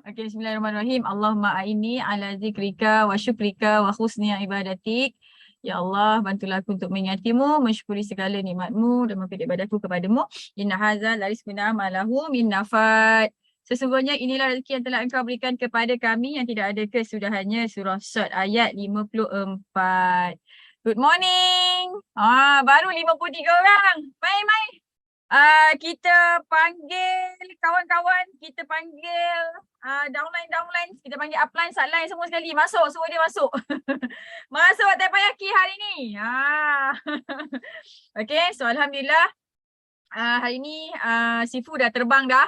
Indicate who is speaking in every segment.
Speaker 1: Okay, bismillahirrahmanirrahim. Allahumma a'inni ala zikrika wa syukrika wa husni ibadatik. Ya Allah, bantulah aku untuk mengingatimu, mensyukuri segala nikmatmu dan memperbaiki ibadahku kepadamu. Inna hazal la rizquna ma lahu min nafad. Sesungguhnya inilah rezeki yang telah engkau berikan kepada kami yang tidak ada kesudahannya. Surah Sad ayat 54. Good morning. Baru 53 orang. Mai. Kita panggil kawan-kawan, kita panggil downline, kita panggil upline, subline semua sekali. Masuk, suruh dia masuk. Masuk Teppanyaki hari ni. Okay, so Alhamdulillah. Hari ni Sifu dah terbang dah.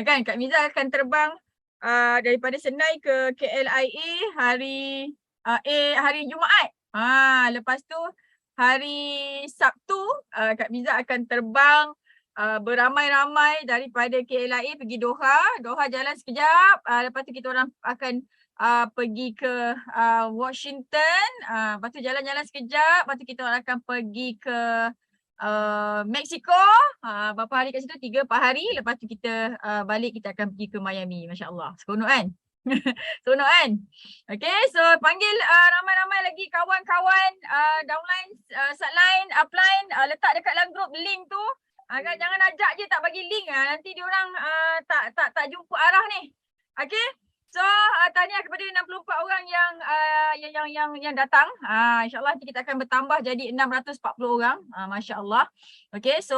Speaker 1: Kan Kak Miza akan terbang daripada Senai ke KLIA hari Jumaat. Lepas tu hari Sabtu Kak Miza akan terbang beramai-ramai daripada KLIA pergi Doha. Doha jalan sekejap. Lepas tu kita orang akan pergi ke Washington. Lepas tu jalan-jalan sekejap. Lepas tu kita orang akan pergi ke Mexico. Berapa hari kat situ? 3-4 hari. Lepas tu kita balik, kita akan pergi ke Miami. Masya Allah. Seronok kan? Seronok kan? Okay, so panggil ramai-ramai lagi kawan-kawan downline, subline, upline, letak dekat dalam group link tu. Jangan ajak je tak bagi link, nanti diorang tak jumpa arah ni. Okay, so tahniah kepada 64 orang yang datang. InsyaAllah nanti kita akan bertambah jadi 640 orang. Masya Allah. Okay, so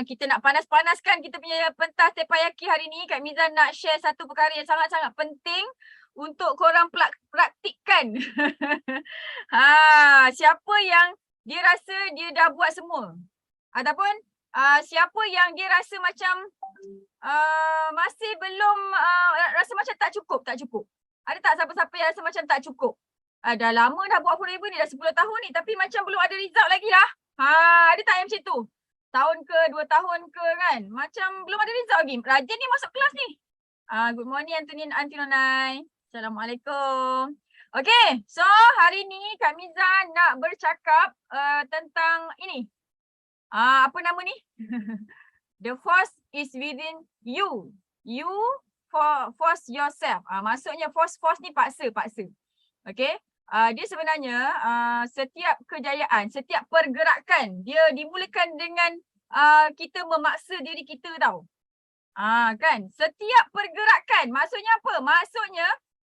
Speaker 1: kita nak panas-panaskan kita punya pentas Teppanyaki hari ni. Kak Miza nak share satu perkara yang sangat-sangat penting untuk korang praktikkan. Siapa yang dia rasa dia dah buat semua? Ataupun siapa yang dia rasa macam masih belum rasa macam tak cukup? Ada tak siapa-siapa yang rasa macam tak cukup? Dah lama dah buat Forever ni, dah 10 tahun ni, tapi macam belum ada result lagi lah. Ada tak yang macam tu? Tahun ke, 2 tahun ke kan? Macam belum ada result lagi. Rajin ni masuk kelas ni. Good morning Antonin, Antinonai. Assalamualaikum. Okay, so hari ni Kak Miza nak bercakap tentang ini. Apa nama ni? The force is within you. You force yourself. Maksudnya force ni paksa. Okay. Dia sebenarnya setiap kejayaan, setiap pergerakan dia dimulakan dengan kita memaksa diri kita tau. Kan? Setiap pergerakan maksudnya apa? Maksudnya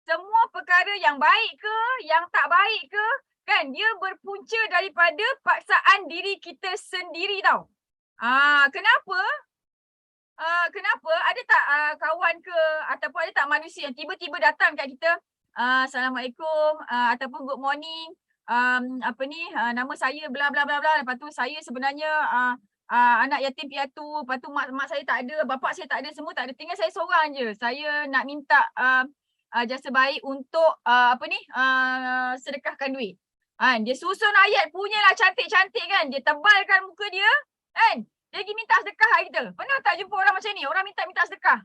Speaker 1: semua perkara yang baik ke, yang tak baik ke, kan? Dia berpunca daripada paksaan diri kita sendiri tau. Kenapa? Kenapa? Ada tak kawan ke ataupun ada tak manusia yang tiba-tiba datang kat kita, Assalamualaikum, ataupun good morning, nama saya bla bla bla bla. Lepas tu saya sebenarnya anak yatim piatu. Lepas tu mak saya tak ada, bapak saya tak ada, semua tak ada. Tinggal saya seorang je. Saya nak minta jasa baik untuk sedekahkan duit. Dia susun ayat punyalah cantik-cantik kan. Dia tebalkan muka dia kan. Dia pergi minta sedekah kat kita. Pernah tak jumpa orang macam ni? Orang minta sedekah.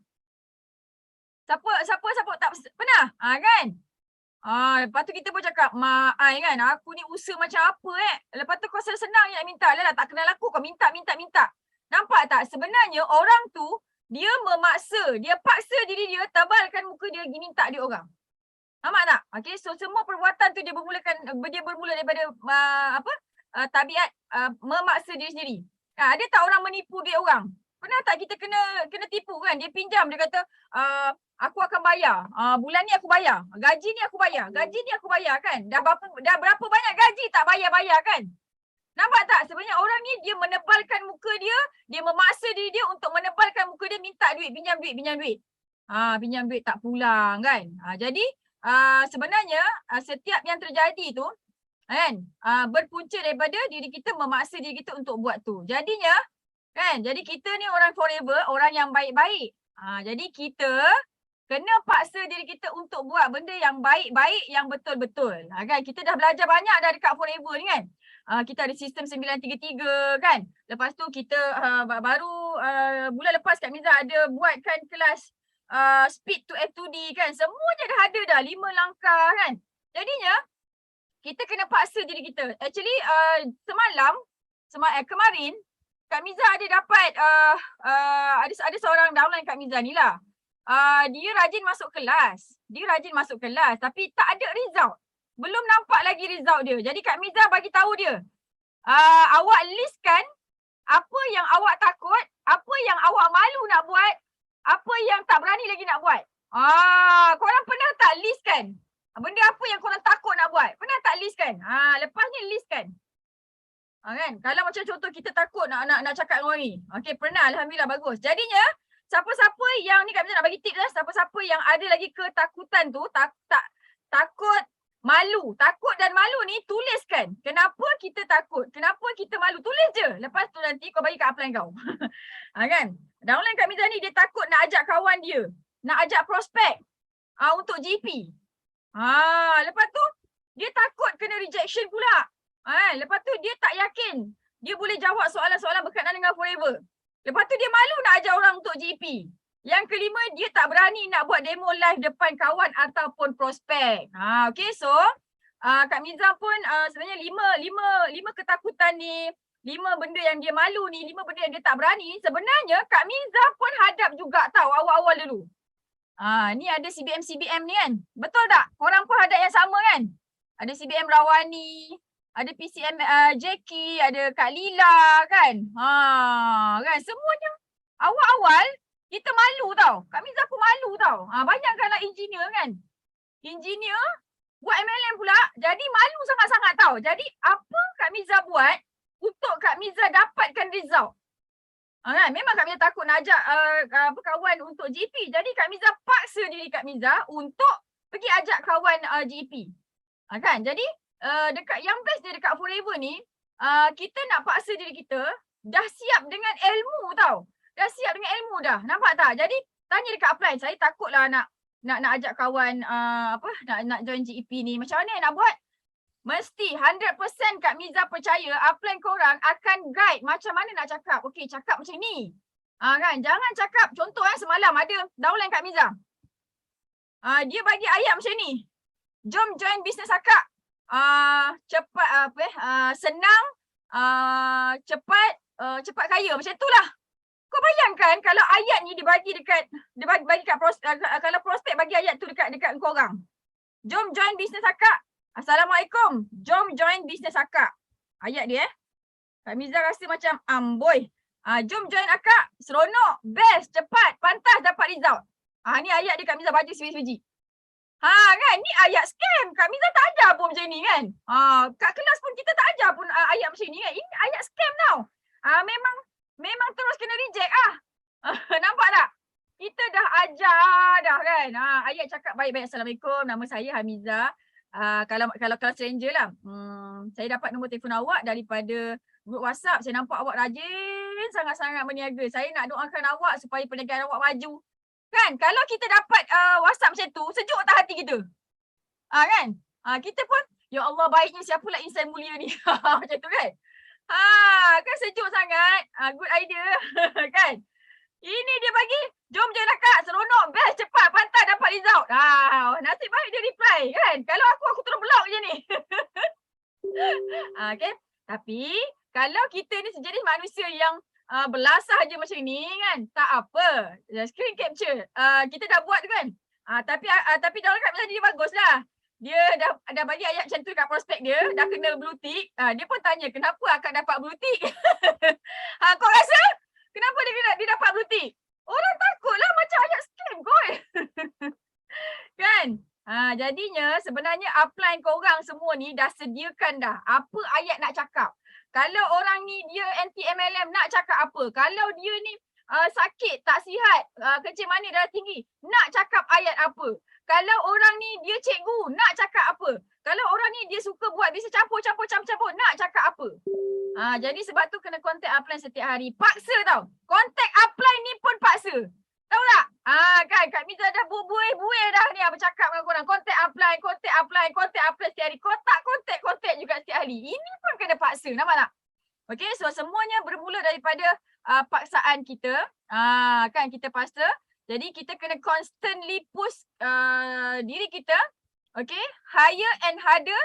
Speaker 1: Siapa tak pernah? Kan? Lepas tu kita pun cakap, Mak Ai kan, aku ni usaha macam apa Lepas tu kau senang je nak minta. Lah tak kenal aku, kau minta. Nampak tak? Sebenarnya orang tu, dia memaksa, dia paksa diri dia, tebalkan muka dia pergi minta duit orang. Nampak tak? Okay, so semua perbuatan tu dia bermula daripada tabiat memaksa diri sendiri. Ada tak orang menipu duit orang? Pernah tak kita kena tipu kan? Dia pinjam, dia kata, aku akan bayar. Bulan ni aku bayar. Gaji ni aku bayar kan? Dah berapa banyak gaji tak bayar kan? Nampak tak? Sebenarnya orang ni dia menebalkan muka dia, dia memaksa diri dia untuk menebalkan muka dia minta duit, pinjam duit. Pinjam duit tak pulang kan? Jadi sebenarnya setiap yang terjadi tu kan berpunca daripada diri kita memaksa diri kita untuk buat tu. Jadinya kan, jadi kita ni orang forever, orang yang baik-baik. Jadi kita kena paksa diri kita untuk buat benda yang baik-baik, yang betul-betul. Kan, kita dah belajar banyak dah dekat forever ni kan. Kita ada sistem 933 kan. Lepas tu kita baru bulan lepas Kak Miza ada buatkan kelas speed to F2D kan. Semuanya dah ada dah, 5 langkah kan. Jadinya kita kena paksa diri kita. Actually semalam kemarin Kak Miza ada dapat ada seorang downline Kak Miza ni lah. Dia rajin masuk kelas. Tapi tak ada result. Belum nampak lagi result dia. Jadi Kak Miza bagi tahu dia. Awak listkan apa yang awak takut, apa yang awak malu nak buat, apa yang tak berani lagi nak buat. Korang pernah tak listkan? Benda apa yang korang takut nak buat? Pernah tak listkan? Lepas ni listkan. Kan? Kalau macam contoh kita takut nak cakap dengan orang ni. Okey, pernah, alhamdulillah, bagus. Jadinya siapa-siapa yang ni Kak Miza nak bagi tips lah, siapa-siapa yang ada lagi ketakutan tu, takut, malu. Takut dan malu ni tuliskan. Kenapa kita takut? Kenapa kita malu? Tulis je. Lepas tu nanti kau bagi kat upline kau. Kan? Downline Kak Miza ni dia takut nak ajak kawan dia. Nak ajak prospek untuk GP. Lepas tu dia takut kena rejection pula. Lepas tu dia tak yakin dia boleh jawab soalan-soalan berkenaan dengan Forever. Lepas tu dia malu nak ajak orang untuk GP. Yang kelima, dia tak berani nak buat demo live depan kawan ataupun prospek. Okay, so Kak Miza pun sebenarnya lima ketakutan ni, 5 benda yang dia malu ni, 5 benda yang dia tak berani. Sebenarnya Kak Miza pun hadap juga tahu awal-awal dulu. Ni ada CBM ni kan? Betul tak? Korang pun hadap yang sama kan? Ada CBM Rawani, ada PCM Jackie, ada Kak Lila kan? Kan semuanya awal-awal kita malu tau. Kak Miza pun malu tau. Bayangkanlah engineer kan? Engineer buat MLM pula, jadi malu sangat-sangat tau. Jadi apa Kak Miza buat untuk Kak Miza dapatkan result? Kan? Memang Kak Miza takut nak ajak kawan untuk GP. Jadi Kak Miza paksa diri Kak Miza untuk pergi ajak kawan GP. Kan? Jadi dekat yang best dia dekat Forever ni, kita nak paksa diri kita dah siap dengan ilmu tau. Dah siap dengan ilmu dah. Nampak tak? Jadi tanya dekat upline, saya takutlah nak ajak kawan nak join GP ni. Macam mana nak buat? Mesti 100% Kak Miza percaya upline korang akan guide macam mana nak cakap. Okey, cakap macam ni. Kan? Jangan cakap, contoh semalam ada downline Kak Miza. Dia bagi ayat macam ni. Jom join bisnes akak. Cepat senang, cepat kaya. Macam itulah. Kau bayangkan kalau ayat ni dia bagi kat kalau prospek bagi ayat tu dekat kau orang. Jom join bisnes akak. Assalamualaikum. Jom join bisnes akak. Ayat dia Kak Miza rasa macam amboi. Jom join akak. Seronok, best, cepat, pantas dapat result. Ni ayat dia Kak Miza baca sebiji-sebiji. Kan? Ni ayat scam. Kak Miza tak ajar pun macam ni kan. Kat kelas pun kita tak ajar pun ayat macam ni kan. Ini ayat scam tau. Memang terus kena reject Nampak tak? Kita dah ajar dah kan. Ayat cakap baik-baik. Assalamualaikum. Nama saya Hamiza. Kalau stranger lah. Saya dapat nombor telefon awak daripada grup WhatsApp. Saya nampak awak rajin sangat-sangat berniaga. Saya nak doakan awak supaya perniagaan awak maju. Kan? Kalau kita dapat WhatsApp macam tu, sejuk tak hati kita? Kan? Kita pun, ya Allah baiknya siapalah insan mulia ni. Macam tu kan? Kan sejuk sangat. Good idea. Kan? Ini dia bagi, jom je lah kak, seronok, best, cepat, pantas dapat result. Nasib baik dia reply kan? Kalau aku terus block je ni. Okay? Tapi, kalau kita ni sejenis manusia yang belasah je macam ni kan, tak apa. Screen capture. Kita dah buat tu kan. Tapi dalam Kak Miza dia bagus lah. Dia dah bagi ayat macam tu kat prospek dia, dah kena blue tick. Dia pun tanya, kenapa akak dapat blue tick? Kau rasa? Kenapa dia dapat blue tick? Orang takutlah macam ayat scam kot. Kan? Jadinya sebenarnya upline korang semua ni dah sediakan dah apa ayat nak cakap. Kalau orang ni dia anti MLM nak cakap apa? Kalau dia ni sakit, tak sihat, kencing manis darah tinggi, nak cakap ayat apa? Kalau orang ni dia cikgu, nak cakap apa? Kalau orang ni dia suka buat bisnes campur, nak cakap apa? Jadi sebab tu kena contact upline setiap hari. Paksa tau. Contact upline ni pun paksa. Tahu tak? Kan Kak Miza dah buih-buih dah ni bercakap dengan korang. Contact upline setiap hari. Contact juga setiap hari. Ini pun kena paksa. Nampak tak? Okay, so semuanya bermula daripada paksaan kita. Kan kita paksa. Jadi kita kena constantly push diri kita. Okay, higher and harder.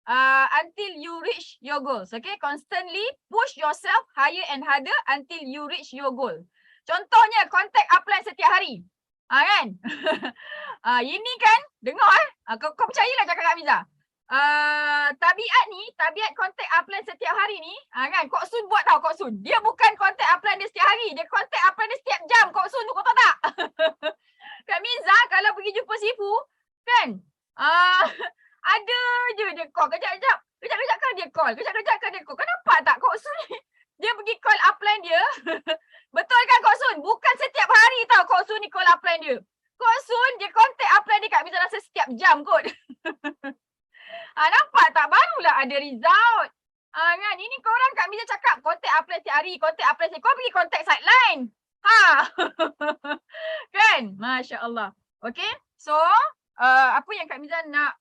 Speaker 1: until you reach your goals. Okay, constantly push yourself higher and harder until you reach your goal. Contohnya contact upline setiap hari. Kan? Ini kan, dengar kau percayalah cakap Kak Miza. Tabiat contact upline setiap hari ni, kan? Kok Sun buat tau, Kok Sun. Dia bukan contact upline dia setiap hari, dia contact upline dia setiap jam. Kok Sun tu kau tahu tak? Kak Miza kalau pergi jumpa Sifu, kan? Ada je dia call kejap-kejap. Kejap-kejap kan dia call. Kejap-kejap kan dia call. Kau nampak tak Kok Sun ni? Dia pergi call upline dia. Betul kan Kok Sun? Bukan setiap hari tau Kok Sun ni call upline dia. Kok Sun dia contact upline dia Kak Miza rasa setiap jam kot. Nampak tak? Barulah ada result. Kan? Ini korang Kak Miza cakap contact upline setiap hari. Contact upline setiap. Kau pergi contact sideline. Kan? Masya Allah. Okay. So, apa yang Kak Miza nak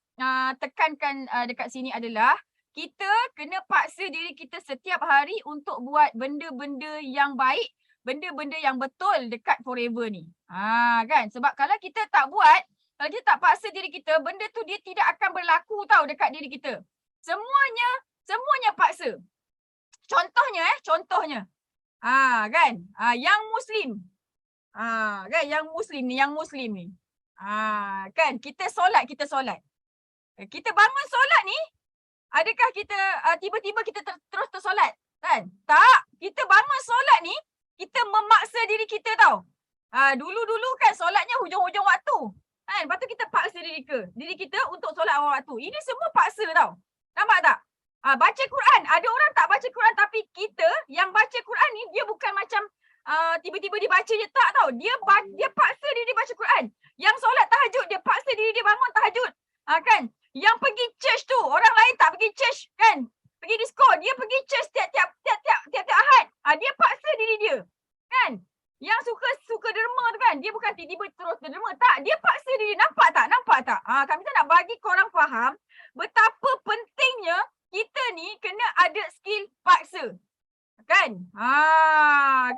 Speaker 1: tekankan dekat sini adalah kita kena paksa diri kita setiap hari untuk buat benda-benda yang baik, benda-benda yang betul dekat forever ni. Kan? Sebab kalau kita tak buat, kalau kita tak paksa diri kita, benda tu dia tidak akan berlaku tau dekat diri kita. Semuanya paksa. Contohnya. Kan? Yang Muslim. Kan? Yang Muslim ni. Kan? Kita solat. Kita bangun solat ni, adakah kita tiba-tiba kita terus tersolat? Kan? Tak. Kita bangun solat ni, kita memaksa diri kita tau. Dulu-dulu kan solatnya hujung-hujung waktu. Kan? Lepas tu kita paksa diri kita untuk solat awal waktu. Ini semua paksa tau. Nampak tak? Baca Quran. Ada orang tak baca Quran tapi kita yang baca Quran ni dia bukan macam tiba-tiba dia baca je tak tau. Dia paksa diri dia baca Quran. Yang solat tahajud dia paksa diri dia bangun tahajud. Kan? Yang pergi church tu, orang lain tak pergi church kan? Pergi disco, dia pergi church tiap-tiap Ahad. Dia paksa diri dia. Kan? Yang suka derma tu kan, dia bukan tiba-tiba terus derma. Tak, dia paksa diri. Nampak tak? Kami tak nak bagi korang faham betapa pentingnya kita ni kena ada skill paksa. Kan?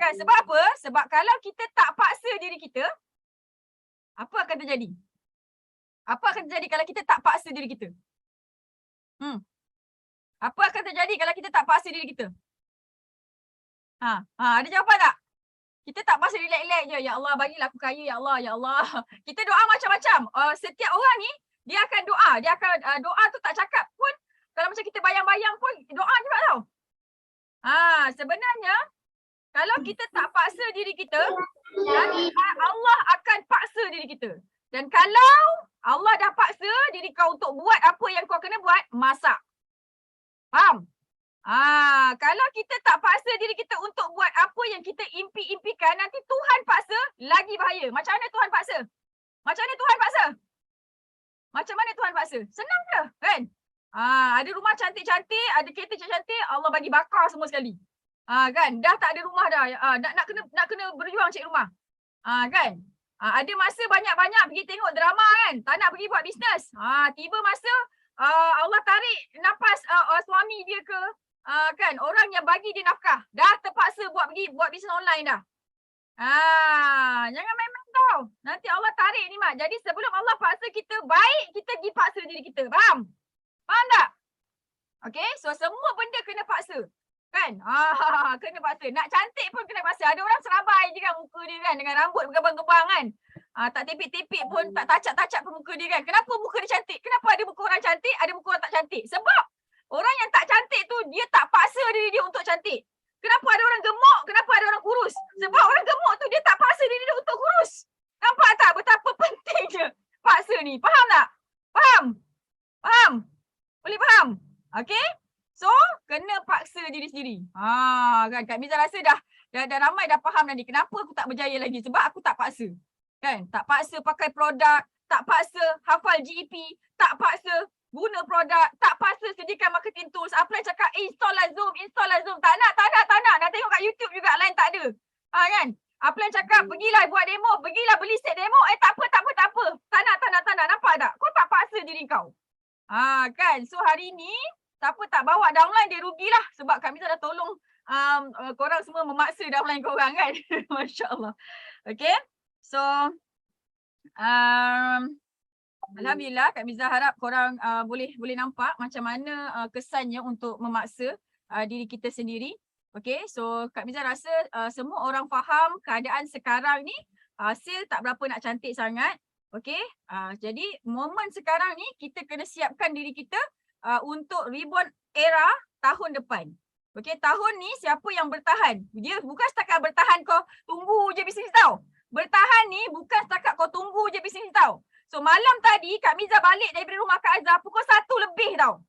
Speaker 1: Kan? Sebab apa? Sebab kalau kita tak paksa diri kita, apa akan terjadi? Apa akan terjadi kalau kita tak paksa diri kita? Apa akan terjadi kalau kita tak paksa diri kita? Ada jawapan tak? Kita tak paksa relax-relax je. Ya Allah, bagilah aku kaya. Ya Allah, ya Allah. Kita doa macam-macam. Setiap orang ni, dia akan doa. Dia akan doa tu tak cakap pun. Kalau macam kita bayang-bayang pun, doa juga tau. Sebenarnya, kalau kita tak paksa diri kita, Allah akan paksa diri kita. Dan kalau Allah dah paksa diri kau untuk buat apa yang kau kena buat, masak. Faham? Kalau kita tak paksa diri kita untuk buat apa yang kita impi-impikan, nanti Tuhan paksa, lagi bahaya. Macam mana Tuhan paksa? Macam mana Tuhan paksa? Senang je, kan? Ada rumah cantik-cantik, ada kereta cantik-cantik, Allah bagi bakar semua sekali. Kan? Dah tak ada rumah dah. Nak kena berjuang cari rumah. Kan? Ada masa banyak-banyak pergi tengok drama kan. Tak nak pergi buat bisnes. Tiba masa Allah tarik nafas suami dia ke. Kan, orang yang bagi dia nafkah. Dah terpaksa pergi buat bisnes online dah. Jangan main-main tau. Nanti Allah tarik ni mak. Jadi sebelum Allah paksa kita, baik kita pergi paksa diri kita. Faham? Faham tak? Okay, so semua benda kena paksa. Kan? Kena paksa. Nak cantik pun kena paksa. Ada orang serabai je kan muka dia kan. Dengan rambut bergebang-gebang kan. Tak tepik-tepik pun, tak tacap-tacap pun muka dia kan. Kenapa muka dia cantik? Kenapa ada muka orang cantik, ada muka orang tak cantik? Sebab orang yang tak cantik tu, dia tak paksa diri dia untuk cantik. Kenapa ada orang gemuk? Kenapa ada orang kurus? Sebab orang gemuk tu, dia tak paksa diri dia untuk kurus. Nampak tak betapa pentingnya paksa ni? Faham tak? Faham? Boleh faham? Okay? So, kena paksa diri sendiri. Kan Kak Miza rasa dah ramai dah faham tadi. Kenapa aku tak berjaya lagi? Sebab aku tak paksa. Kan? Tak paksa pakai produk, tak paksa hafal GEP, tak paksa guna produk, tak paksa sediakan marketing tools. Upline cakap install lah Zoom. Tak nak. Nak tengok kat YouTube juga, lain tak ada. Kan? Upline cakap pergilah buat demo, pergilah beli set demo. Tak apa. Tak nak. Nampak tak? Kau tak paksa diri kau. Kan? So hari ni, siapa tak bawa downline dia rugilah. Sebab Kak Miza dah tolong korang semua memaksa downline korang kan. Masya Allah. Okay. So Alhamdulillah, Kak Miza harap korang boleh nampak macam mana kesannya untuk memaksa diri kita sendiri. Okay, so Kak Miza rasa semua orang faham keadaan sekarang ni sale tak berapa nak cantik sangat. Okay, jadi momen sekarang ni kita kena siapkan diri kita untuk rebound era tahun depan. Okay, tahun ni siapa yang bertahan? Dia bukan setakat bertahan kau tunggu je bisnes tau. Bertahan ni bukan setakat kau tunggu je bisnes tau. So malam tadi Kak Miza balik daripada rumah Kak Azhar pukul 1 lebih tau.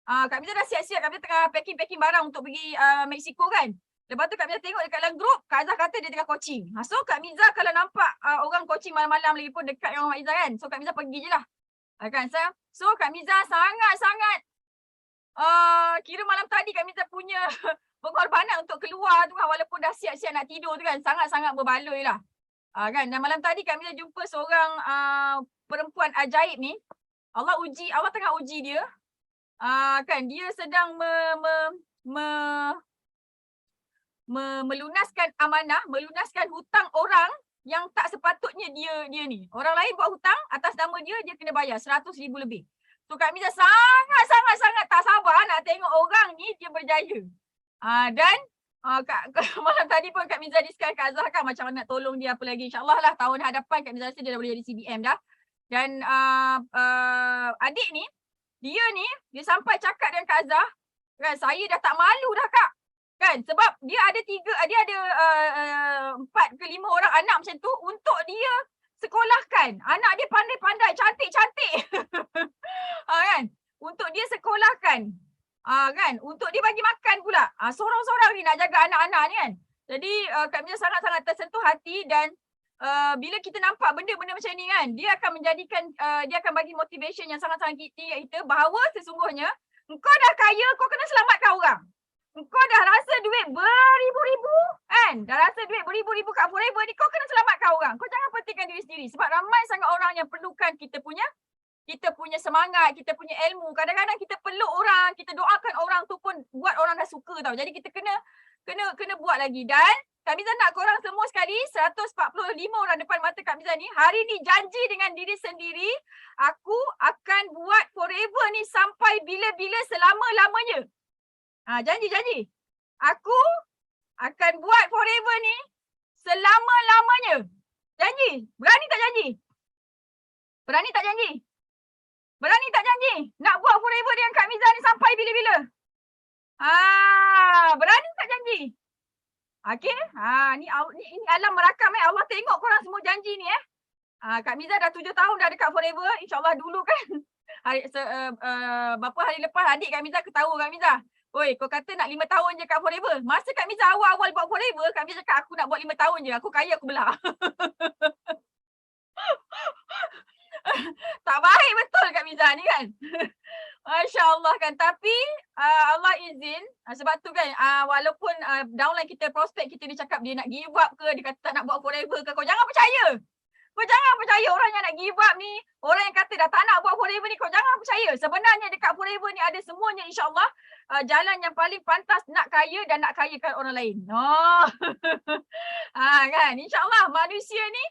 Speaker 1: Kak Miza dah siap-siap, Kak Miza tengah packing barang untuk pergi Mexico kan. Lepas tu Kak Miza tengok dekat dalam grup, Kak Azhar kata dia tengah coaching. So Kak Miza kalau nampak orang coaching malam-malam lagi pun dekat dengan Mak Izzah kan. So Kak Miza pergi je lah. Kan so Kak Miza sangat-sangat kira malam tadi Kak Miza punya pengorbanan untuk keluar tu kan, walaupun dah siap-siap nak tidur tu kan, sangat-sangat berbaloi lah. Kan, dan malam tadi Kak Miza jumpa seorang perempuan ajaib ni. Allah tengah uji dia. Kan dia sedang melunaskan amanah, melunaskan hutang orang yang tak sepatutnya dia ni. Orang lain buat hutang atas nama dia kena bayar 100,000 lebih. So Kak Miza sangat tak sabar nak tengok orang ni dia berjaya. Dan malam tadi pun Kak Miza discuss Kak Azhar kan macam mana nak tolong dia apa lagi. InsyaAllah lah tahun hadapan Kak Miza rasa dia dah boleh jadi CBM dah. Dan adik ni, dia sampai cakap dengan Kak Azhar, kan, saya dah tak malu dah Kak. Kan, sebab dia ada 4 ke 5 orang anak macam tu untuk dia sekolahkan. Anak dia pandai-pandai, cantik-cantik. Kan, untuk dia sekolahkan. Kan, untuk dia bagi makan pula. Sorang-sorang ni nak jaga anak-anak ni kan. Jadi Kak Miza sangat-sangat tersentuh hati dan bila kita nampak benda-benda macam ni kan, dia akan menjadikan, dia akan bagi motivation yang sangat-sangat tinggi kita bahawa sesungguhnya engkau dah kaya, kau kena selamatkan orang. Engkau dah rasa duit beribu-ribu kan, dah rasa duit beribu-ribu kat Forever ni, kau kena selamatkan orang. Kau jangan pentingkan diri sendiri sebab ramai sangat orang yang perlukan kita punya semangat, kita punya ilmu. Kadang-kadang kita peluk orang, kita doakan orang tu pun buat orang dah suka tau. Jadi kita kena buat lagi. Dan Kak Miza nak korang semua sekali, 145 orang depan mata Kak Miza ni, hari ni janji dengan diri sendiri, aku akan buat Forever ni sampai bila-bila selama-lamanya. Janji. Aku akan buat Forever ni selama-lamanya. Janji. Berani tak janji? Berani tak janji? Berani tak janji? Nak buat Forever dengan Kak Miza ni sampai bila-bila? Berani tak janji? Okay? Ni alam merakam Allah tengok korang semua janji ni Kak Miza dah 7 tahun dah dekat Forever. InsyaAllah dulu kan. Berapa hari lepas adik Kak Miza ketawa Kak Miza. Oi, kau kata nak 5 tahun je kat Forever. Masa Kak Miza awal-awal buat Forever, Kak Miza cakap aku nak buat 5 tahun je. Aku kaya, aku belah. Tak baik betul Kak Miza ni kan. Masya Allah kan. Tapi Allah izin. Sebab tu kan walaupun downline kita, prospek kita, dia cakap dia nak give up ke, dia kata tak nak buat Forever ke, kau jangan percaya. Kau jangan percaya orang yang nak give up ni, orang yang kata dah tak nak buat Forever ni, kau jangan percaya. Sebenarnya dekat Forever ni ada semuanya insyaAllah jalan yang paling pantas nak kaya dan nak kayakan orang lain. Kan, insyaAllah manusia ni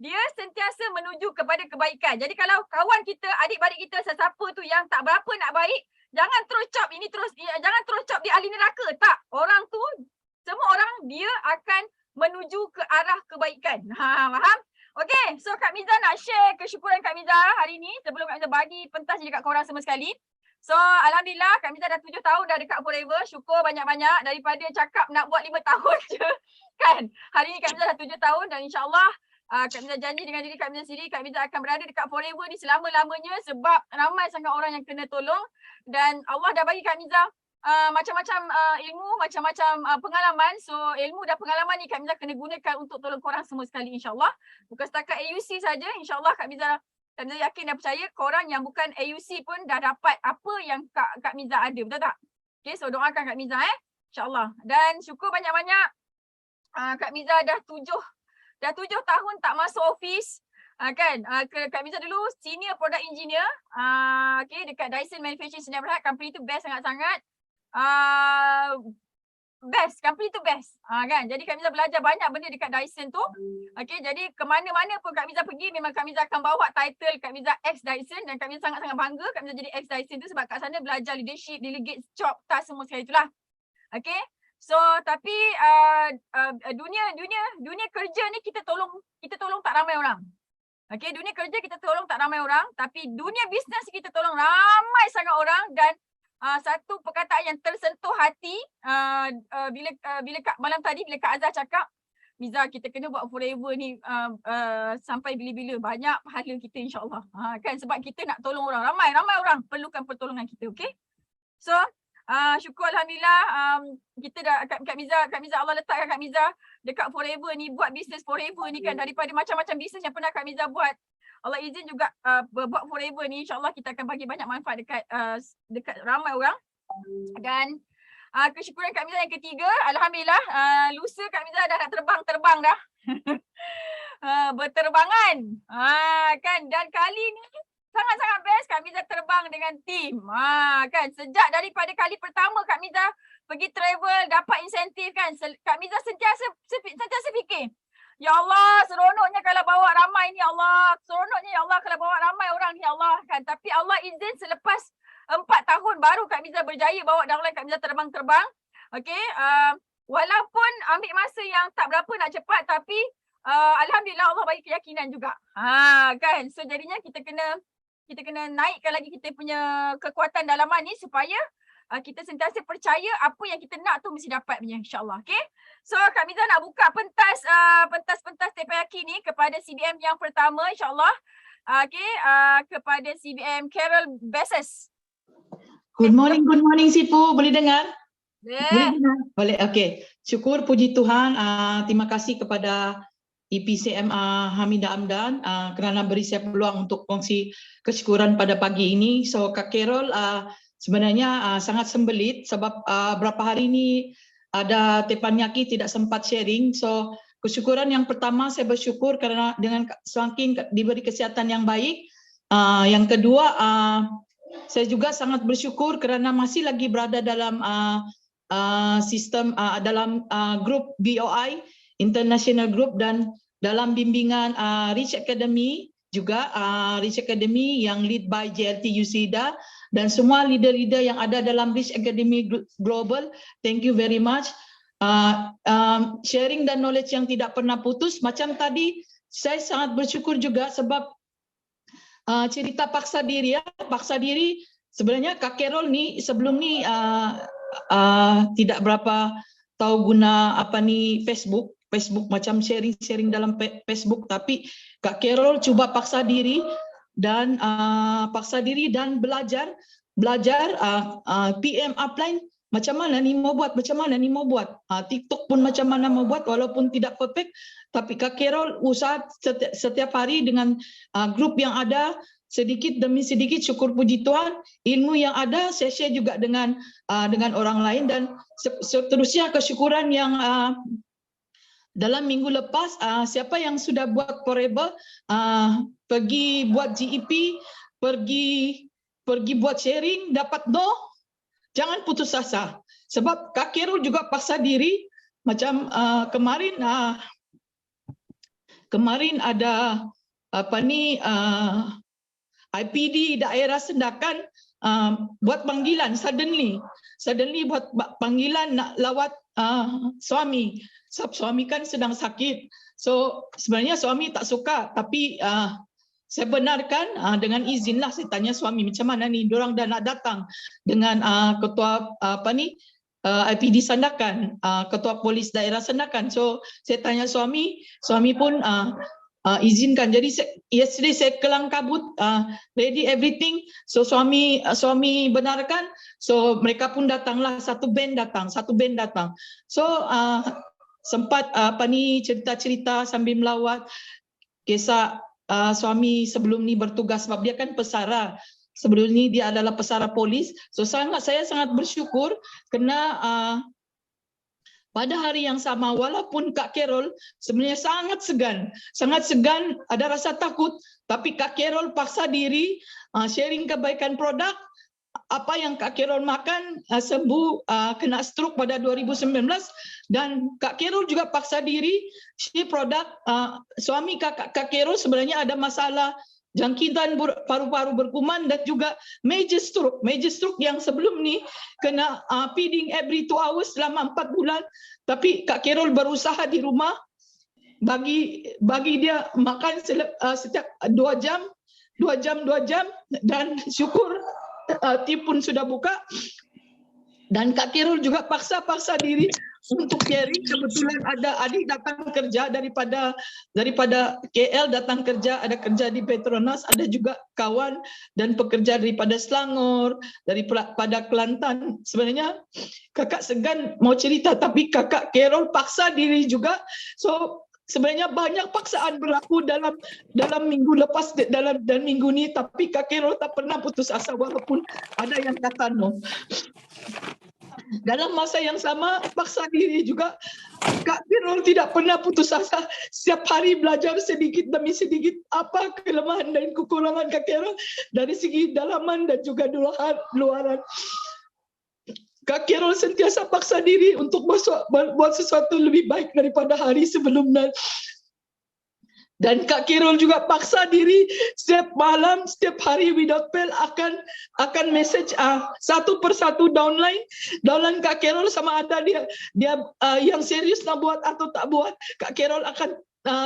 Speaker 1: dia sentiasa menuju kepada kebaikan. Jadi kalau kawan kita, adik-beradik kita, sesiapa tu yang tak berapa nak baik, jangan terus cop jangan terus cop di ahli neraka. Tak, orang tu, semua orang dia akan menuju ke arah kebaikan. Faham? Okay, so Kak Miza nak share kesyukuran Kak Miza hari ni sebelum Kak Miza bagi pentas dekat korang semua sekali. So Alhamdulillah Kak Miza dah 7 tahun dah dekat Forever. Syukur banyak-banyak daripada cakap nak buat 5 tahun je. Kan? Hari ni Kak Miza dah 7 tahun dan insyaAllah Kak Miza janji dengan diri Kak Miza sendiri, Kak Miza akan berada dekat Forever ni selama-lamanya sebab ramai sangat orang yang kena tolong. Dan Allah dah bagi Kak Miza macam-macam ilmu, macam-macam pengalaman. So ilmu dan pengalaman ni Kak Miza kena gunakan untuk tolong korang semua sekali insyaAllah. Bukan setakat AUC saja, insyaAllah Kak Miza yakin dan percaya korang yang bukan AUC pun dah dapat apa yang Kak Miza ada, betul tak? Okay, so doakan Kak Miza insyaAllah. Dan syukur banyak-banyak Kak Miza dah 7 tahun tak masuk office. Kan, Kak Miza dulu senior product engineer okay, dekat Dyson Manufacturing Sdn Bhd. Company tu best sangat-sangat. best, company tu best. Kan? Jadi Kak Miza belajar banyak benda dekat Dyson tu. Okay, jadi ke mana-mana pun Kak Miza pergi, memang Kak Miza akan bawa title Kak Miza X Dyson, dan Kak Miza sangat-sangat bangga Kak Miza jadi X Dyson tu sebab kat sana belajar leadership, delegate, job, task semua sekali itulah. Okay, so tapi dunia kerja ni kita tolong tak ramai orang. Okay, dunia kerja kita tolong tak ramai orang, tapi dunia bisnes kita tolong ramai sangat orang. Dan satu perkataan yang tersentuh hati bila malam tadi bila Kak Azhar cakap, Miza, kita kena buat forever ni sampai bila-bila, banyak pahala kita insyaAllah. Kan, sebab kita nak tolong orang, ramai orang perlukan pertolongan kita. Okay, so syukur Alhamdulillah, kita dah Kak Miza Allah letakkan Kak Miza dekat forever ni, buat bisnes forever ni kan, daripada macam-macam bisnes yang pernah Kak Miza buat. Allah izin juga buat forever ni, insyaAllah kita akan bagi banyak manfaat dekat ramai orang. Dan kesyukuran Kak Miza yang ketiga, Alhamdulillah, lusa Kak Miza dah nak terbang dah. Berterbangan. Kan, dan kali ni sangat-sangat best Kak Miza terbang dengan tim. Kan, sejak daripada kali pertama Kak Miza pergi travel, dapat insentif kan, Kak Miza sentiasa fikir, ya Allah, seronoknya kalau bawa ramai ni, Allah, seronoknya ya Allah kalau bawa ramai orang ni, Allah kan. Tapi Allah izin selepas 4 tahun baru Kak Miza berjaya bawa downline Kak Miza terbang. Okay, walaupun ambil masa yang tak berapa nak cepat, tapi Alhamdulillah Allah bagi keyakinan juga. Kan, so jadinya kita kena naikkan lagi kita punya kekuatan dalaman ni supaya kita sentiasa percaya apa yang kita nak tu mesti dapat punya, insyaAllah. Okay, so Kak Miza nak buka pentas teppanyaki ni kepada CBM yang pertama, insyaAllah. Okay, kepada CBM Carol Besses.
Speaker 2: Good morning Sifu, boleh dengar?
Speaker 1: Yeah.
Speaker 2: Boleh, okay. Syukur, puji Tuhan, terima kasih kepada EPCM Hamidah Amdan kerana beri saya peluang untuk kongsi kesyukuran pada pagi ini. So Kak Carol, sebenarnya sangat sembelit sebab berapa hari ini ada teppanyaki tidak sempat sharing. So kesyukuran yang pertama, saya bersyukur kerana dengan semakin diberi kesihatan yang baik. Yang kedua, saya juga sangat bersyukur kerana masih lagi berada dalam sistem dalam grup BOI International Group dan dalam bimbingan Rich Academy juga, Rich Academy yang lead by JLT Yusida dan semua leader-leader yang ada dalam Rich Academy Global. Thank you very much. Sharing dan knowledge yang tidak pernah putus. Macam tadi, saya sangat bersyukur juga sebab cerita paksa diri ya. Paksa diri sebenarnya Kak Carol ni sebelum ni tidak berapa tahu guna apa ni Facebook macam sharing dalam Facebook, tapi Kak Carol cuba paksa diri dan belajar PM upline macam mana ni mau buat, TikTok pun macam mana mau buat walaupun tidak perfect, tapi Kak Carol usaha setiap hari dengan grup yang ada, sedikit demi sedikit, syukur puji Tuhan, ilmu yang ada saya share juga dengan orang lain. Dan seterusnya kesyukuran yang dalam minggu lepas, siapa yang sudah buat forever, pergi buat GEP, pergi buat sharing, dapat jangan putus asa. Sebab Kak Carol juga paksa diri, macam kemarin ada apa ni IPD daerah Sendakan buat panggilan suddenly buat panggilan nak lawat suami. Sebab suami kan sedang sakit. So sebenarnya suami tak suka, tapi saya benarkan dengan izin lah. Saya tanya suami macam mana ni, diorang dah nak datang dengan ketua IPD Sandakan, ketua polis daerah Sandakan. So saya tanya suami pun izinkan. Jadi yesterday saya kelang kabut, ready everything. So suami benarkan. So mereka pun datanglah, satu band datang. So sempat cerita-cerita sambil melawat kisah suami sebelum ni bertugas, sebab dia kan pesara. Sebelum ni dia adalah pesara polis. So saya sangat bersyukur kerana pada hari yang sama, walaupun Kak Carol sebenarnya sangat segan, ada rasa takut, tapi Kak Carol paksa diri sharing kebaikan produk. apa yang Kak Carol makan sembuh kena stroke pada 2019, dan Kak Carol juga paksa diri produk suami Kak Carol sebenarnya ada masalah jangkitan paru-paru berkuman dan juga major stroke yang sebelum ni kena feeding every 2 hours selama 4 bulan, tapi Kak Carol berusaha di rumah bagi dia makan setiap 2 jam, dan syukur tipun sudah buka. Dan Kak Carol juga paksa diri untuk sharing. Kebetulan ada adik datang kerja daripada KL datang kerja, ada kerja di Petronas, ada juga kawan dan pekerja daripada Selangor, daripada Kelantan. Sebenarnya kakak segan mau cerita, tapi Kakak Carol paksa diri juga. So sebenarnya banyak paksaan berlaku dalam minggu lepas dan minggu ni, tapi Kak Carol tak pernah putus asa walaupun ada yang kata no. Dalam masa yang sama paksa diri juga. Kak Carol tidak pernah putus asa. Setiap hari belajar sedikit demi sedikit apa kelemahan dan kekurangan Kak Carol dari segi dalaman dan juga luaran. Kak Carol sentiasa paksa diri untuk buat sesuatu lebih baik daripada hari sebelumnya. Dan Kak Carol juga paksa diri setiap malam, setiap hari without fail akan message satu persatu downline Kak Carol, sama ada dia yang serius nak buat atau tak buat. Kak Carol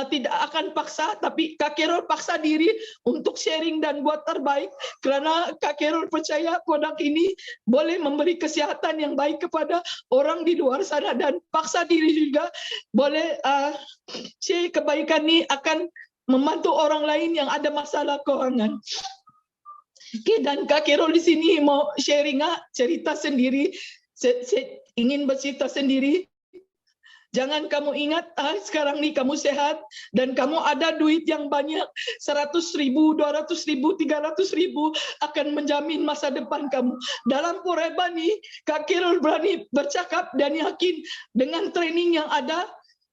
Speaker 2: tidak akan paksa, tapi Kak Carol paksa diri untuk sharing dan buat terbaik kerana Kak Carol percaya produk ini boleh memberi kesihatan yang baik kepada orang di luar sana, dan paksa diri juga boleh share kebaikan ini akan membantu orang lain yang ada masalah keuangan. Okay, dan Kak Carol di sini mau sharing cerita sendiri. Saya ingin bercerita sendiri. Jangan kamu ingat sekarang ni kamu sehat dan kamu ada duit yang banyak, 100,000, 200,000, 300,000 akan menjamin masa depan kamu. Dalam Forever ni, Kak Carol berani bercakap dan yakin dengan training yang ada,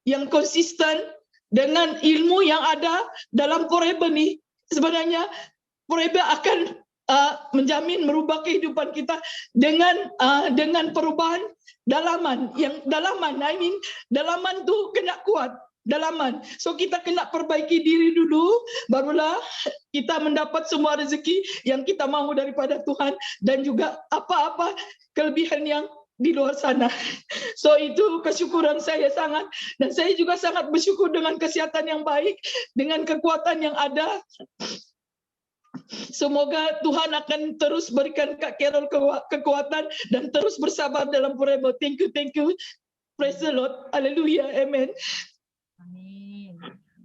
Speaker 2: yang konsisten, dengan ilmu yang ada dalam Forever ni, sebenarnya Forever akan menjamin merubah kehidupan kita dengan perubahan dalaman. Yang dalaman tu kena kuat, dalaman. So kita kena perbaiki diri dulu, barulah kita mendapat semua rezeki yang kita mahu daripada Tuhan dan juga apa-apa kelebihan yang di luar sana. So itu kesyukuran saya sangat, dan saya juga sangat bersyukur dengan kesihatan yang baik, dengan kekuatan yang ada. Semoga Tuhan akan terus berikan Kak Carol kekuatan dan terus bersabar dalam Forever. Thank you. Praise the Lord. Hallelujah. Amen.
Speaker 1: Amin.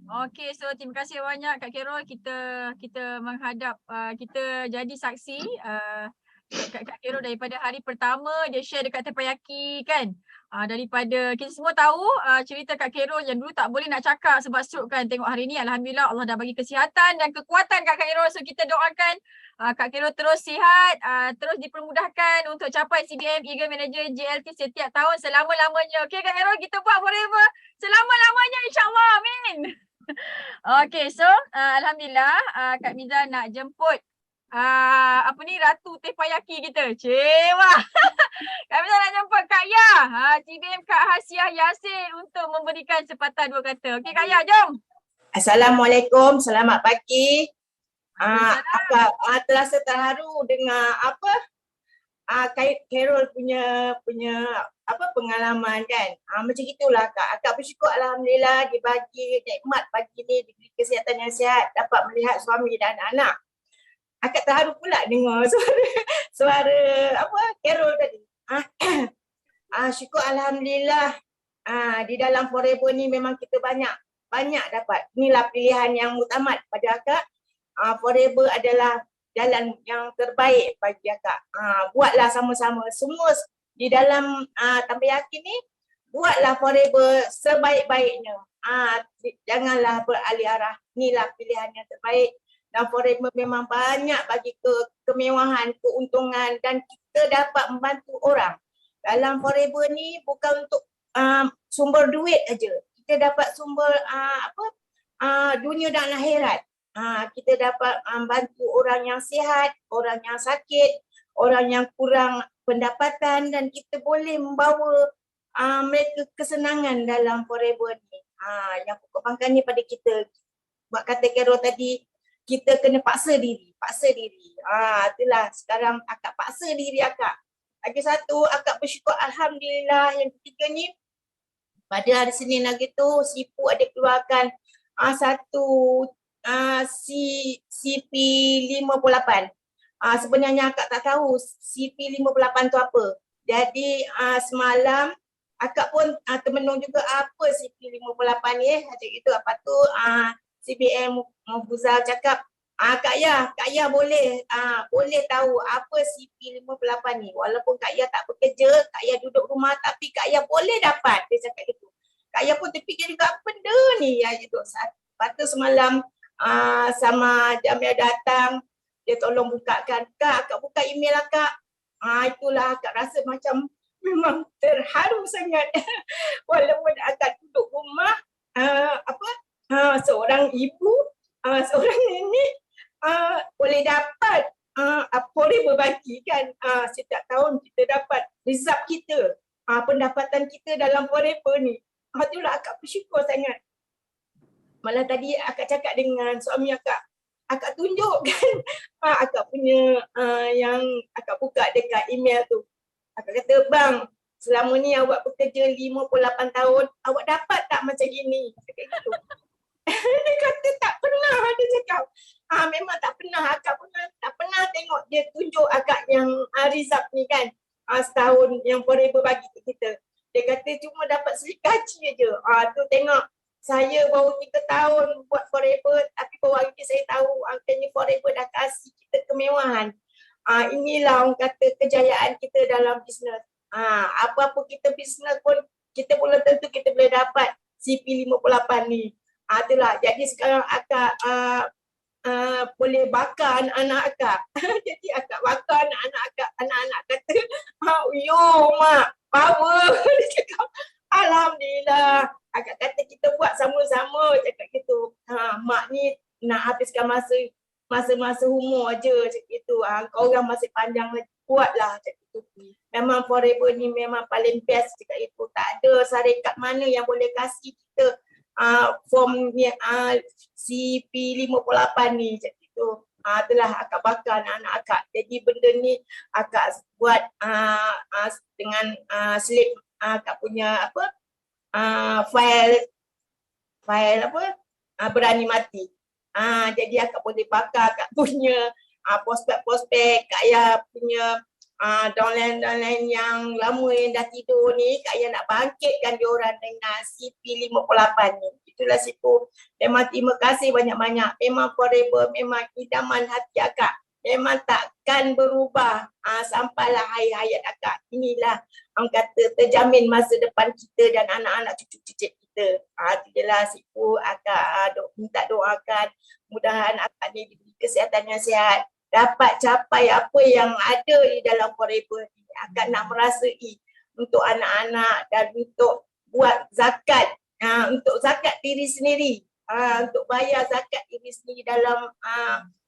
Speaker 1: Okey, so terima kasih banyak Kak Carol. Kita menghadap, kita jadi saksi Kak Carol daripada hari pertama dia share dekat Teppanyaki kan. Daripada kita semua tahu cerita Kak Carol yang dulu tak boleh nak cakap sebab stroke kan. Tengok hari ni alhamdulillah Allah dah bagi kesihatan dan kekuatan kat Kak Carol. So kita doakan Kak Carol terus sihat, terus dipermudahkan untuk capai CBM Eagle Manager JLT setiap tahun selama-lamanya. Okey Kak Carol, kita buat Forever selama-lamanya insya-Allah. Amin. Okey, so alhamdulillah Kak Miza nak jemput Ratu Teppanyaki kita. Cewa. Kami nak jemput Kak Ya, CBM Kak Hasiah Yassin untuk memberikan sepatah dua kata. Okey Kak Ya, jom.
Speaker 3: Assalamualaikum, selamat pagi. Terasa terharu dengan Carol punya pengalaman kan. Macam itulah Kak. Akak bersyukur alhamdulillah dibagi nikmat pagi ni, diberi kesihatan yang sihat, dapat melihat suami dan anak. Akak terharu pula dengar suara Carol tadi. Syukur alhamdulillah. Di dalam Forever ni memang kita banyak dapat. Inilah pilihan yang muktamad pada akak. Forever adalah jalan yang terbaik bagi akak. Buatlah sama-sama semua di dalam Teppanyaki ni, buatlah Forever sebaik-baiknya. Janganlah beralih arah. Inilah pilihan yang terbaik. Dan Forever memang banyak bagi kemewahan, keuntungan, dan kita dapat membantu orang. Dalam Forever ni bukan untuk sumber duit aja. Kita dapat sumber dunia dan akhirat. Kita dapat membantu orang yang sihat, orang yang sakit, orang yang kurang pendapatan dan kita boleh membawa mereka kesenangan dalam forever ni. Yang pokok pangkal ni pada kita. Buat kata Carol tadi, kita kena paksa diri. Itulah sekarang akak paksa diri akak. Lagi satu, akak bersyukur Alhamdulillah. Yang ketiga ni, pada hari Senin lagi tu, Sipu ada keluarkan satu CP58. Sebenarnya akak tak tahu CP58 tu apa. Jadi semalam akak pun termenung juga apa CP58 ni. Macam itu apa tu CBM Mufuzal cakap, Kak Yah boleh tahu apa CP58 ni. Walaupun Kak Yah tak bekerja, Kak Yah duduk rumah tapi Kak Yah boleh dapat. Dia cakap gitu. Kak Yah pun terfikir juga apa benda ni ya gitu. Lepas tu semalam sama Jamia datang, dia tolong bukakan. Kak buka email akak. Itulah akak rasa macam memang terharu sangat. Walaupun akak duduk rumah, seorang ibu, seorang nenek boleh dapat forever bagi kan. Setiap tahun kita dapat result kita, pendapatan kita dalam forever ni. Itulah akak bersyukur sangat. Malah tadi akak cakap dengan suami akak tunjukkan akak punya yang akak buka dekat email tu. Akak kata, bang, selama ni awak bekerja 58 tahun, awak dapat tak macam gini? Cakap gitu. Dia kata tak pernah, dia cakap. Memang tak pernah, akak pun tak pernah tengok dia tunjuk akak yang result ni kan. Setahun yang forever bagi kita. Dia kata cuma dapat serikaci je. Tu tengok. Saya baru 3 tahun buat forever, tapi baru hari ni saya tahu angkanya forever dah kasih kita kemewahan. Inilah orang kata kejayaan kita dalam bisnes. Apa-apa kita bisnes pun, kita belum tentu kita boleh dapat CP58 ni. Itulah, jadi sekarang akak boleh bakar anak-anak akak. Jadi akak bakar anak-anak akak. Anak-anak kata, yo mak, power. Dia cakap, Alhamdulillah. Akak kata kita buat sama-sama, cakap gitu. Mak ni nak habiskan masa umur je, cakap gitu. Kau orang masih panjang lagi, buatlah, cakap gitu. Memang forever ni memang paling best, cakap itu. Tak ada syarikat mana yang boleh kasih kita form ni, CP58 ni, cakap gitu. Itulah akak bakar anak-anak akak. Jadi benda ni akak buat dengan slip akak punya apa, file berani mati. Jadi akak boleh bakar akak punya prospek-prospek, Kak Yah punya downline yang lama yang dah tidur ni, Kak Yah nak bangkitkan diorang dengan CP58 ni. Itulah Sipu. Memang terima kasih banyak-banyak. Memang forever, memang idaman hati akak. Memang takkan berubah sampailah akhir hayat akak. Inilah orang kata terjamin masa depan kita dan anak-anak cucu-cucu kita. Itu je lah Sipu. Akak minta doakan mudahan akak ni diberi kesihatan yang sihat. Dapat capai apa yang ada di dalam forever ni. Akak nak merasai untuk anak-anak dan untuk buat zakat. Untuk zakat diri sendiri. Untuk bayar zakat diri sendiri dalam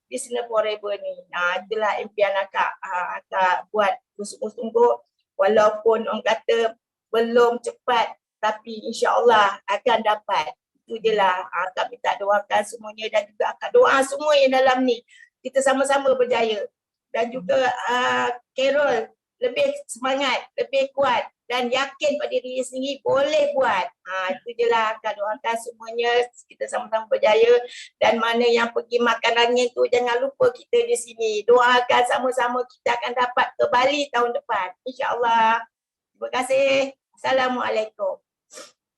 Speaker 3: bisnes forever ni. Itulah impian akak. Akak buat sungguh-sungguh. Walaupun orang kata belum cepat, tapi insya-Allah akan dapat. Itu je lah. Akak minta doakan semuanya dan juga akak doa semua yang dalam ni. Kita sama-sama berjaya. Dan juga Carol lebih semangat, lebih kuat dan yakin pada diri sendiri boleh buat. Itu je lah akak doakan semuanya. Kita sama-sama berjaya. Dan mana yang pergi makan angin tu jangan lupa kita di sini. Doakan sama-sama kita akan dapat ke Bali tahun depan. InsyaAllah. Terima kasih. Assalamualaikum.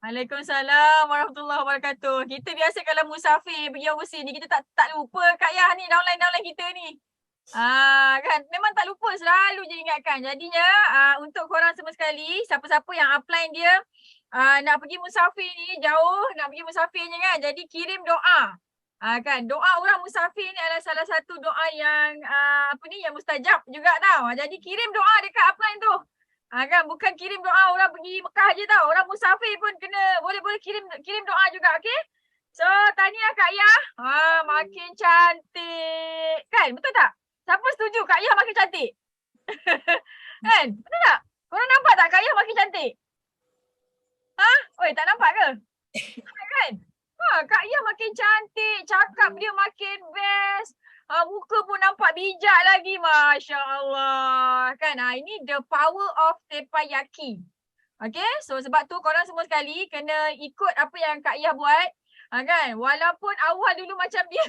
Speaker 1: Waalaikumsalam warahmatullahi wabarakatuh. Kita biasa kalau musafir pergi overseas ni, kita tak lupa Kak Yah ni, downline kita ni. Kan memang tak lupa, selalu je ingatkan. Jadinya untuk korang semua sekali, siapa-siapa yang upline dia nak pergi musafir ni, jauh nak pergi musafirnya kan, jadi kirim doa. Kan doa orang musafir ni adalah salah satu doa yang yang mustajab juga tau. Jadi kirim doa dekat upline tu. Kan bukan kirim doa orang pergi Mekah je tau. Orang musafir pun kena boleh kirim doa juga, okey? So tahniah Kak Yah. Makin cantik. Kan betul tak? Siapa setuju Kak Yah makin cantik? Kan? Betul tak? Korang nampak tak Kak Yah makin cantik? Oi, tak nampak ke? Kan? Kak Yah makin cantik, cakap dia makin best. Muka pun nampak bijak lagi. Masya Allah. Kan? Ini the power of Teppanyaki. Okay, so sebab tu korang semua sekali kena ikut apa yang Kak Yah buat. Kan? Walaupun awal dulu macam dia,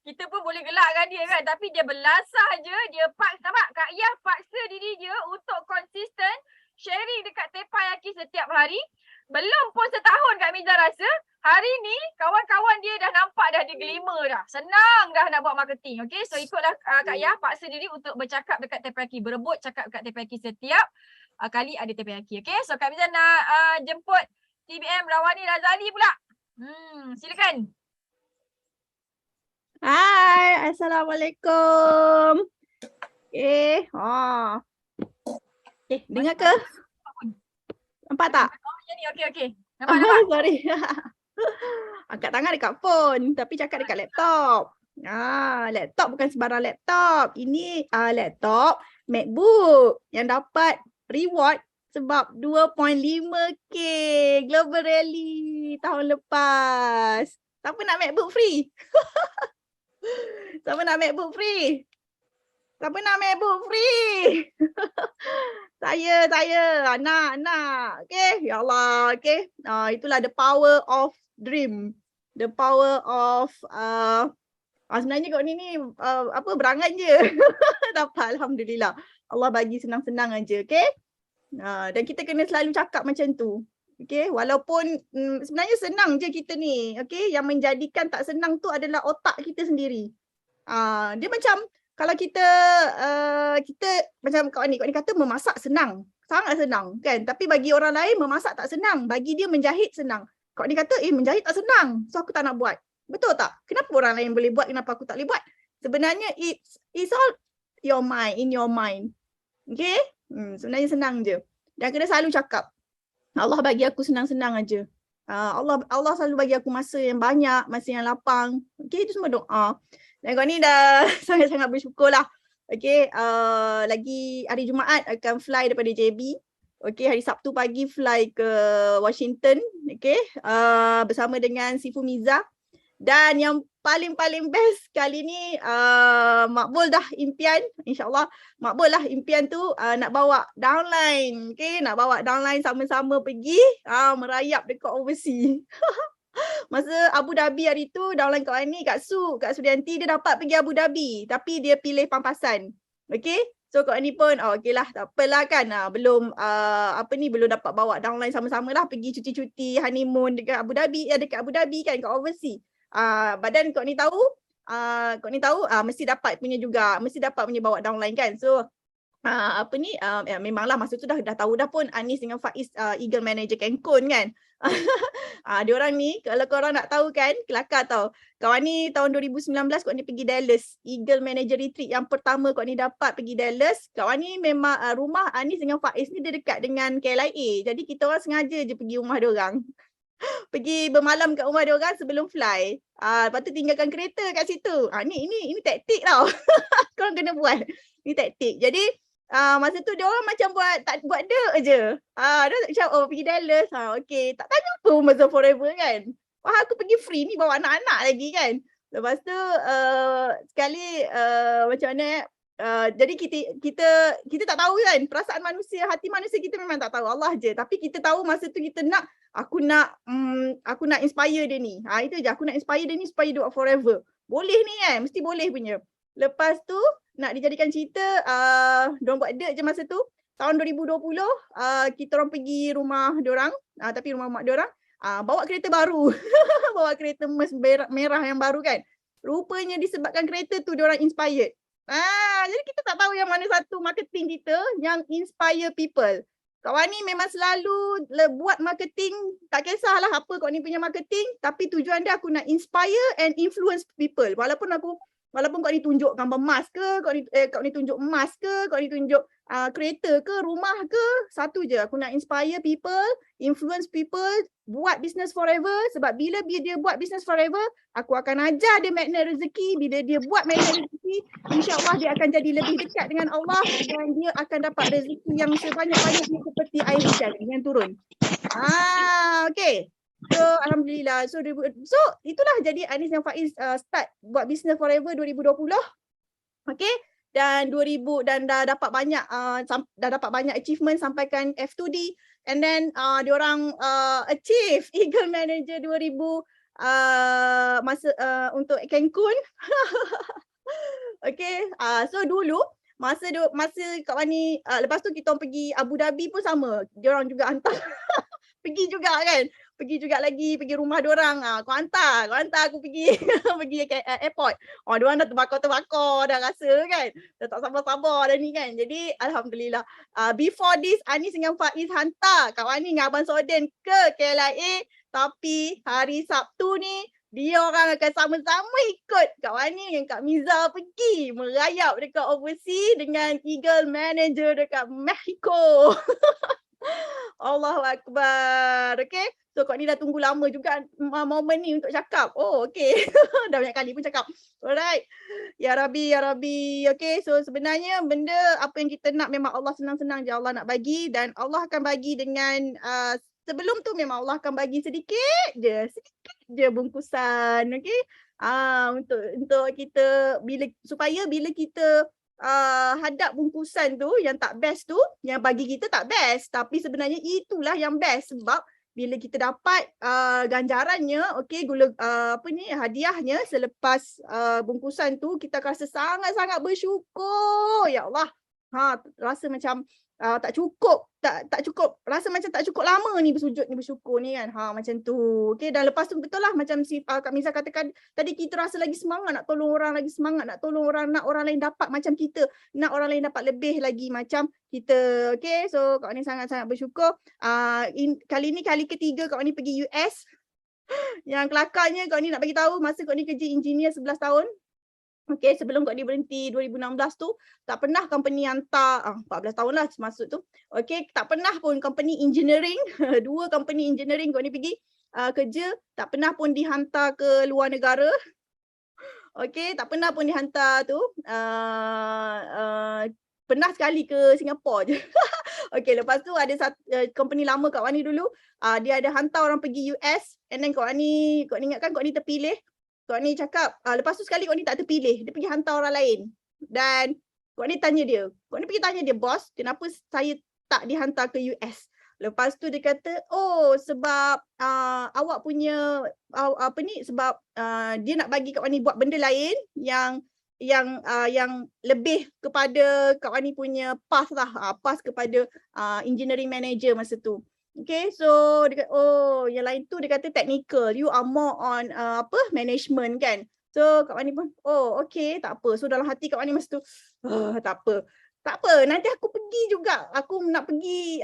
Speaker 1: kita pun boleh gelakkan dia kan. Tapi dia belasah je, dia paksa. Nampak? Kak Yah paksa diri dia untuk konsisten sharing dekat Teppanyaki setiap hari. Belum pun setahun Kak Miza rasa, hari ni kawan-kawan dia dah nampak dah dia glimmer dah. Senang dah nak buat marketing. Okay, so ikutlah Kak Yah paksa diri untuk bercakap dekat Teppanyaki. Berebut cakap dekat Teppanyaki setiap kali ada Teppanyaki. Okay, so Kak Miza nak jemput TBM Rawani Razali pula. Silakan.
Speaker 4: Hai, Assalamualaikum. Dengar ke? Nampak tak?
Speaker 1: Okey. Nampak.
Speaker 4: Sorry. Angkat tangan dekat phone tapi cakap dekat laptop. Laptop bukan sembarang laptop. Ini laptop MacBook yang dapat reward sebab 2.5K Global Rally tahun lepas. Siapa nak MacBook free? Siapa nak MacBook free? Siapa nak MacBook free? Saya nak. Okay, ya Allah. Okay, itulah the power of dream. The power of sebenarnya kat ni berangan je. Dapat alhamdulillah. Allah bagi senang-senang aja, okay? Dan kita kena selalu cakap macam tu. Okay, walaupun sebenarnya senang je kita ni. Okay, yang menjadikan tak senang tu adalah otak kita sendiri. Dia macam kalau kita macam kawan ni kata memasak senang. Sangat senang kan. Tapi bagi orang lain memasak tak senang. Bagi dia menjahit senang. Kawan ni kata menjahit tak senang. So aku tak nak buat. Betul tak? Kenapa orang lain boleh buat, kenapa aku tak boleh buat? Sebenarnya it's all in your mind. Okay? Sebenarnya senang je. Dan kena selalu cakap. Allah bagi aku senang-senang aja. Allah selalu bagi aku masa yang banyak, masa yang lapang. Okay, itu semua doa. Dan kau ni dah sangat-sangat bersyukur lah. Okay, lagi hari Jumaat akan fly daripada JB. Okay, hari Sabtu pagi fly ke Washington. Okay, bersama dengan Sifu Miza. Dan yang paling best kali ni makbul dah impian. InsyaAllah makbul lah impian tu nak bawa downline. Okay, nak bawa downline sama-sama pergi merayap dekat overseas. Masa Abu Dhabi hari tu downline kawan ni Kak Sudianti dia dapat pergi Abu Dhabi tapi dia pilih Pampasan. Okay, so kawan ni pun okay lah tak apalah kan, belum belum dapat bawa downline sama-sama lah pergi cuti-cuti honeymoon dekat Abu Dhabi kan kat overseas. Badan kau ni tahu mesti dapat punya bawa downline kan. So memanglah masa tu dah tahu dah pun Anis dengan Faiz Eagle Manager Cancun kan. Diorang ni kalau korang nak tahu kan, kelakar tau. Kawan ni tahun 2019 kawan ni pergi Dallas, Eagle Manager Retreat yang pertama kawan ni dapat pergi Dallas. Kawan ni memang rumah Anis dengan Faiz ni dia dekat dengan KLIA. Jadi kita orang sengaja je pergi rumah diorang. Pergi bermalam kat rumah diorang sebelum fly. Lepas tu tinggalkan kereta kat situ. Ini taktik tau. Korang kena buat. Ini taktik. Jadi masa tu diorang macam buat dek je. Dia macam pergi Dallas. Okay. Tak tanya apa Amazon Forever kan. Aku pergi free ni bawa anak-anak lagi kan. Lepas tu sekali macam mana jadi kita tak tahu kan perasaan manusia, hati manusia kita memang tak tahu, Allah je. Tapi kita tahu masa tu kita nak aku nak inspire dia ni. Itu je, aku nak inspire dia ni supaya dia buat forever. Boleh ni kan, mesti boleh punya. Lepas tu nak dijadikan cerita, diorang buat date je masa tu. Tahun 2020 kita orang pergi rumah diorang, tapi rumah mak diorang bawa kereta baru. Bawa kereta merah yang baru kan. Rupanya disebabkan kereta tu diorang inspired. Jadi kita tak tahu yang mana satu marketing kita yang inspire people. Kawan ni memang selalu buat marketing, tak kisahlah apa kawan ni punya marketing, tapi tujuan dia aku nak inspire and influence people. Walaupun aku Walaupun kau ni tunjuk gambar emas ke, kau ni tunjuk emas ke, kau ni tunjuk kereta ke, rumah ke, satu je. Aku nak inspire people, influence people, buat business forever. Sebab bila dia buat business forever, aku akan ajar dia magnet rezeki. Bila dia buat magnet rezeki, insya-Allah dia akan jadi lebih dekat dengan Allah dan dia akan dapat rezeki yang sebanyak-banyaknya seperti air hujan yang turun. Okay. So alhamdulillah. So itulah jadi Anis dan Faiz start buat business forever 2020. Okay. Dan dah dapat banyak achievement sampaikan F2D, and then diorang achieve Eagle Manager 2000 untuk Cancun. Okay. So dulu masa kat Wani, lepas tu kita orang pergi Abu Dhabi pun sama. Diorang juga hantar pergi juga kan. Pergi juga rumah diorang. Kau hantar aku pergi pergi ke airport. Diorang dah terbakar dah rasa kan. Dah tak sabar-sabar dah ni kan. Jadi alhamdulillah. Before this, Anis dengan Faiz hantar Kak Wani dengan Abang Soden ke KLIA. Tapi hari Sabtu ni, dia orang akan sama-sama ikut Kak Wani dengan Kak Miza pergi merayap dekat overseas dengan Eagle Manager dekat Mexico. Allahu Akbar. Okay. So Kak ni dah tunggu lama juga momen ni untuk cakap. Oh okay. Dah banyak kali pun cakap. Alright. Ya Rabbi, ya Rabbi. Okay. So sebenarnya benda apa yang kita nak memang Allah senang-senang je Allah nak bagi. Dan Allah akan bagi dengan sebelum tu memang Allah akan bagi sedikit je bungkusan. Okay. Untuk kita supaya bila kita hadap bungkusan tu yang tak best tu, yang bagi kita tak best, tapi sebenarnya itulah yang best. Sebab bila kita dapat ganjarannya, okey, hadiahnya selepas bungkusan tu, kita akan rasa sangat-sangat bersyukur. Ya Allah. Rasa macam tak cukup, rasa macam tak cukup lama ni bersyukur ni kan. Macam tu. Okey, dan lepas tu betul lah macam si Kak Miza katakan tadi, kita rasa lagi semangat nak tolong orang, nak orang lain dapat macam kita, nak orang lain dapat lebih lagi macam kita. Okey, so Kak ni sangat-sangat bersyukur. Kali ni kali ketiga Kak ni pergi US. Yang kelakarnya Kak ni nak bagi tahu, masa Kak ni kerja engineer 11 tahun. Okay, sebelum Kak ni berhenti 2016 tu, tak pernah company hantar, 14 tahun lah masuk tu. Okay, tak pernah pun company engineering, 2 company engineering Kak ni pergi kerja, tak pernah pun dihantar ke luar negara. Okay, tak pernah pun dihantar tu. Pernah sekali ke Singapura je. Okay, lepas tu ada satu company lama Kak Wani dulu, dia ada hantar orang pergi US, and then Kak Wani ingatkan Kak Wani terpilih. Kak ni cakap, lepas tu sekali Kak ni tak terpilih, dia pergi hantar orang lain. Dan Kak ni tanya dia, bos, kenapa saya tak dihantar ke US? Lepas tu dia kata, sebab awak punya, sebab dia nak bagi Kak Wani buat benda lain yang lebih kepada Kak Wani punya path lah, path kepada engineering manager masa tu. Okay, so dia kata, yang lain tu dia kata technical, you are more on management kan. So Kak Wani pun, okay, tak apa. So dalam hati Kak Wani masa tu, tak apa, nanti aku pergi juga. Aku nak pergi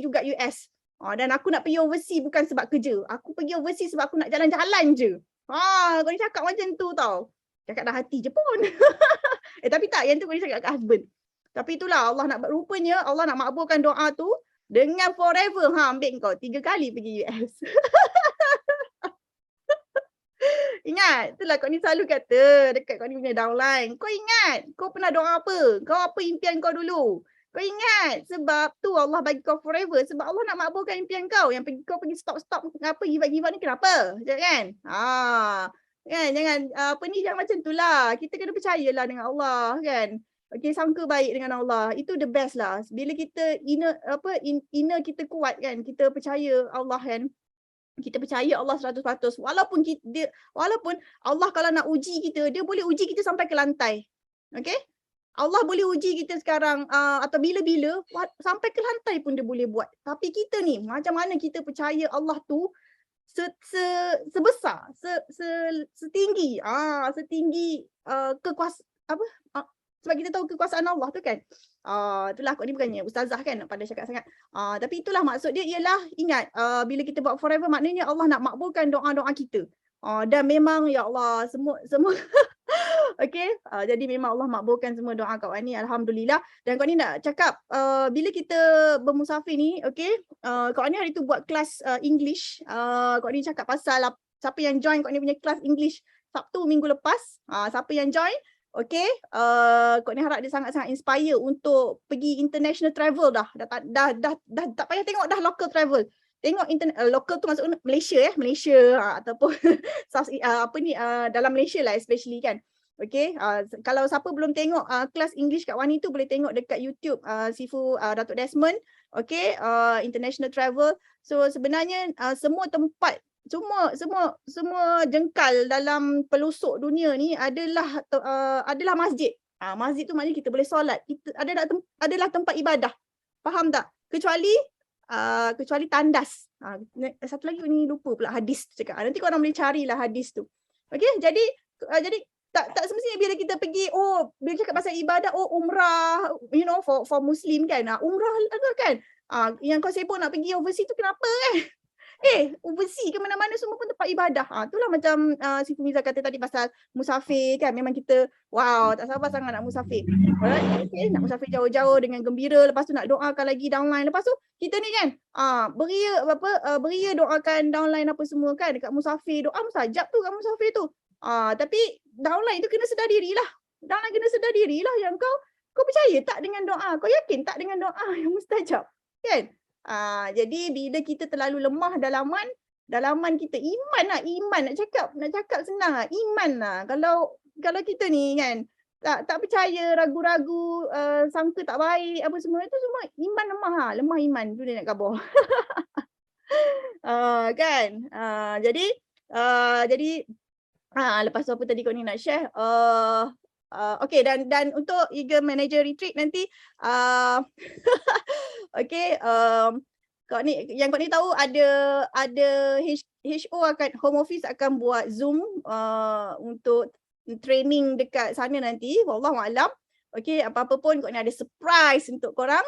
Speaker 4: juga US. Dan aku nak pergi overseas bukan sebab kerja. Aku pergi overseas sebab aku nak jalan-jalan je. Kau ni cakap macam tu tau. Cakap dah hati je pun. Tapi tak, yang tu kau ni cakap kat husband. Tapi itulah rupanya Allah nak makbulkan doa tu dengan forever. Ambil kau 3 kali pergi US. Ingat, itulah Kak ni selalu kata dekat Kak ni punya downline. Kau ingat, kau pernah doa apa? Kau apa impian kau dulu? Kau ingat, sebab tu Allah bagi kau forever. Sebab Allah nak makbulkan impian kau. Yang kau pergi stop, kenapa give up ni kenapa? Kan? Kan, jangan jangan macam tu lah. Kita kena percayalah dengan Allah kan. Okay, sangka baik dengan Allah. Itu the best lah. Bila kita inner kita kuat kan, kita percaya Allah kan. Kita percaya Allah 100%. Walaupun Allah kalau nak uji kita, dia boleh uji kita sampai ke lantai. Okay? Allah boleh uji kita sekarang atau bila-bila sampai ke lantai pun dia boleh buat. Tapi kita ni macam mana kita percaya Allah tu sebesar, setinggi sebab kita tahu kekuasaan Allah tu kan. Itulah Kak ni bukannya ustazah kan, nak pandai cakap sangat. Tapi itulah maksud dia ialah ingat bila kita buat forever maknanya Allah nak makbulkan doa-doa kita. Dan memang ya Allah semua Okey, jadi memang Allah makbulkan semua doa Kak Wani, alhamdulillah. Dan Kak Wani nak cakap bila kita bermusafir ni, okey, Kak Wani hari tu buat kelas English. Kak Wani cakap pasal siapa yang join Kak Wani punya kelas English Sabtu minggu lepas. Siapa yang join, okey, Kak Wani harap dia sangat-sangat inspire untuk pergi international travel dah. Dah tak payah tengok dah local travel. Tengok local tu maksud Malaysia Malaysia ataupun dalam Malaysia lah especially kan. Okay, kalau siapa belum tengok kelas English Kak Wani tu boleh tengok dekat YouTube Sifu Datuk Desmond. Okay, international travel. So sebenarnya semua tempat, semua jengkal dalam pelosok dunia ni adalah masjid. Masjid tu maknanya kita boleh solat. Adalah tempat ibadah. Faham tak? Kecuali tandas. Satu lagi ni lupa pula hadis tu cakap. Nanti korang boleh carilah hadis tu. Okey, jadi tak semestinya bila kita pergi, bila cakap pasal ibadah, umrah, for Muslim kan. Umrah kan. Yang kau sibuk nak pergi overseas tu kenapa kan? Overseas ke mana-mana semua pun tempat ibadah. Itulah macam si Fumiza kata tadi pasal musafir kan. Memang kita tak sabar sangat nak musafir. Alright, okay, nak musafir jauh-jauh dengan gembira. Lepas tu nak doakan lagi downline. Lepas tu kita ni kan beria doakan downline apa semua kan dekat musafir. Doa mustajab tu kat musafir tu. Tapi downline tu kena sedar dirilah. Downline kena sedar dirilah yang kau percaya tak dengan doa? Kau yakin tak dengan doa yang mustajab? Kan? Jadi bila kita terlalu lemah dalaman kita, iman nak cakap senang lah, iman lah. Kalau kita ni kan tak percaya, ragu-ragu, sangka tak baik apa semua, itu semua iman lemah iman tu dia nak kabur. Kan? Jadi lepas tu apa tadi kau ni nak share? Okay, dan untuk Eagle Manager Retreat nanti okay, kau ni tahu ada HO Home Office akan buat Zoom untuk training dekat sana nanti, wallahualam. Okay, apa-apa pun kau ni ada surprise untuk korang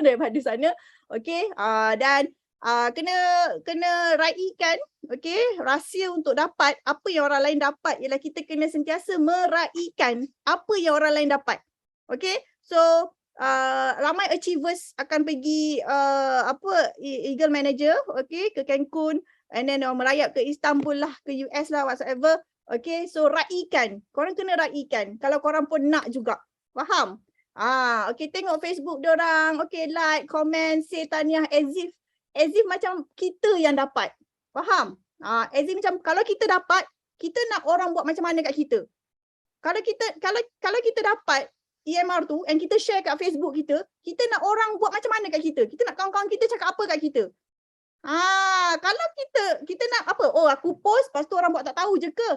Speaker 4: daripada sana. Okay, dan kena raikan, okay, rahsia untuk dapat apa yang orang lain dapat ialah kita kena sentiasa meraikan apa yang orang lain dapat. Okay, so ramai achievers akan pergi Eagle Manager, okay, ke Cancun, and then merayap ke Istanbul lah, ke US lah, whatsoever. Okay, so raikan, korang kena raikan kalau korang pun nak juga, faham? Okay, tengok Facebook diorang, okay, like, comment, say tahniah as if macam kita yang dapat, faham? As if macam kalau kita dapat, kita nak orang buat macam mana kat kita. Kalau kita dapat EMR tu and kita share kat Facebook kita nak orang buat macam mana kat kita? Kita nak kawan-kawan kita cakap apa kat kita? Kalau kita nak apa? Aku post, lepas tu orang buat tak tahu je ke?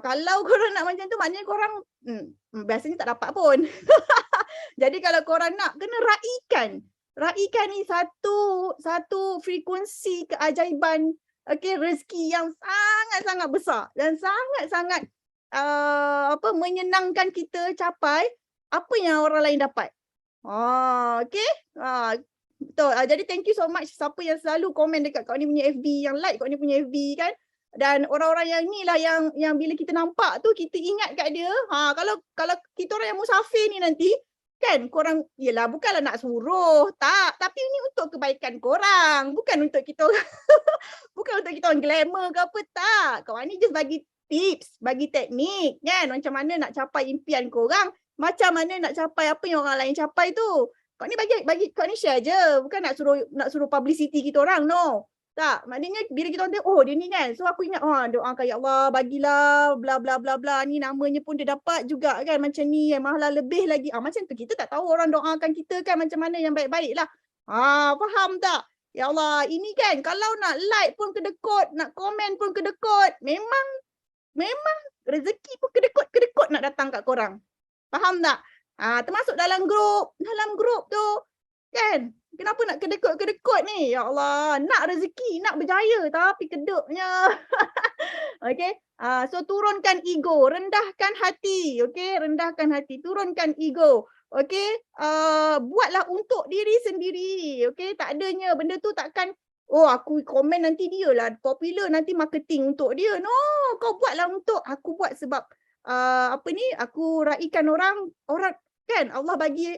Speaker 4: Kalau korang nak macam tu, maknanya korang biasanya tak dapat pun. Jadi kalau korang nak, kena raikan. Raikan ni satu frekuensi keajaiban, okay, rezeki yang sangat-sangat besar dan sangat-sangat menyenangkan kita capai apa yang orang lain dapat. Okay. Betul. Jadi thank you so much siapa yang selalu komen dekat kau ni punya FB, yang like kau ni punya FB kan. Dan orang-orang yang ni lah yang bila kita nampak tu kita ingat kat dia. Kalau kita orang yang musafir ni nanti kan, korang yelah bukanlah nak suruh, tak, tapi ini untuk kebaikan korang, bukan untuk kita bukan untuk kita orang glamour ke apa, tak. Kawan ni just bagi tips, bagi teknik kan, macam mana nak capai impian korang, macam mana nak capai apa yang orang lain capai tu. Kau ni bagi kau ni share je, bukan nak suruh publicity kita orang, no. Tak, maknanya bila kita orang tengok, dia ni kan, so aku ingat, doakan ya Allah, bagilah bla bla bla bla, ni namanya pun dia dapat juga kan, macam ni, mahala lebih lagi. Macam tu, kita tak tahu orang doakan kita kan macam mana yang baik-baik lah. Faham tak? Ya Allah, ini kan, kalau nak like pun kedekut, nak komen pun kedekut, memang rezeki pun kedekut nak datang kat korang. Faham tak? Termasuk dalam grup tu, kan? Kenapa nak kedekut ni? Ya Allah, nak rezeki, nak berjaya tapi kedeknya. Okay. So turunkan ego, rendahkan hati. Okay, rendahkan hati, turunkan ego. Okay. Buatlah untuk diri sendiri. Okay, tak adanya benda tu takkan, aku komen nanti dia lah popular, nanti marketing untuk dia. No, kau buatlah untuk, aku buat sebab aku raikan orang kan Allah bagi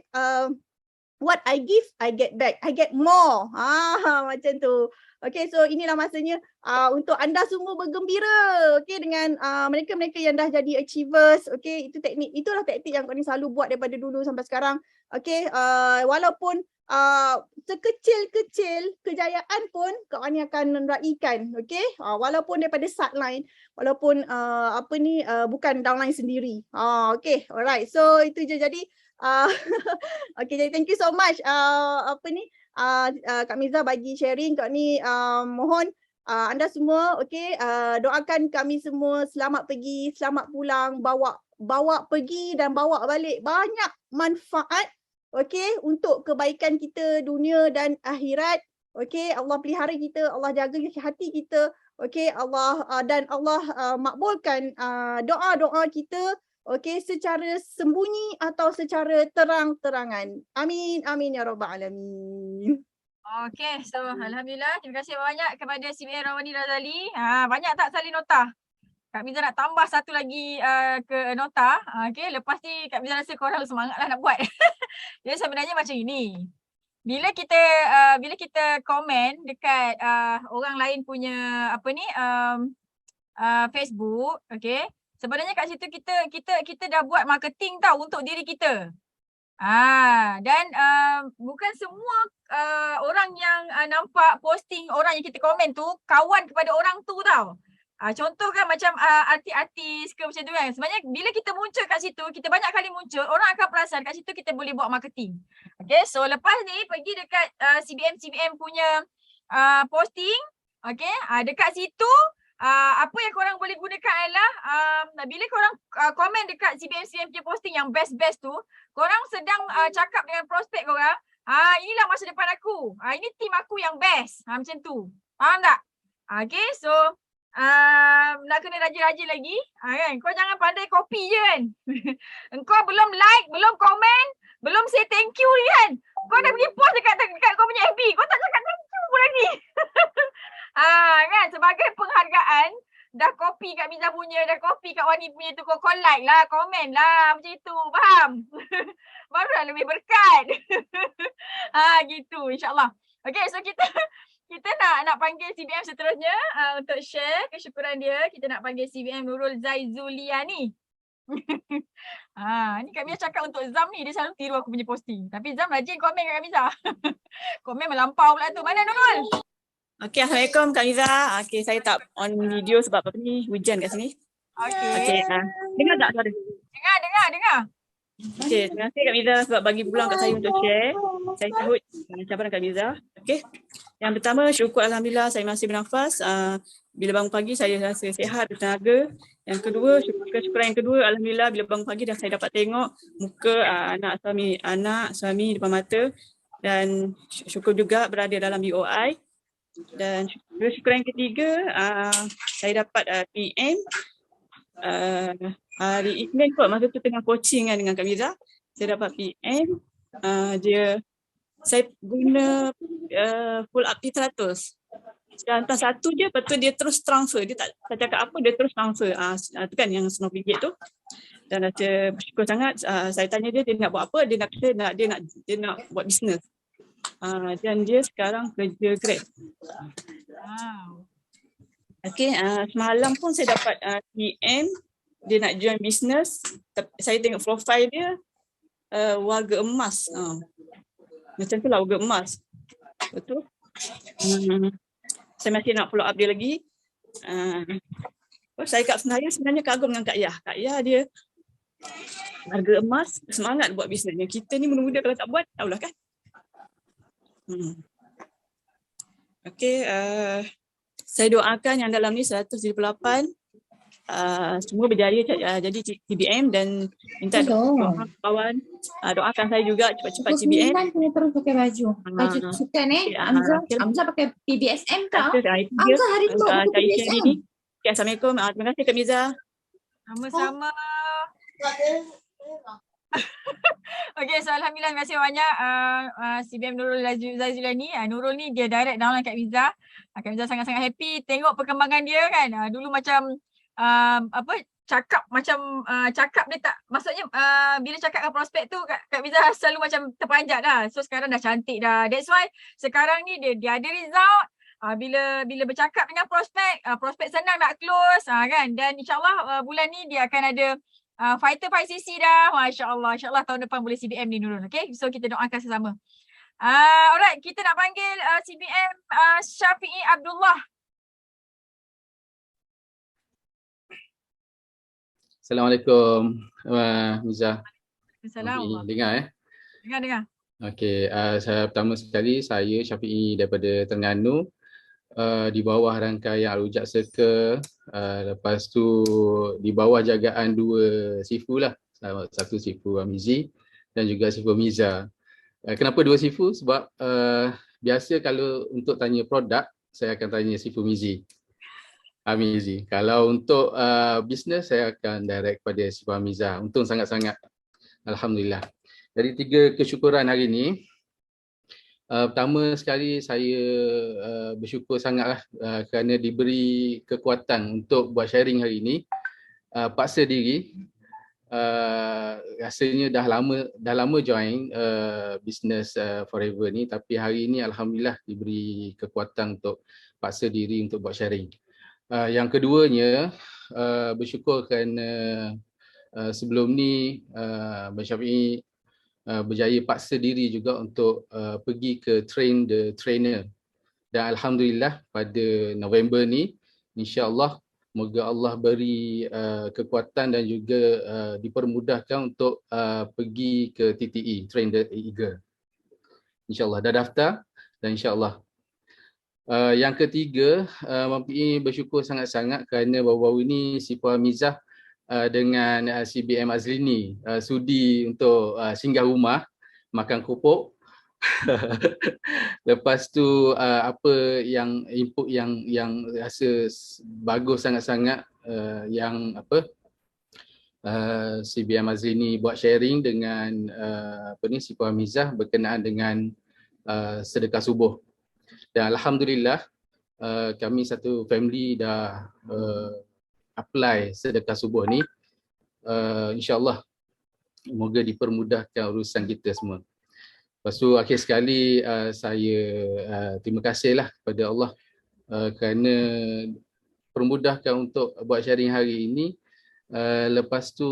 Speaker 4: what I give, I get back. I get more. Macam tu. Okay, so inilah masanya untuk anda semua bergembira, okay, dengan mereka-mereka yang dah jadi achievers. Okay, itulah taktik yang Kak Ni selalu buat daripada dulu sampai sekarang. Okay, walaupun sekecil-kecil kejayaan pun Kak Ni akan raikan. Okay, walaupun daripada sideline, walaupun bukan downline sendiri. Okay, alright. So itu je jadi. Okay, jadi thank you so much. Kak Mirza bagi sharing. Kak Ni mohon anda semua, okay, doakan kami semua selamat pergi, selamat pulang, bawa pergi dan bawa balik banyak manfaat, okay, untuk kebaikan kita dunia dan akhirat. Okay, Allah pelihara kita, Allah jaga hati kita, okay, Allah dan Allah makbulkan doa-doa kita. Okay, secara sembunyi atau secara terang-terangan. Amin, amin ya rabbal alamin.
Speaker 1: Okay, so Alhamdulillah. Terima kasih banyak kepada CBM Rawani Razali. Banyak tak salin nota? Kak Mirza nak tambah satu lagi ke nota. Okay, lepas ni Kak Mirza rasa korang semangat lah nak buat. Jadi sebenarnya macam ini. Bila kita komen dekat orang lain punya Facebook, okay, sebenarnya kat situ kita dah buat marketing tau untuk diri kita. Dan bukan semua orang yang nampak posting orang yang kita komen tu kawan kepada orang tu tau. Contoh kan macam artis-artis ke macam tu kan. Sebenarnya bila kita muncul kat situ, kita banyak kali muncul, orang akan perasan kat situ kita boleh buat marketing. Okay, so lepas ni pergi dekat CBM punya posting. Okay, dekat situ apa yang korang boleh gunakan adalah bila korang komen dekat CBM punya posting yang best tu, korang sedang cakap dengan prospek korang, inilah masa depan aku, ini team aku yang best, macam tu. Faham tak? Okay, so nak kena rajin-rajin lagi, kan? Kau jangan pandai copy je kan. Engkau belum like, belum komen, belum say thank you ni kan. Kau dah pergi post dekat kau punya FB, kau tak cakap thank you pun lagi. Kan, sebagai penghargaan, dah copy kat Mirza punya, dah copy kat Wani punya tu, kau like lah, komen lah, macam itu, faham? Barulah lebih berkat. Gitu, insyaAllah. Okay, so kita nak panggil CBM seterusnya untuk share kesyukuran dia. Kita nak panggil CBM Nurul Zaizuliani. Ni Kak Mirza cakap untuk Zam ni, dia selalu tiru aku punya posting. Tapi Zam rajin komen kat Kak Mirza. Komen melampau pula tu. Mana Nurul?
Speaker 5: Okay, Assalamualaikum Kak Mirza. Okay, saya tak on video sebab apa ni, hujan kat sini. Okay, dengar tak suara? Dengar. Okay, terima kasih Kak Mirza sebab bagi peluang kat saya untuk share. Saya sahut cabaran Kak Mirza. Okay, yang pertama syukur Alhamdulillah saya masih bernafas. Bila bangun pagi saya rasa sihat, bertenaga. Yang kedua, syukuran yang kedua Alhamdulillah bila bangun pagi dah saya dapat tengok muka anak suami depan mata. Dan syukur juga berada dalam BOI. Dan syukuran yang ketiga, saya dapat PM hari Isnin kot, masa tu tengah coaching kan dengan Kak Mirza. Saya dapat PM, saya guna full up P100. Saya hantar satu je, lepas tu dia terus transfer. Dia tak cakap apa, dia terus transfer. Itu kan yang RM90 tu. Dan rasa bersyukur sangat. Saya tanya dia nak buat apa, dia nak buat bisnes. Dan dia sekarang kerja Grab. Okay, semalam pun saya dapat PM, dia nak join bisnes. Saya tengok profile dia, warga emas. Macam tu lah, warga emas. Betul? Saya masih nak follow up dia lagi. Saya kat sebenarnya kagum dengan Kak Yah. Kak Yah dia warga emas, semangat buat bisnesnya. Kita ni muda-muda kalau tak buat, tahulah kan? Okay, saya doakan yang dalam ni 178 semua berjaya jadi CBM dan minta doa kawan, doakan saya juga cepat-cepat CBM.
Speaker 6: Kena terus pakai baju sukan Hamzah pakai PBSM tau. Hamzah hari tu pakai PBSM.
Speaker 5: Okay, Assalamualaikum. Terima kasih Kak Mirza.
Speaker 1: Sama-sama. Okay, so Alhamdulillah terima kasih banyak CBM Nurul Zaizuliani. Nurul ni dia direct downline Kak Mirza. Kak Mirza sangat-sangat happy tengok perkembangan dia kan. Dulu macam cakap macam cakap dia tak, maksudnya bila cakap dengan prospek tu Kak Miza selalu macam terpanjat dah. So sekarang dah cantik dah. That's why sekarang ni dia ada result. Bila bercakap dengan prospek, prospek senang nak close kan. Dan insyaAllah bulan ni dia akan ada fighter 5cc dah. Masya-Allah. InsyaAllah tahun depan boleh CBM ni Nurul. Okay, so kita doakan sesama. Alright, kita nak panggil CBM Syafi'i Abdullah.
Speaker 7: Assalamualaikum, Miza.
Speaker 1: Assalamualaikum.
Speaker 7: Dengar
Speaker 1: Dengar.
Speaker 7: Okey, saya pertama sekali saya Syafi'i daripada Terengganu, di bawah rangkaian Al-Ujak Circle, lepas tu di bawah jagaan dua sifu lah, satu sifu Amizi dan juga sifu Miza. Kenapa dua sifu? Sebab biasa kalau untuk tanya produk saya akan tanya sifu Mizi. Amizi. Kalau untuk bisnes saya akan direct kepada sifu Amiza. Untung sangat-sangat. Alhamdulillah. Jadi 3 kesyukuran hari ini. Pertama sekali saya bersyukur sangatlah kerana diberi kekuatan untuk buat sharing hari ini. Paksa diri. Rasanya dah lama join business forever ni, tapi hari ini alhamdulillah diberi kekuatan untuk paksa diri untuk buat sharing. Yang keduanya, bersyukur kerana sebelum ni Abang Syafi'i berjaya paksa diri juga untuk pergi ke train the trainer. Dan alhamdulillah pada November ni, insya-Allah moga Allah beri kekuatan dan juga dipermudahkan untuk pergi ke TTE, Train the Eagle. InsyaAllah dah daftar dan insyaAllah. Yang ketiga, Mampi bersyukur sangat-sangat kerana baru-baru ini si Puan Mizah dengan CBM Azlini sudi untuk singgah rumah, makan kerupuk. Lepas tu apa yang input yang rasa bagus sangat-sangat, yang CBM Azlini buat sharing dengan si Puan Mizah berkenaan dengan sedekah subuh. Dan alhamdulillah kami satu family dah apply sedekah subuh ni. InsyaAllah moga dipermudahkan urusan kita semua. Lepas tu akhir sekali saya terima kasihlah kepada Allah kerana permudahkan untuk buat sharing hari ini. Lepas tu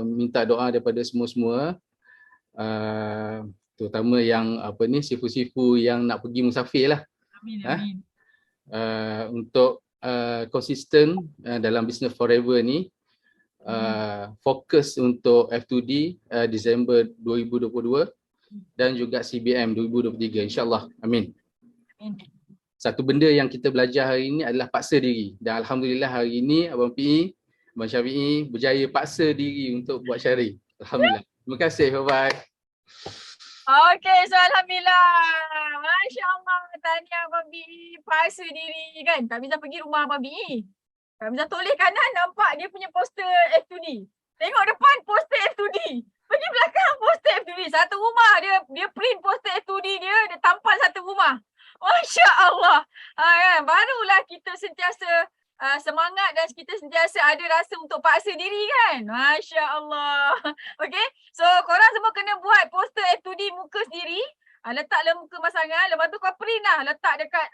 Speaker 7: minta doa daripada semua-semua, terutama yang sifu-sifu yang nak pergi musafir lah.
Speaker 1: Amin.
Speaker 7: Untuk konsisten dalam business forever ni, fokus untuk F2D Disember 2022 dan juga CBM 2023, insyaAllah. Amin. Satu benda yang kita belajar hari ini adalah paksa diri, dan alhamdulillah hari ini Abang PE, Abang Syafi'i berjaya paksa diri untuk buat sharing. Alhamdulillah. Terima kasih. Bye-bye.
Speaker 1: Okay, so alhamdulillah. Masya Allah, tahniah Abang PE, paksa diri kan. Kak Miza pergi rumah Abang PE. Kak Miza toleh kanan, nampak dia punya poster F2D. Tengok depan poster F2D. Pergi belakang poster F2D. Satu rumah dia print poster F2D dia tampal satu rumah. Masya Allah. Kan? Barulah kita sentiasa semangat dan kita sentiasa ada rasa untuk paksa diri kan. Masya Allah. Okay. So korang semua kena buat poster F2D muka sendiri. Letaklah muka pasangan. Lepas tu kau print lah. Letak dekat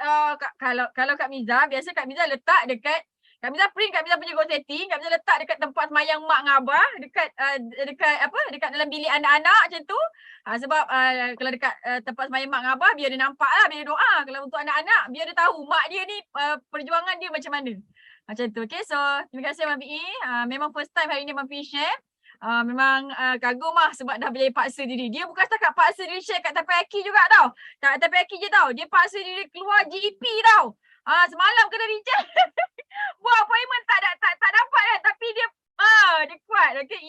Speaker 1: kalau Kak Miza, biasa Kak Miza letak dekat, Kak Miza print Kak Miza punya goal setting, Kak Miza letak dekat tempat semayang mak dengan abah, dekat dalam bilik anak-anak macam tu. Sebab kalau dekat tempat semayang mak dengan abah, biar dia nampak lah, biar dia doa. Kalau untuk anak-anak, biar dia tahu mak dia ni perjuangan dia macam mana. Macam tu. Okay, so terima kasih Abang PE. Memang first time hari ni Abang PE share. Memang kagum lah sebab dah boleh paksa diri. Dia bukan setakat paksa diri share kat Tapayaki juga tau. Kat Tapayaki je tau. Dia paksa diri keluar GP tau. Semalam kena reject. Buat appointment tak dapat kan. Tapi dia kuat. Okay,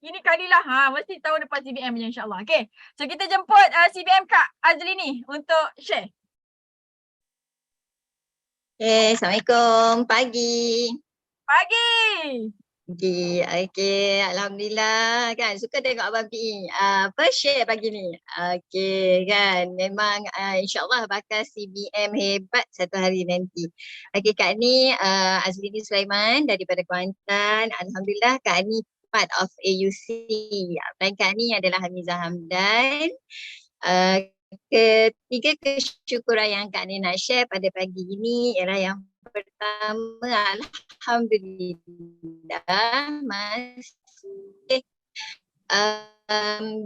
Speaker 1: ini kalilah. Mesti tahun depan CBM je insyaAllah. Okay. So kita jemput CBM Kak Azlini untuk share.
Speaker 8: Assalamualaikum. Pagi. Okey, alhamdulillah kan suka tengok Abang PE share pagi ni. Okey kan memang insya-Allah bakal CBM hebat satu hari nanti. Okey Kak Ni Azlini Sulaiman daripada Kuantan. Alhamdulillah Kak Ni part of AUC. Dan Kak Ni adalah Hamizah Hamdan. Ketiga kesyukuran yang Kak Ni nak share pada pagi ini ialah yang pertama, alhamdulillah masih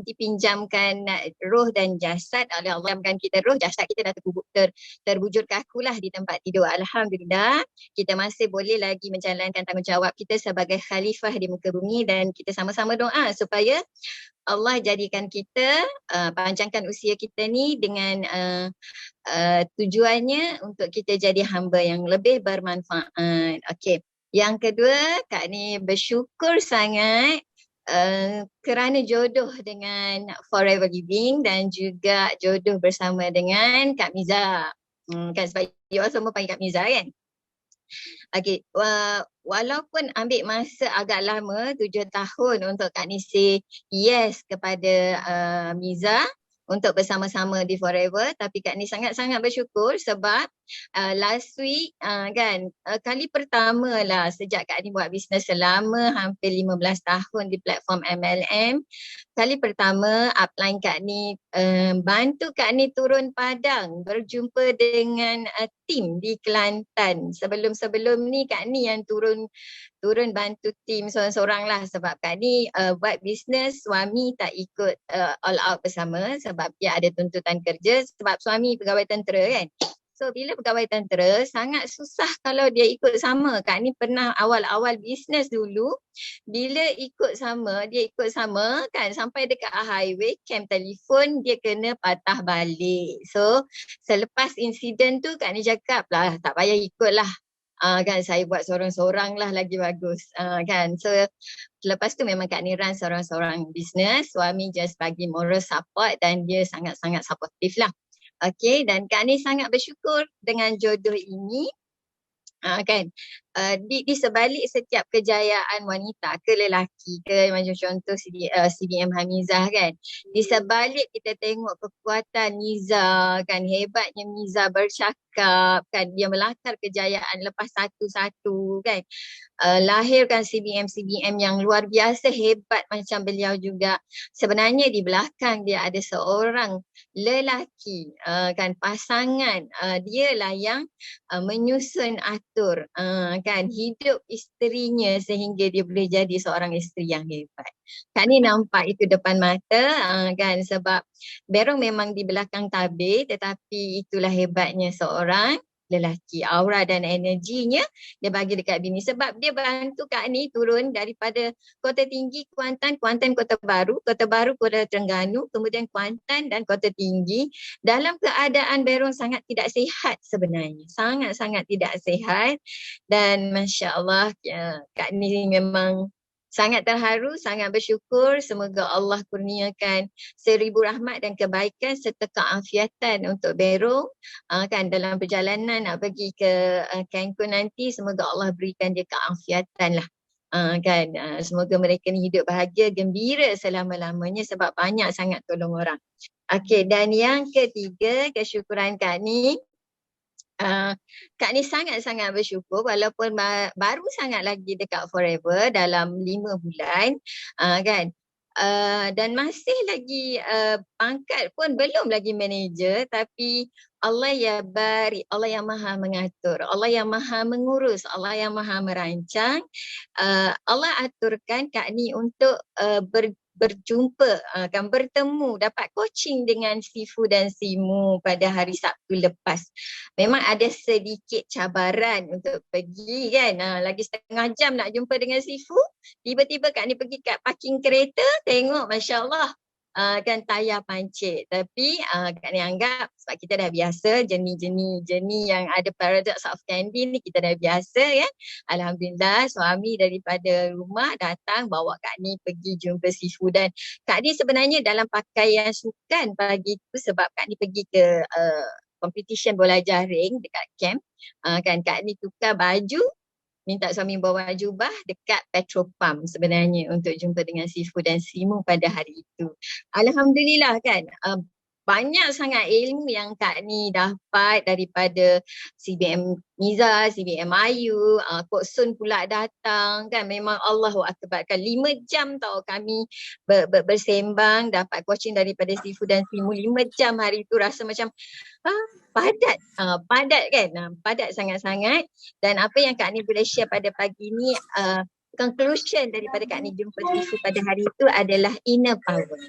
Speaker 8: dipinjamkan roh dan jasad oleh Allah. Pinjamkan kita roh, jasad kita dah terbujur kakulah di tempat tidur. Alhamdulillah kita masih boleh lagi menjalankan tanggungjawab kita sebagai khalifah di muka bumi, dan kita sama-sama doa supaya Allah jadikan kita panjangkan usia kita ni dengan tujuannya untuk kita jadi hamba yang lebih bermanfaat. Okey. Yang kedua, Kak Ni bersyukur sangat kerana jodoh dengan Forever Living dan juga jodoh bersama dengan Kak Miza. Kan sebab you all semua panggil Kak Miza kan? Okey, walaupun ambil masa agak lama 7 tahun untuk Kak Ni say yes kepada Miza untuk bersama-sama di Forever, tapi Kak Ni sangat-sangat bersyukur sebab last week kan kali pertama lah sejak Kak Ni buat bisnes selama hampir 15 tahun di platform MLM, kali pertama upline Kak Ni bantu Kak Ni turun padang berjumpa dengan tim di Kelantan. Sebelum ni Kak Ni yang turun bantu tim seorang-seorang lah, sebab Kak Ni buat bisnes, suami tak ikut all out bersama sebab dia ada tuntutan kerja, sebab suami pegawai tentera kan. So bila pegawai tentera sangat susah kalau dia ikut sama. Kak Ni pernah awal-awal bisnes dulu, bila ikut sama kan sampai dekat highway, camp telefon dia kena patah balik. So selepas insiden tu Kak Ni cakap lah tak payah ikut lah. Kan saya buat seorang-seorang lah lagi bagus kan. So lepas tu memang Kak Ni run seorang-seorang bisnes, suami just bagi moral support dan dia sangat-sangat supportive lah. Okey, dan Kak Ni sangat bersyukur dengan jodoh ini kan. Di sebalik setiap kejayaan wanita ke lelaki ke, macam contoh CBM Hamizah kan, di sebalik kita tengok kekuatan Miza kan, hebatnya Miza bercakap kan, dia melakar kejayaan lepas satu-satu kan, lahirkan CBM yang luar biasa hebat macam beliau juga. Sebenarnya di belakang dia ada seorang lelaki kan, pasangan dialah yang menyusun atur kan hidup isterinya sehingga dia boleh jadi seorang isteri yang hebat. Kak Ni nampak itu depan mata kan, sebab Berong memang di belakang tabir, tetapi itulah hebatnya seorang lelaki, aura dan energinya dia bagi dekat bini, sebab dia bantu Kak Ni turun daripada Kota Tinggi Kuantan, Kota Baru Kota Terengganu, kemudian Kuantan dan Kota Tinggi dalam keadaan Berong sangat tidak sihat sebenarnya, sangat-sangat tidak sihat. Dan Masya Allah Kak Ni memang sangat terharu, sangat bersyukur. Semoga Allah kurniakan 1000 rahmat dan kebaikan serta keafiatan untuk Berong kan dalam perjalanan nak pergi ke Cancun nanti. Semoga Allah berikan dia keafiatan lah kan. Semoga mereka ni hidup bahagia, gembira selama-lamanya sebab banyak sangat tolong orang. Okey, dan yang ketiga kesyukuran Kak Ni, Kak Ni sangat-sangat bersyukur walaupun baru sangat lagi dekat Forever dalam 5 bulan kan, dan masih lagi pangkat pun belum lagi manager, tapi Allah ya bari, Allah yang maha mengatur, Allah yang maha mengurus, Allah yang maha merancang. Allah aturkan Kak Ni untuk berjumpa, akan bertemu, dapat coaching dengan Sifu dan Simu pada hari Sabtu lepas. Memang ada sedikit cabaran untuk pergi kan, lagi setengah jam nak jumpa dengan Sifu, tiba-tiba Kak Ni pergi kat parking kereta, tengok Masya Allah kan tayar pancit. Tapi Kak Ni anggap sebab kita dah biasa journey yang ada paradox of candy ni, kita dah biasa kan. Alhamdulillah suami daripada rumah datang bawa Kak Ni pergi jumpa Sifu, dan Kak Ni sebenarnya dalam pakaian sukan pagi tu sebab Kak Ni pergi ke competition bola jaring dekat camp kan. Kak Ni tukar baju minta suami bawa jubah dekat petrol pump sebenarnya untuk jumpa dengan Sifu dan Simu pada hari itu. Alhamdulillah kan, banyak sangat ilmu yang Kak Ni dapat daripada CBM Niza, CBM Ayu, Kok Sun pula datang kan. Memang Allahu Akbar kan, 5 jam tau kami bersembang, dapat coaching daripada Sifu dan Simu 5 jam hari tu. Rasa macam padat, padat kan, padat sangat-sangat. Dan apa yang Kak Ni boleh share pada pagi ni, conclusion daripada Kak Ni jumpa Sifu pada hari itu adalah inner power.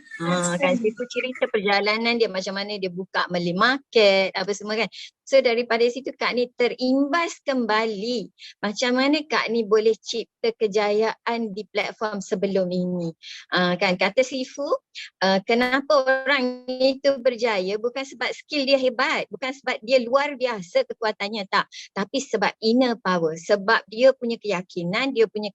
Speaker 8: Kan Sifu cerita perjalanan dia macam mana dia buka Malay market apa semua kan. So daripada situ Kak Ni terimbas kembali macam mana Kak Ni boleh cipta kejayaan di platform sebelum ini. Kan kata Sifu, kenapa orang itu berjaya bukan sebab skill dia hebat, bukan sebab dia luar biasa kekuatannya, tak. Tapi sebab inner power, sebab dia punya keyakinan, dia punya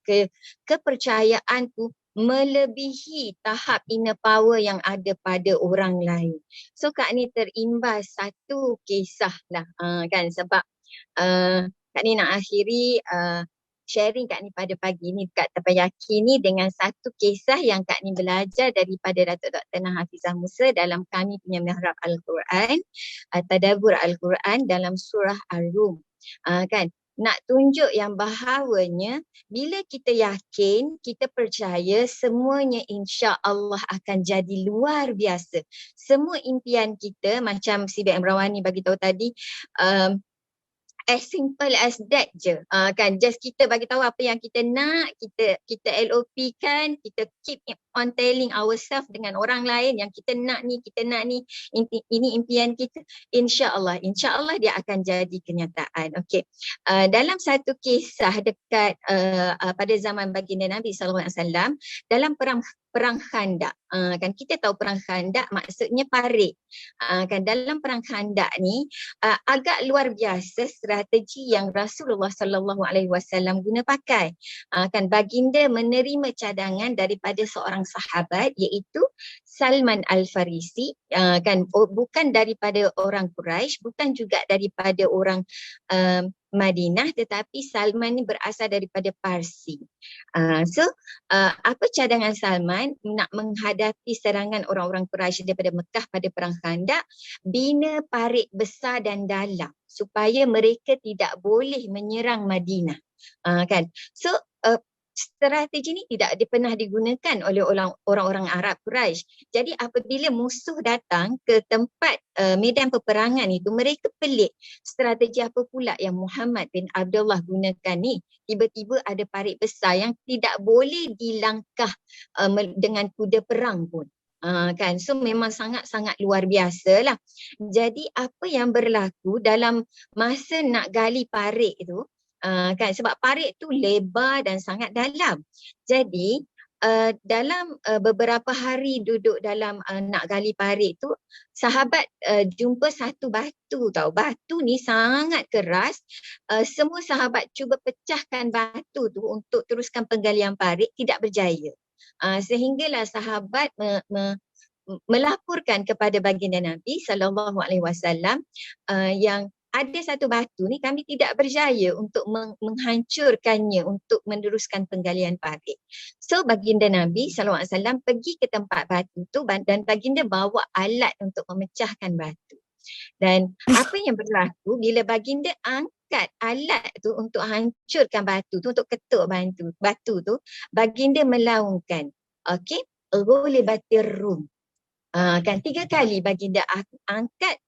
Speaker 8: kepercayaan tu melebihi tahap inner power yang ada pada orang lain. So Kak Ni terimbas satu kisah lah kan, sebab Kak Ni nak akhiri sharing Kak Ni pada pagi ni dekat Terpayaki ni dengan satu kisah yang Kak Ni belajar daripada Datuk Dr. Hafizah Musa dalam kami punya mihrab Al-Quran, tadabbur Al-Quran dalam surah Ar-Rum. Kan, nak tunjuk yang bahawanya bila kita yakin, kita percaya, semuanya insya Allah akan jadi luar biasa. Semua impian kita macam CBM Rawani bagi tahu tadi, as simple as that je. Kan just kita bagi tahu apa yang kita nak, kita LOP kan, kita keep on telling ourselves dengan orang lain yang kita nak ni, ini impian kita. InsyaAllah dia akan jadi kenyataan. Okey. Dalam satu kisah dekat pada zaman baginda Nabi SAW, dalam perang Khandak. Kan kita tahu perang Khandak maksudnya parit. Kan dalam perang Khandak ni agak luar biasa strategi yang Rasulullah SAW guna pakai. Kan baginda menerima cadangan daripada seorang sahabat iaitu Salman Al-Farisi, kan bukan daripada orang Quraisy, bukan juga daripada orang Madinah, tetapi Salman ni berasal daripada Parsi. Apa cadangan Salman nak menghadapi serangan orang-orang Quraisy daripada Mekah pada perang Khandak? Bina parit besar dan dalam supaya mereka tidak boleh menyerang Madinah. Kan? So strategi ni tidak pernah digunakan oleh orang-orang Arab Quraisy. Jadi apabila musuh datang ke tempat medan peperangan itu, mereka pelik strategi apa pula yang Muhammad bin Abdullah gunakan ni. Tiba-tiba ada parit besar yang tidak boleh dilangkah dengan kuda perang pun. Kan, so memang sangat-sangat luar biasa lah. Jadi apa yang berlaku dalam masa nak gali parit itu, kan sebab parit tu lebar dan sangat dalam. Jadi dalam beberapa hari duduk dalam nak gali parit tu, sahabat jumpa satu batu tau. Batu ni sangat keras. Semua sahabat cuba pecahkan batu tu untuk teruskan penggalian parit, tidak berjaya. Sehinggalah sahabat melaporkan kepada baginda Nabi SAW yang ada satu batu ni kami tidak berjaya untuk menghancurkannya untuk meneruskan penggalian parit. So baginda Nabi SAW pergi ke tempat batu tu dan baginda bawa alat untuk memecahkan batu. Dan apa yang berlaku bila baginda angkat alat tu untuk hancurkan batu tu, untuk ketuk batu tu, baginda melaungkan, okey, ghulibatir Rum. Kan 3 kali baginda angkat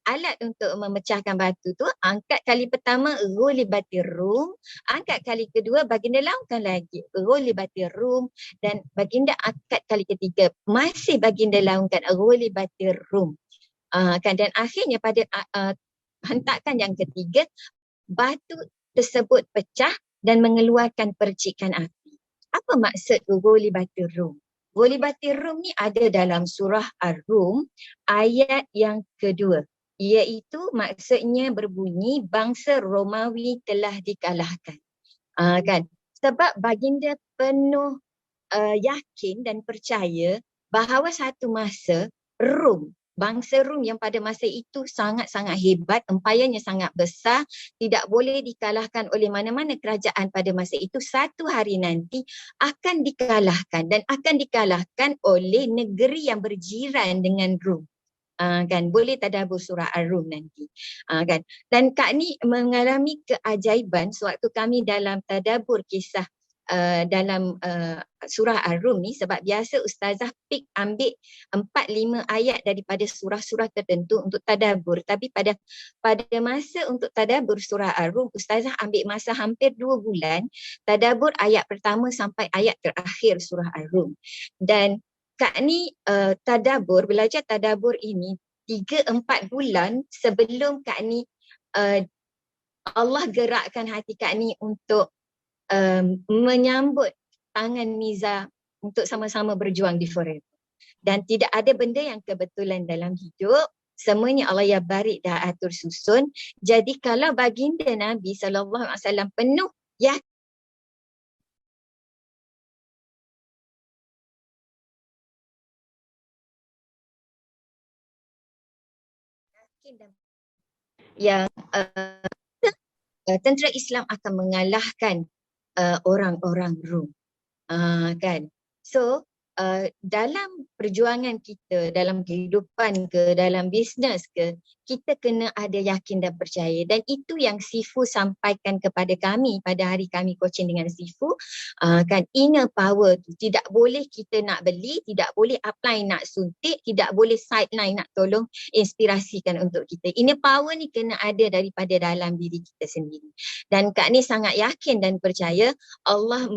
Speaker 8: alat untuk memecahkan batu tu. Angkat kali pertama ghulibatir Rum, angkat kali kedua baginda laungkan lagi ghulibatir Rum, dan baginda angkat kali ketiga masih baginda laungkan ghulibatir Rum. Kan, dan akhirnya pada hentakan yang ketiga batu tersebut pecah dan mengeluarkan percikan api. Apa maksud ghulibatir Rum? Ghulibatir Rum ni ada dalam surah Ar-Rum ayat yang kedua. Iaitu maksudnya berbunyi bangsa Romawi telah dikalahkan. Kan? Sebab baginda penuh yakin dan percaya bahawa satu masa Rom bangsa Rum yang pada masa itu sangat-sangat hebat, empayanya sangat besar, tidak boleh dikalahkan oleh mana-mana kerajaan pada masa itu. Satu hari nanti akan dikalahkan dan akan dikalahkan oleh negeri yang berjiran dengan Rum. Kan boleh tadabbur surah Ar-Rum nanti kan. Dan Kak ni mengalami keajaiban sewaktu kami dalam tadabbur kisah dalam surah Ar-Rum ni, sebab biasa ustazah pick ambil 4-5 ayat daripada surah-surah tertentu untuk tadabbur, tapi pada masa untuk tadabbur surah Ar-Rum ustazah ambil masa hampir 2 bulan tadabbur ayat pertama sampai ayat terakhir surah Ar-Rum. Dan Kak ni belajar tadabbur ini 3-4 bulan sebelum Kak ni Allah gerakkan hati Kak ni untuk menyambut tangan Miza untuk sama-sama berjuang di Forever. Dan tidak ada benda yang kebetulan dalam hidup, semuanya Allah yang barik dah atur susun. Jadi kalau baginda Nabi SAW penuh yakin yang tentera Islam akan mengalahkan orang-orang Rum, kan. So dalam perjuangan kita, dalam kehidupan ke, dalam bisnes ke, kita kena ada yakin dan percaya. Dan itu yang Sifu sampaikan kepada kami pada hari kami coaching dengan Sifu, kan, inner power tu tidak boleh kita nak beli, tidak boleh apply nak suntik, tidak boleh sideline nak tolong inspirasikan untuk kita. Inner power ni kena ada daripada dalam diri kita sendiri. Dan Kak ni sangat yakin dan percaya Allah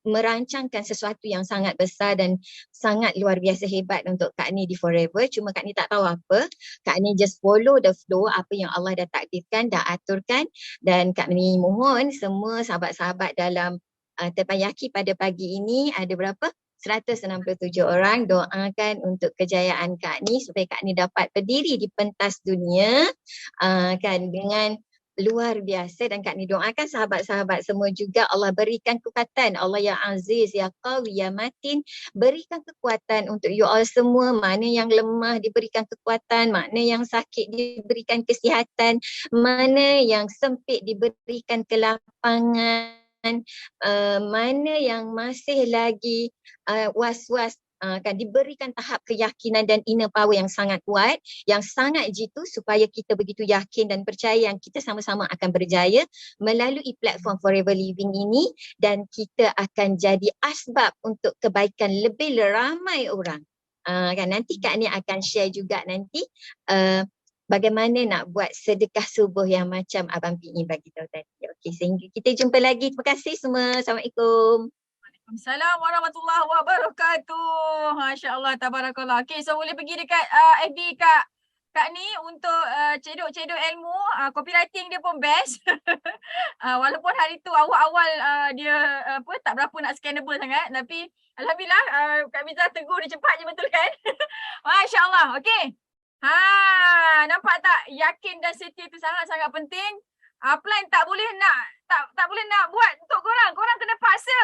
Speaker 8: merancangkan sesuatu yang sangat besar dan sangat luar biasa hebat untuk Kak ni di Forever. Cuma Kak ni tak tahu apa. Kak ni just follow the flow, apa yang Allah dah takdirkan, dah aturkan. Dan Kak ni mohon semua sahabat-sahabat dalam Terpayaki pada pagi ini, ada berapa? 167 orang, doakan untuk kejayaan Kak ni supaya Kak ni dapat berdiri di pentas dunia kan dengan luar biasa. Dan Kak ni doakan sahabat-sahabat semua juga Allah berikan kekuatan, Allah yang aziz, ya qawi, ya matin, berikan kekuatan untuk you all semua. Mana yang lemah diberikan kekuatan, mana yang sakit diberikan kesihatan, mana yang sempit diberikan kelapangan, mana yang masih lagi was-was kan diberikan tahap keyakinan dan inner power yang sangat kuat, yang sangat jitu, supaya kita begitu yakin dan percaya yang kita sama-sama akan berjaya melalui platform Forever Living ini, dan kita akan jadi asbab untuk kebaikan lebih ramai orang. Kan nanti Kak ni akan share juga nanti bagaimana nak buat sedekah subuh yang macam Abang PE bagi tahu tadi. Okey, sehingga kita jumpa lagi. Terima kasih semua. Assalamualaikum.
Speaker 1: Assalamualaikum warahmatullahi wabarakatuh. Masya-Allah, tabarakallah. Okey, so boleh pergi dekat FB Kak ni untuk cedok-cedok ilmu. Copywriting dia pun best. Walaupun hari tu awal-awal dia tak berapa nak scannable sangat, tapi alhamdulillah Kak Miza tegur dia cepat je, betul kan? Masya-Allah. Okey. Nampak tak, yakin dan setia tu sangat-sangat penting. Plan tak boleh nak buat untuk korang. Korang kena paksa.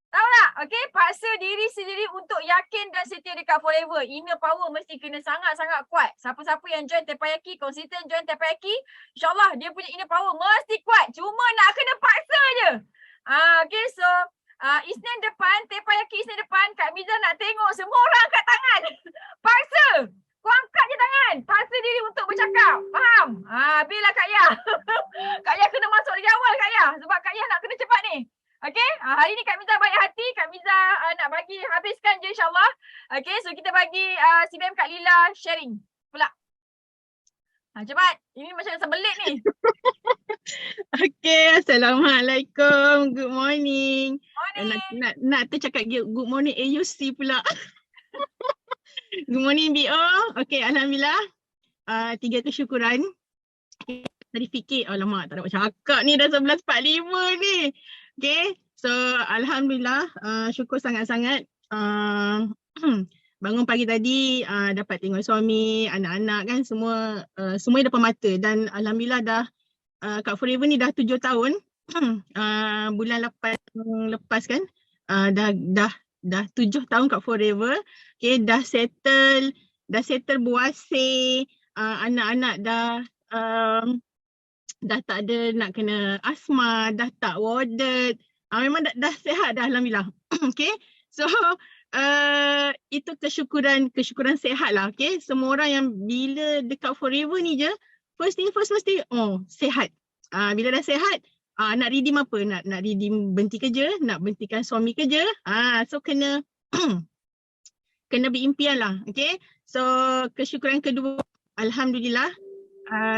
Speaker 1: Tahu tak? Okey, paksa diri sendiri untuk yakin dan setia dekat Forever. Inner power mesti kena sangat-sangat kuat. Siapa-siapa yang join Terpayaki, konsisten join Terpayaki, insyaAllah dia punya inner power mesti kuat. Cuma nak kena paksa je. Okey, so Isnin depan, Terpayaki Isnin depan, Kak Miza nak tengok semua orang angkat tangan. Paksa. Kau angkat je tangan. Paksa diri untuk bercakap. Faham? Bila Kak Yah. Kak Yah kena masuk dari awal Kak Yah. Sebab Kak Yah nak kena cepat ni. Okey, hari ni Kak Miza baik hati. Kak Miza nak bagi habiskan je insyaAllah. Okey, so kita bagi CBM Kak Lila sharing pula. Cepat. Ini macam sebelit ni.
Speaker 2: Okay, Assalamualaikum. Good morning.
Speaker 1: Morning.
Speaker 2: Nak tercakap good morning AUC pula. Good morning BO. Okay, alhamdulillah. 3 kesyukuran. Tadi fikir, alamak tak dapat cakap ni, dah 11.45 ni. Okay, so alhamdulillah, syukur sangat-sangat. Bangun pagi tadi dapat tengok suami, anak-anak kan semua depan mata, dan alhamdulillah dah kat Forever ni dah 7 tahun. Bulan lepas kan dah 7 tahun kat Forever. Okay, dah settle
Speaker 4: dah settle buasir, anak-anak dah tak ada nak kena asma, dah tak warded, memang dah sihat dah alhamdulillah. Okay, so itu kesyukuran sihat lah. Okay, semua orang yang bila dekat Forever ni je, first thing first mesti sihat. Bila dah sihat, nak redeem apa? Nak redeem berhenti kerja, nak berhentikan suami kerja. So kena kena berimpian lah. Okay, so kesyukuran kedua, alhamdulillah,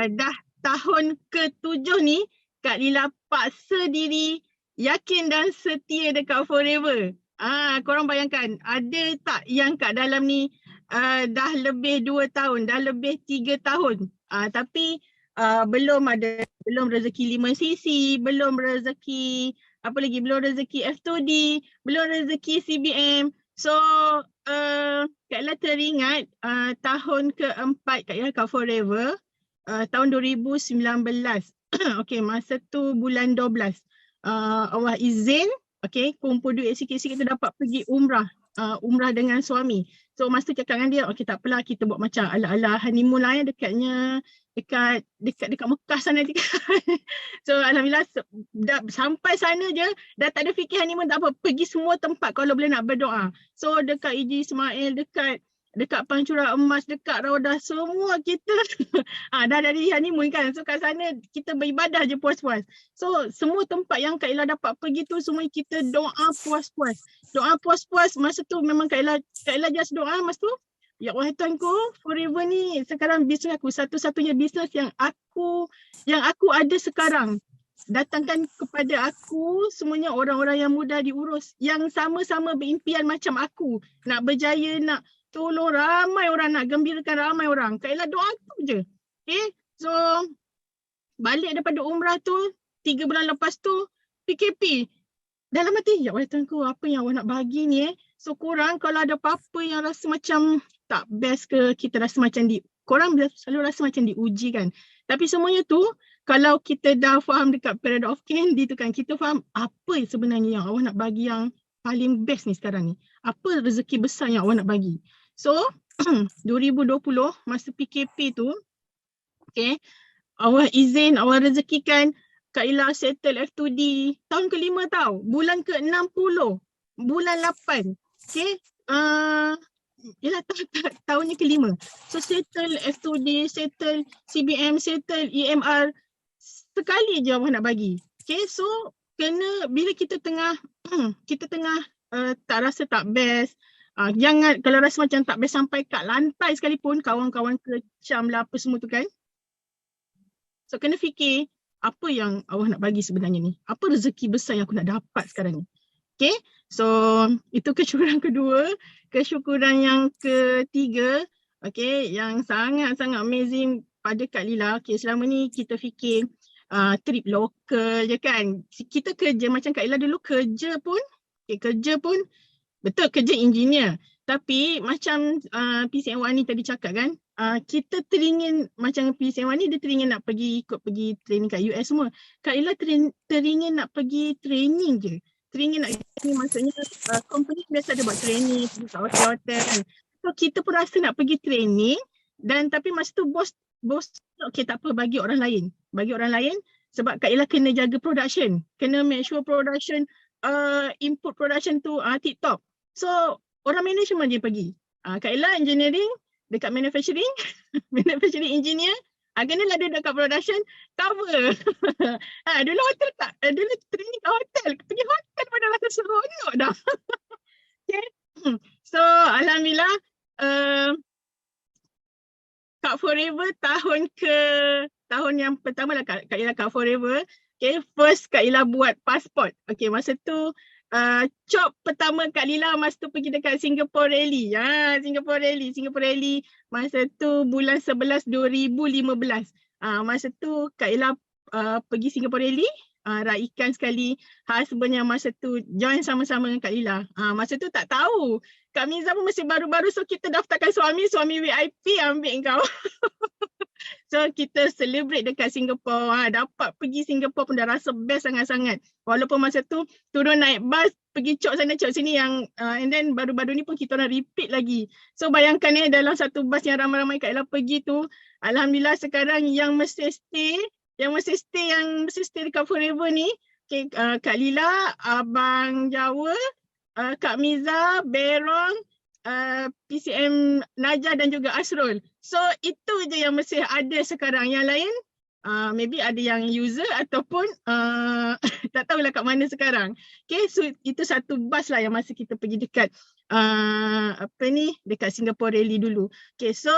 Speaker 4: dah tahun ke-7 ni Kak Lila paksa diri yakin dan setia dekat Forever. Korang bayangkan, ada tak yang kat dalam ni dah lebih 2 tahun, dah lebih 3 tahun. Tapi belum rezeki 5cc, belum rezeki apa lagi, belum rezeki F2D, belum rezeki CBM. So Kak Lila teringat tahun ke-4 Kak Lila kat Forever, tahun 2019. Okay, masa tu bulan 12. Allah izin, okay, kumpul duit sikit-sikit tu dapat pergi umrah. Umrah dengan suami. So masa tu cakap dengan dia, okay tak apalah, kita buat macam ala-ala honeymoon lah ya, dekat Mekah sana. So alhamdulillah sampai sana je dah tak ada fikir honeymoon, tak apa, pergi semua tempat kalau boleh nak berdoa. So dekat Iji Ismail, dekat Pancuran Emas, dekat Raudah, semua kita dah dari honeymoon kan. So kat sana kita beribadah je puas-puas. So semua tempat yang Kak Ella dapat pergi tu semua kita doa puas-puas. Doa puas-puas. Masa tu memang Kak Ella just doa masa tu. Ya Allah Tuhanku, Forever ni sekarang bisnes aku, satu-satunya bisnes yang aku ada sekarang. Datangkan kepada aku semuanya orang-orang yang mudah diurus, yang sama-sama berimpian macam aku, nak berjaya, nak tolong ramai orang, nak gembirakan ramai orang. Kak Ella doa tu je. Okay, so balik daripada umrah tu, 3 bulan lepas tu PKP. Dalam hati, ya Allah Tuhanku, apa yang awak nak bagi ni So korang kalau ada apa-apa yang rasa macam tak best ke, kita rasa macam korang selalu rasa macam diuji kan. Tapi semuanya tu, kalau kita dah faham dekat Paradox of Kennedy tu kan, kita faham apa sebenarnya yang Allah nak bagi yang paling best ni sekarang ni. Apa rezeki besar yang Allah nak bagi. So 2020 masa PKP tu, okay, Allah izin, Allah rezekikan Kak Ella settle F2D tahun ke-5 tau, bulan ke-60, bulan 8. Okay, yelah tahunnya ke-5. So settle F2D, settle CBM, settle EMR, sekali je Allah nak bagi. Okay, so kena bila kita tengah tak rasa tak best, jangan kalau rasa macam tak best sampai kat lantai sekalipun, kawan-kawan kecam lah apa semua tu kan. So kena fikir apa yang Allah nak bagi sebenarnya ni. Apa rezeki besar yang aku nak dapat sekarang ni. Okay, so itu kesyukuran kedua. Kesyukuran yang ketiga, okay, yang sangat-sangat amazing pada Kak Lila. Okay, selama ni kita fikir trip lokal je kan. Kita kerja macam Kak Lila dulu kerja pun, betul kerja engineer. Tapi macam PCN Wani tadi cakap kan, kita teringin macam PCN Wani dia teringin nak pergi training kat US semua. Kak Lila teringin nak pergi training je. Teringin nak training, maksudnya company biasa ada buat training kat hotel-hotel kan. So kita pun rasa nak pergi training, dan tapi masa tu bos okay tak apa, bagi orang lain. Sebab Kak Ella kena jaga production. Kena make sure production, input production tu tip-top. So orang management je pergi. Kak Ella engineering dekat manufacturing, manufacturing engineer, kenalah dia dekat production, cover. Dulu hotel tak, dulu training kat hotel, pergi hotel pun dah rasa seronok dah. Okay. So alhamdulillah, Kak Forever tahun yang pertama lah Kak Ella Kak Forever. Okay, first Kak Ella buat pasport. Okay, masa tu job pertama Kak Lila masa tu pergi dekat Singapore Rally. Singapore Rally masa tu bulan 11 2015. Masa tu Kak Ella pergi Singapore Rally raikan sekali husband yang masa tu join sama-sama dengan Kak Lila. Masa tu tak tahu. Kak Miza pun masih baru-baru, so kita daftarkan suami VIP ambil kau. So kita celebrate dekat Singapore. Dapat pergi Singapore pun dah rasa best sangat-sangat. Walaupun masa tu turun naik bas pergi cok sana cok sini yang and then baru-baru ni pun kita orang repeat lagi. So bayangkan dalam satu bas yang ramai-ramai Kak Ella pergi tu, alhamdulillah sekarang yang mesti stay dekat Forever ni, okay, Kak Lila, Abang Jawa, Kak Miza, Berong, PCM Najah dan juga Asrul. So itu je yang masih ada sekarang. Yang lain maybe ada yang user ataupun tak tahulah kat mana sekarang. Okay, so itu satu bus lah yang masa kita pergi dekat dekat Singapore Rally dulu. Okay, so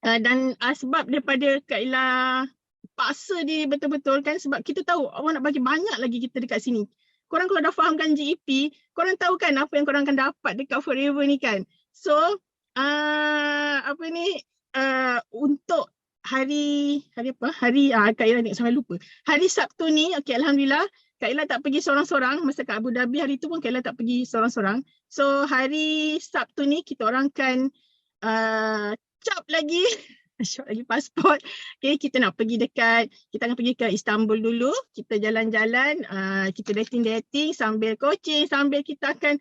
Speaker 4: dan sebab daripada Kak Ella paksa diri betul-betul kan, sebab kita tahu awak nak bagi banyak lagi kita dekat sini. Korang kalau dah fahamkan GEP, korang tahu kan apa yang korang akan dapat dekat Forever ni kan. So untuk hari Kak Ella sampai lupa. Hari Sabtu ni, okay, alhamdulillah Kak Ella tak pergi seorang-seorang. Masa kat Abu Dhabi hari tu pun Kak Ella tak pergi seorang-seorang. So hari Sabtu ni kita orang akan cap lagi pasport. Okay, kita nak pergi kita akan pergi ke Istanbul dulu. Kita jalan-jalan, kita dating-dating sambil coaching, sambil kita akan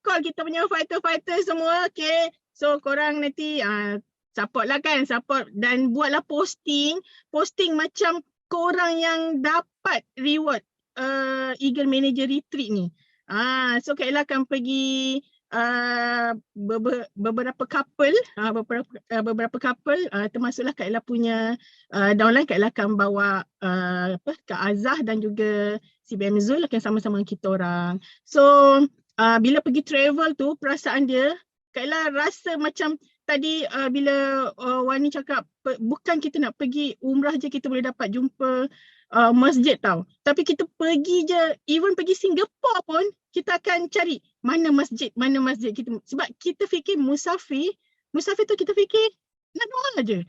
Speaker 4: call kita punya fighter-fighter semua. Okay, so korang nanti support lah kan, support dan buatlah posting macam korang yang dapat reward Eagle Manager Retreat ni. So Kak Ella akan pergi beberapa couple termasuklah Kak Ella punya downline. Kak Ella akan bawa Kak Azah dan juga si BM Zul akan sama-sama dengan kita orang. So bila pergi travel tu, perasaan dia Kak Ella rasa macam tadi bila Wani cakap bukan kita nak pergi umrah je kita boleh dapat jumpa masjid tau. Tapi kita pergi je, even pergi Singapore pun kita akan cari mana masjid kita. Sebab kita fikir musafir tu kita fikir nak doa je.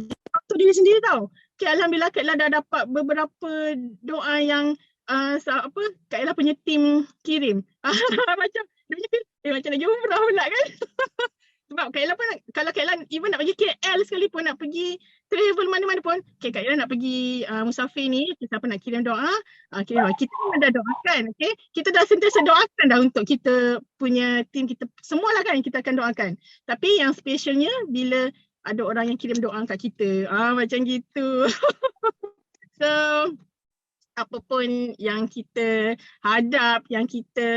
Speaker 4: Waktu diri sendiri tau. Okay, alhamdulillah Kak Ella dah dapat beberapa doa yang Kak Ella punya team kirim. Macam dia punya macam nak jumrah pula kan. Sebab Kak Ella pun kalau Kak Ella even nak pergi KL sekalipun, nak pergi travel mana-mana pun, okay, Kak Ella nak pergi musafir ni, siapa nak kirim doa, kirim doa. Kita pun dah doakan, okay. Kita dah sentiasa doakan dah untuk kita punya team kita, semualah kan kita akan doakan. Tapi yang specialnya bila ada orang yang kirim doa kat kita, macam gitu. So apapun yang kita hadap, yang kita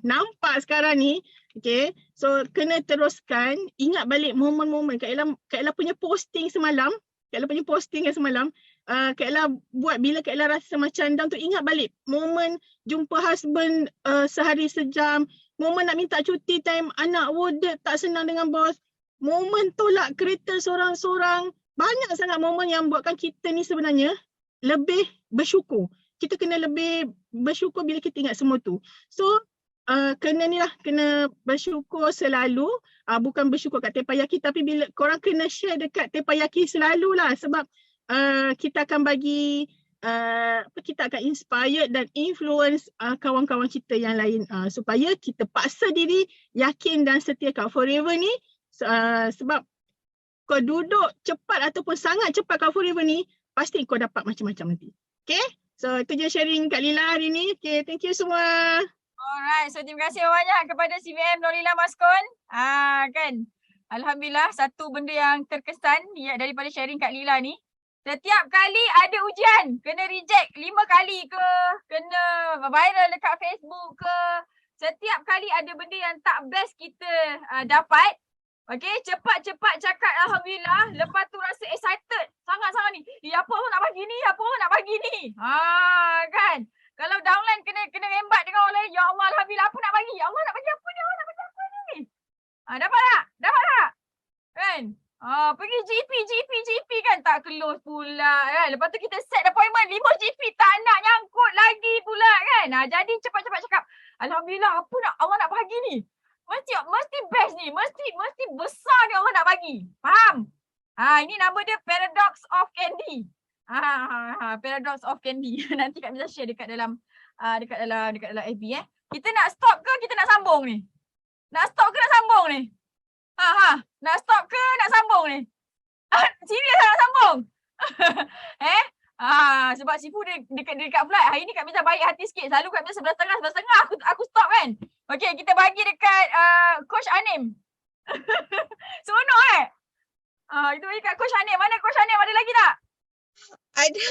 Speaker 4: nampak sekarang ni, okay, so kena teruskan, ingat balik momen-momen. Kak Ella punya posting semalam, Kak Ella buat bila Kak Ella rasa macam down tu, ingat balik momen jumpa husband sehari sejam, momen nak minta cuti time anak warded tak senang dengan bos, momen tolak kereta seorang-seorang. Banyak sangat momen yang buatkan kita ni sebenarnya lebih bersyukur. Kita kena lebih bersyukur bila kita ingat semua tu. So kena bersyukur selalu, bukan bersyukur kat Tepayaki, tapi bila korang kena share dekat Tepayaki selalulah, sebab kita akan bagi kita akan inspire dan influence kawan-kawan kita yang lain, supaya kita paksa diri yakin dan setia kat Forever ni, sebab kau duduk cepat ataupun sangat cepat kat Forever ni, pasti kau dapat macam-macam nanti. Okay, so itu je sharing Kak Lila hari ni. Okay, thank you semua.
Speaker 1: Alright, so terima kasih banyak kepada CBM Nurlila Maskon. Kan, alhamdulillah satu benda yang terkesan daripada sharing Kak Lila ni, setiap kali ada ujian, kena reject 5 kali ke, kena viral dekat Facebook ke, setiap kali ada benda yang tak best kita dapat, okay, cepat-cepat cakap alhamdulillah, lepas tu rasa excited sangat-sangat ni. Apa orang nak bagi ni, kan. Kalau downline kena rembat dengan orang lain, ya Allah alhamdulillah apa nak bagi? Ya Allah nak bagi apa ni? Allah nak bagi apa ni? Dapat tak? Kan? Pergi GP kan tak close pula kan. Lepas tu kita set appointment 5 GP tak nak nyangkut lagi pula kan. Jadi cepat-cepat cakap alhamdulillah apa nak Allah nak bagi ni? Mesti best ni, mesti besar ni Allah nak bagi. Faham? Ini nama dia Paradox of Candy. Paradox of Candy. Nanti Kak Miza share dekat dalam FB Kita nak stop ke kita nak sambung ni? Nak stop ke nak sambung ni? Nak stop ke nak sambung ni? Serius nak sambung? Sebab Sifu dekat flight. Hari ni Kak Miza baik hati sikit. Selalu Kak Miza 11.30 aku stop kan. Okay, kita bagi dekat Coach Anim. Seronok kita bagi kat Coach Anim. Mana Coach Anim? Ada lagi tak?
Speaker 9: Ada.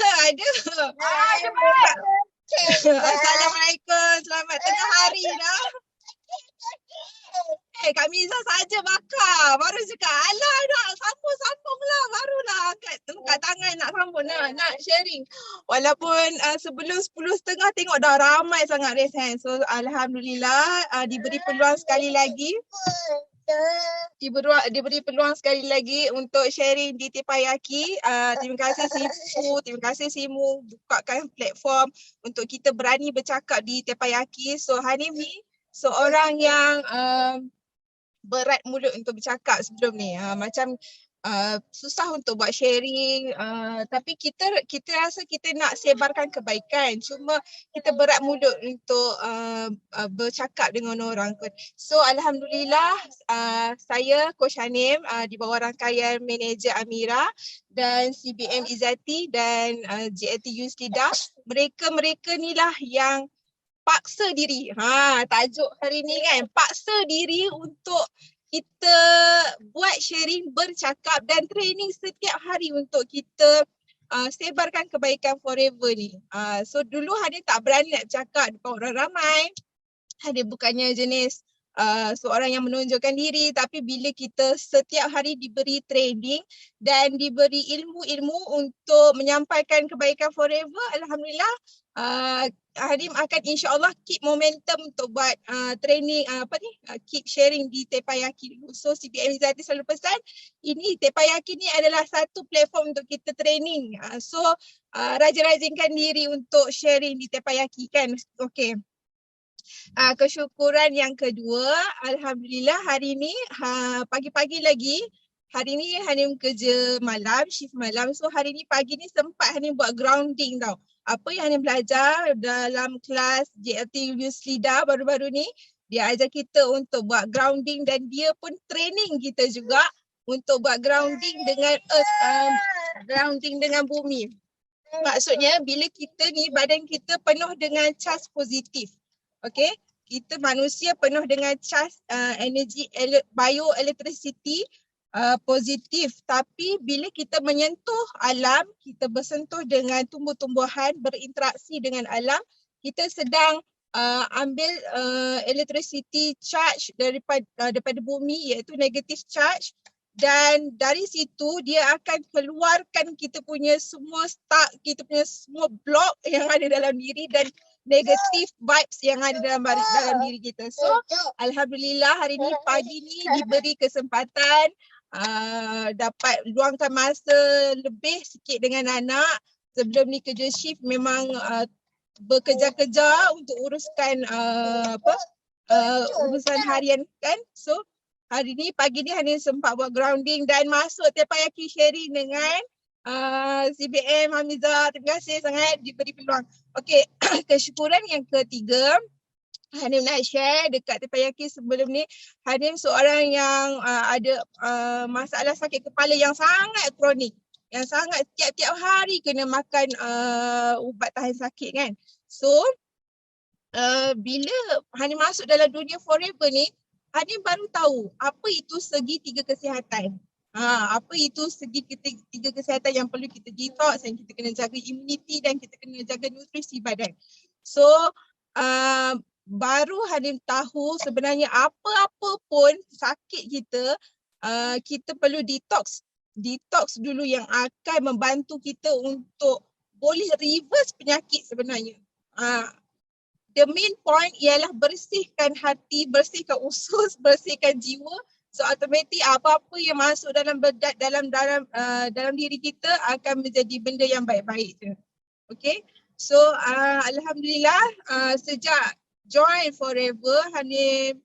Speaker 1: Cepat.
Speaker 9: Assalamualaikum. Selamat tengah hari dah. Kak Miza saja bakar. Baru cakap, alah nak sambung lah. Barulah angkat tangan nak sambung, nak sharing. Walaupun sebelum 10.30 tengok dah ramai sangat raise hand. So Alhamdulillah diberi peluang sekali lagi. Diberi peluang sekali lagi untuk sharing di Tepayaki. Terima kasih Sifu, terima kasih Simu bukakan platform untuk kita berani bercakap di Tepayaki. So Hanim ni seorang yang berat mulut untuk bercakap sebelum ni. Macam susah untuk buat sharing, tapi kita rasa kita nak sebarkan kebaikan, cuma kita berat mulut untuk bercakap dengan orang. So Alhamdulillah saya Coach Hanim di bawah rangkaian manager Amira dan CBM Izzati dan JLT Youth Leader, mereka ni lah yang paksa diri. Tajuk hari ni kan, paksa diri untuk kita buat sharing, bercakap dan training setiap hari untuk kita sebarkan kebaikan forever ni. So dulu Hanim tak berani nak cakap depan orang ramai. Hanim bukannya jenis seorang yang menonjolkan diri, tapi bila kita setiap hari diberi training dan diberi ilmu-ilmu untuk menyampaikan kebaikan forever, Alhamdulillah Hanim akan insya-Allah keep momentum untuk buat training keep sharing di Tepayaki dulu. So CBM Izzati selalu pesan, ini Tepayaki ni adalah satu platform untuk kita training. So rajin-rajinkan diri untuk sharing di Tepayaki kan. Okey. Kesyukuran yang kedua, Alhamdulillah hari ni pagi-pagi lagi, hari ni Hanim kerja malam, shift malam. So hari ni pagi ni sempat Hanim buat grounding tau. Apa yang Hanim belajar dalam kelas JLT Youth Leader baru-baru ni, dia ajar kita untuk buat grounding dan dia pun training kita juga untuk buat grounding dengan earth, grounding dengan bumi. Maksudnya bila kita ni badan kita penuh dengan charge positif. Okay, kita manusia penuh dengan charge energi bioelectricity positif, tapi bila kita menyentuh alam, kita bersentuh dengan tumbuh-tumbuhan, berinteraksi dengan alam, kita sedang ambil electricity charge daripada bumi, iaitu negative charge, dan dari situ dia akan keluarkan kita punya semua stuck, kita punya semua block yang ada dalam diri dan negative vibes yang ada dalam diri kita. So Alhamdulillah hari ni pagi ni diberi kesempatan dapat luangkan masa lebih sikit dengan anak. Sebelum ni kerja shift memang bekerja-kerja untuk uruskan urusan harian kan. So hari ni pagi ni Hanim sempat buat grounding dan masuk Tepayaki sharing dengan CBM Hamiza. Terima kasih sangat diberi peluang. Okey, kesyukuran yang ketiga Hanim nak share dekat Tepayaki sebelum ni. Hanim seorang yang ada masalah sakit kepala yang sangat kronik, yang sangat tiap-tiap hari kena makan ubat tahan sakit kan. So bila Hanim masuk dalam dunia forever ni, Hanim baru tahu apa itu segitiga kesihatan. Apa itu segitiga kesihatan yang perlu kita detox, yang kita kena jaga imuniti dan kita kena jaga nutrisi badan. So baru Hanim tahu sebenarnya apa-apa pun sakit kita, kita perlu detox. Detox dulu yang akan membantu kita untuk boleh reverse penyakit sebenarnya. The main point ialah bersihkan hati, bersihkan usus, bersihkan jiwa. So automatik apa-apa yang masuk dalam dalam diri kita akan menjadi benda yang baik-baik je. Okay. So Alhamdulillah sejak join Forever, Hanim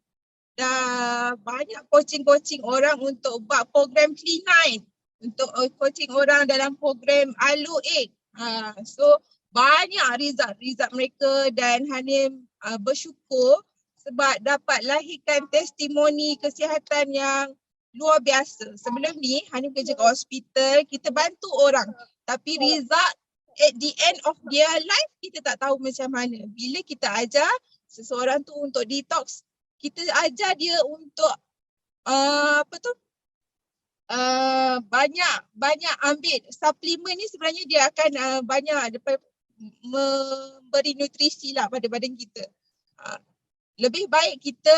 Speaker 9: dah banyak coaching orang untuk buat program Clean Night, untuk coaching orang dalam program Alu 8. So banyak result mereka dan Hanim bersyukur sebab dapat lahirkan testimoni kesihatan yang luar biasa. Sebelum ni Hanim kerja kat hospital, kita bantu orang. Tapi result at the end of their life kita tak tahu macam mana. Bila kita ajar seseorang tu untuk detox, kita ajar dia untuk banyak ambil suplemen ni, sebenarnya dia akan banyak memberi nutrisi lah pada badan kita. Lebih baik kita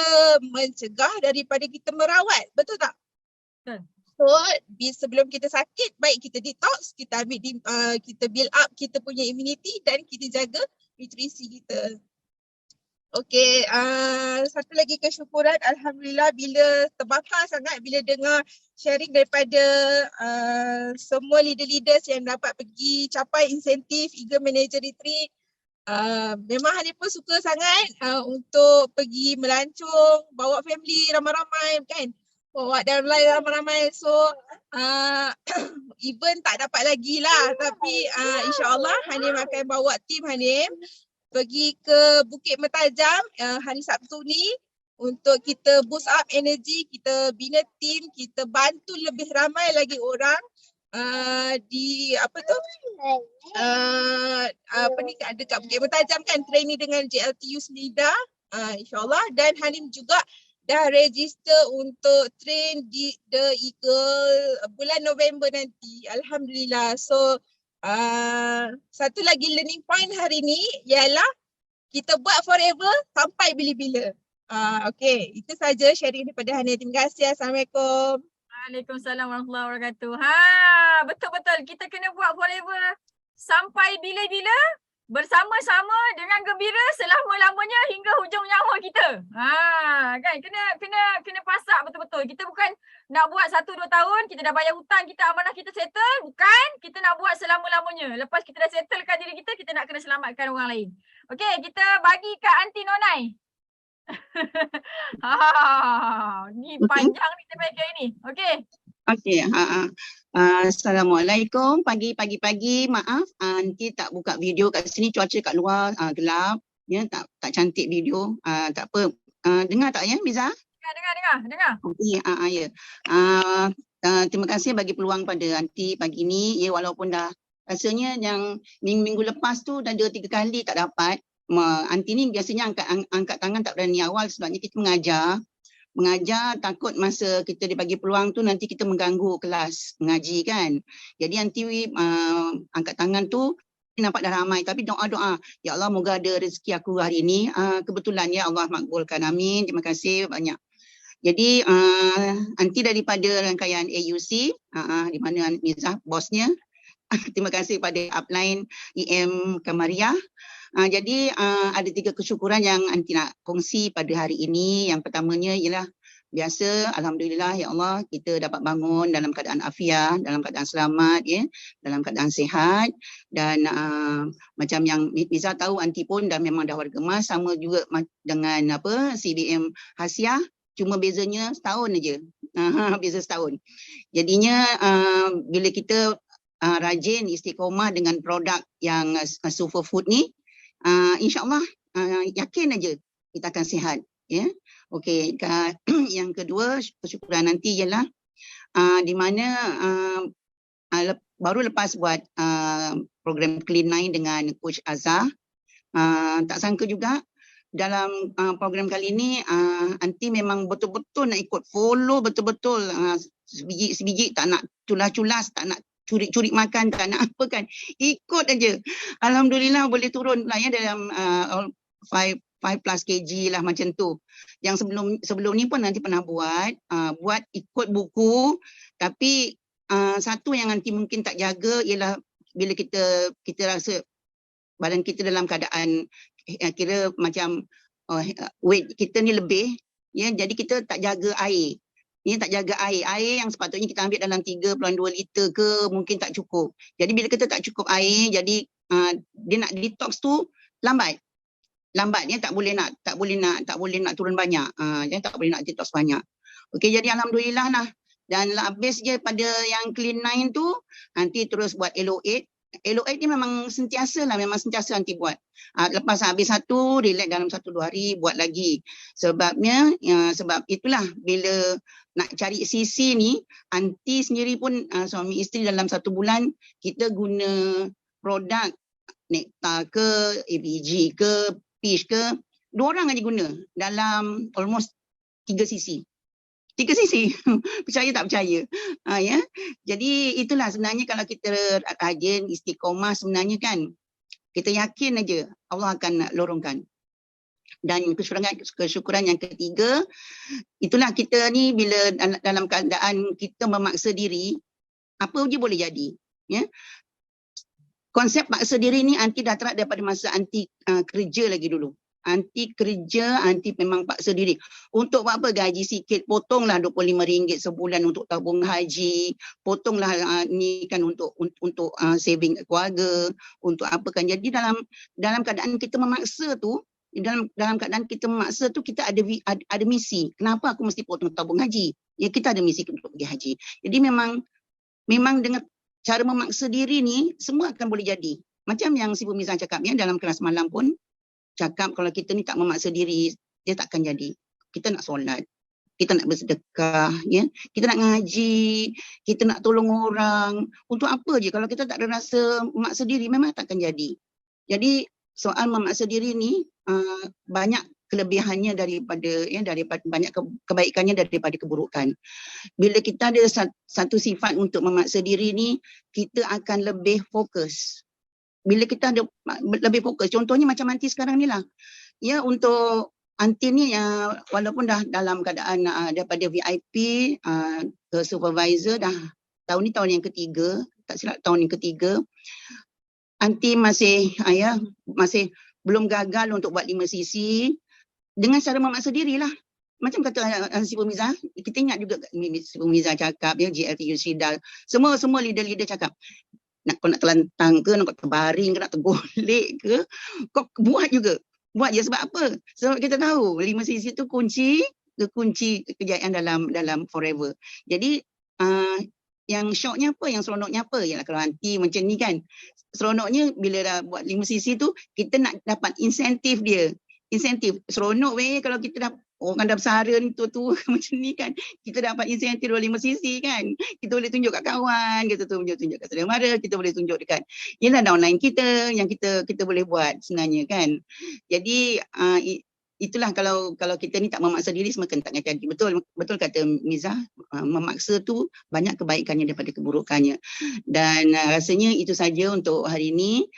Speaker 9: mencegah daripada kita merawat, betul tak? So sebelum kita sakit, baik kita detox, kita ambil kita build up kita punya immunity dan kita jaga nutrisi kita. Okey, satu lagi kesyukuran, alhamdulillah bila terbakar sangat bila dengar sharing daripada semua leader-leaders yang dapat pergi capai insentif Eagle Manager Retreat. Memang Hanif pun suka sangat untuk pergi melancong, bawa family ramai-ramai kan. Bawa dan lain ramai-ramai. So event tak dapat lagi lah, tapi insyaAllah Hanif akan bawa tim Hanif pergi ke Bukit Mertajam hari Sabtu ni untuk kita boost up energy, kita bina tim, kita bantu lebih ramai lagi orang di dekat Bukit Mertajam kan, training dengan JLTU Selida insyaAllah. Dan Hanim juga dah register untuk train di The Eagle bulan November nanti, alhamdulillah. So satu lagi learning point hari ni ialah kita buat forever sampai bila-bila. Okay, itu saja sharing daripada Hania. Terima kasih. Assalamualaikum.
Speaker 1: Waalaikumsalam warahmatullahi wabarakatuh. Betul-betul kita kena buat forever sampai bila-bila, bersama-sama dengan gembira selama-lamanya hingga hujung nyawa kita. Kan kena pasak betul-betul. Kita bukan nak buat 1-2 tahun, kita dah bayar hutang, kita amanah kita settle, bukan. Kita nak buat selama-lamanya. Lepas kita dah settlekan diri kita, kita nak kena selamatkan orang lain. Okey, kita bagi kat Aunty Nonai. Ni panjang ni TPK ni. Okey.
Speaker 10: Okey, Assalamualaikum. Pagi-pagi maaf Aunty tak buka video kat sini, cuaca kat luar gelap ya, tak cantik video. Tak apa. Dengar tak ya Miza? Dengar. Okey, ya. Terima kasih bagi peluang pada Aunty pagi ni. Ya, walaupun dah rasanya yang minggu lepas tu dah 2-3 kali tak dapat. Aunty ni biasanya angkat tangan tak berani awal sebabnya kita mengajar takut masa kita dibagi peluang tu nanti kita mengganggu kelas mengaji kan. Jadi Aunty angkat tangan tu nampak dah ramai, tapi doa-doa ya Allah moga ada rezeki aku hari ini. Kebetulan ya Allah makbulkan, amin. Terima kasih banyak. Jadi Aunty daripada rangkaian AUC di mana Mizah bosnya. Terima kasih pada upline EM Kamaria. Jadi ada 3 kesyukuran yang Aunty nak kongsi pada hari ini. Yang pertamanya ialah biasa, alhamdulillah ya Allah kita dapat bangun dalam keadaan afiah, dalam keadaan selamat ya, dalam keadaan sihat. Dan macam yang Miza tahu, Aunty pun dah memang dah warga emas, sama juga dengan CBM Hasiah, cuma bezanya setahun aja. Beza setahun. Jadinya bila kita rajin istiqomah dengan produk yang superfood ni, insyaAllah yakin aja kita akan sihat ya. Okey, yang kedua kesyukuran nanti ialah di mana baru lepas buat program Clean 9 dengan Coach Azhar, tak sangka juga dalam program kali ini Aunty memang betul-betul nak ikut follow betul-betul, sebiji tak nak culas-culas, tak nak curi-curi makan, tak nak apa kan, ikut aja. Alhamdulillah boleh turun lah ya dalam 5+ kg lah macam tu. Yang sebelum ni pun nanti pernah buat ikut buku, tapi satu yang nanti mungkin tak jaga ialah bila kita rasa badan kita dalam keadaan kira macam weight kita ni lebih ya, jadi kita tak jaga air. Ini tak jaga air yang sepatutnya kita ambil dalam 3.2 liter ke mungkin tak cukup. Jadi bila kita tak cukup air, jadi dia nak detox tu lambat dia tak boleh nak turun banyak. Dia tak boleh nak detox banyak. Okey, jadi alhamdulillah lah. Dan habis je pada yang Clean 9 tu nanti terus buat Elo 8 LOA ni memang sentiasa nanti buat. Lepas habis satu, relax dalam 1-2 hari, buat lagi. Sebabnya, sebab itulah bila nak cari CC ni, anti sendiri pun suami isteri dalam 1 bulan, kita guna produk Nectar ke, ABG ke, Peach ke, 2 orang aja guna dalam almost 3 cc. 3 cc. Percaya tak percaya. Ya. Jadi itulah sebenarnya kalau kita rajin istiqomah sebenarnya kan, kita yakin aja Allah akan lorongkan. Dan kesyukuran yang ketiga, itulah kita ni bila dalam keadaan kita memaksa diri, apa je boleh jadi. Ya. Konsep paksa diri ni anti dah terap daripada masa anti kerja lagi dulu. Anti kerja, anti memang paksa diri. Untuk buat apa? Gaji sikit, potonglah RM25 sebulan untuk tabung haji, potonglah ni kan untuk saving keluarga, untuk apa kan. Jadi dalam keadaan kita memaksa tu, dalam keadaan kita memaksa tu, kita ada misi. Kenapa aku mesti potong tabung haji? Ya, kita ada misi untuk pergi haji. Jadi memang dengan cara memaksa diri ni, semua akan boleh jadi. Macam yang si Pemizah cakap ya, dalam kelas malam pun, cakap kalau kita ni tak memaksa diri, dia takkan jadi. Kita nak solat, kita nak bersedekah, ya, kita nak ngaji, kita nak tolong orang. Untuk apa je kalau kita tak ada rasa memaksa diri, memang takkan jadi. Jadi soal memaksa diri ni banyak kelebihannya daripada banyak kebaikannya daripada keburukan. Bila kita ada satu sifat untuk memaksa diri ni, kita akan lebih fokus. Bila kita ada lebih fokus, contohnya macam anti sekarang ni lah. Ya, untuk anti ni walaupun dah dalam keadaan daripada VIP ke supervisor, dah tahun ni tahun yang ketiga, tak silap tahun yang ketiga, anti masih belum gagal untuk buat 5 cc dengan cara memaksa diri lah. Macam kata si Pemizah, kita ingat juga si Pemizah cakap, ya, GLTU Sidal, semua leader-leader cakap, kau nak terlantang ke, nak terbaring ke, nak tergolek ke, kau buat juga. Buat je sebab apa? Sebab kita tahu 5 cc tu kunci kejayaan dalam forever. Jadi yang syoknya apa, yang seronoknya apa? Yalah kalau anti macam ni kan, seronoknya bila dah buat 5 cc tu, kita nak dapat insentif dia. Insentif, seronok weh kalau kita dah orang dah bersara ni tu macam ni kan, kita dapat insentif 5 cc kan, kita boleh tunjuk kat kawan, kita tunjuk kat saudara mara, kita boleh tunjuk dekat ialah downline kita yang kita boleh buat sebenarnya kan. Jadi itulah kalau kita ni tak memaksa diri, semua kena tak jadi. Betul kata Mizah, memaksa tu banyak kebaikannya daripada keburukannya. Dan rasanya itu saja untuk hari ini.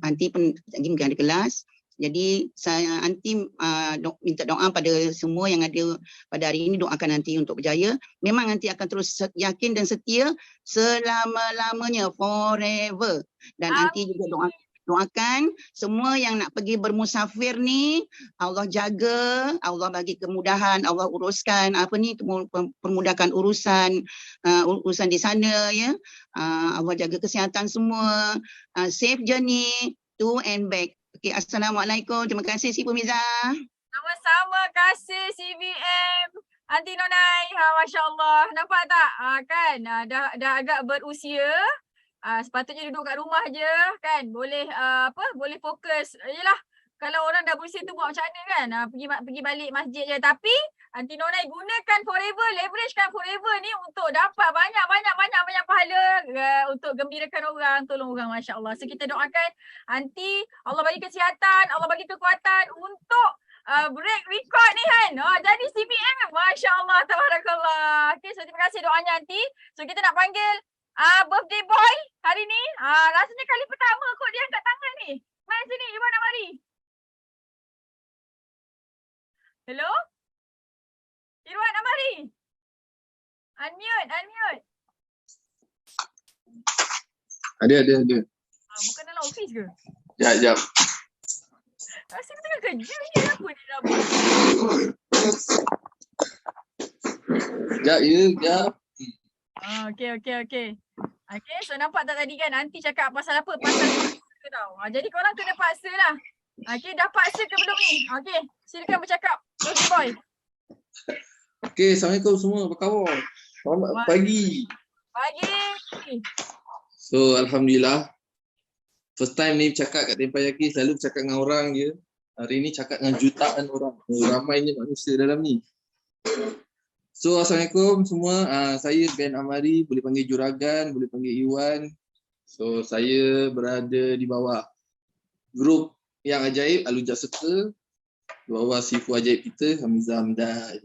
Speaker 10: Anti pun lagi mungkin ada kelas. Jadi saya anti minta doa pada semua yang ada pada hari ini, doakan nanti untuk berjaya. Memang nanti akan terus yakin dan setia selama-lamanya, forever. Dan nanti juga doakan semua yang nak pergi bermusafir ni, Allah jaga, Allah bagi kemudahan, Allah uruskan permudahkan urusan di sana, ya. Allah jaga kesihatan semua, safe journey to and back. Okay, Assalamualaikum. Terima kasih si Pemizah.
Speaker 1: Sama-sama, kasih CVM. Aunty Nonai, Masya Allah. Nampak tak? Kan, dah agak berusia. Sepatutnya duduk kat rumah je kan. Boleh boleh fokus. Yelah, kalau orang dah berusia tu buat macam mana kan? Pergi balik masjid je. Tapi Aunty Nonai gunakan forever, leveragekan forever ni untuk dapat banyak pahala untuk gembirakan orang, tolong orang, Masya Allah. So kita doakan Aunty, Allah bagi kesihatan, Allah bagi kekuatan untuk break record ni kan. Jadi CPM, Masya Allah, tabarakallah. Okay, so terima kasih doanya Aunty. So kita nak panggil birthday boy hari ni. Rasanya kali pertama kot dia angkat tangan ni. Mari sini, Irwan Amari. Hello? Irwan Amari. Unmute.
Speaker 11: Ada.
Speaker 1: Bukan dalam office ke?
Speaker 11: Sekejap.
Speaker 1: Rasa dia tengah kerja ni, apa dia dah buat?
Speaker 11: Sekejap.
Speaker 1: Okay, so nampak tak tadi kan Aunty cakap pasal apa? Pasal paksa tau. Jadi korang kena paksa lah. Okay, dah paksa ke belum ni? Okay, silakan bercakap. Okay, boy.
Speaker 11: Okay, Assalamualaikum semua. Apa khabar? Selamat pagi. So Alhamdulillah, first time ni cakap kat Tempayaki, selalu cakap dengan orang je. Hari ni cakap dengan jutaan orang. Ramainya manusia dalam ni. So Assalamualaikum semua. Saya Ben Amari, boleh panggil Juragan, boleh panggil Iwan. So saya berada di bawah grup yang ajaib Al-Hujjah Circle, di bawah Sifu ajaib kita Hamizah Hamdan.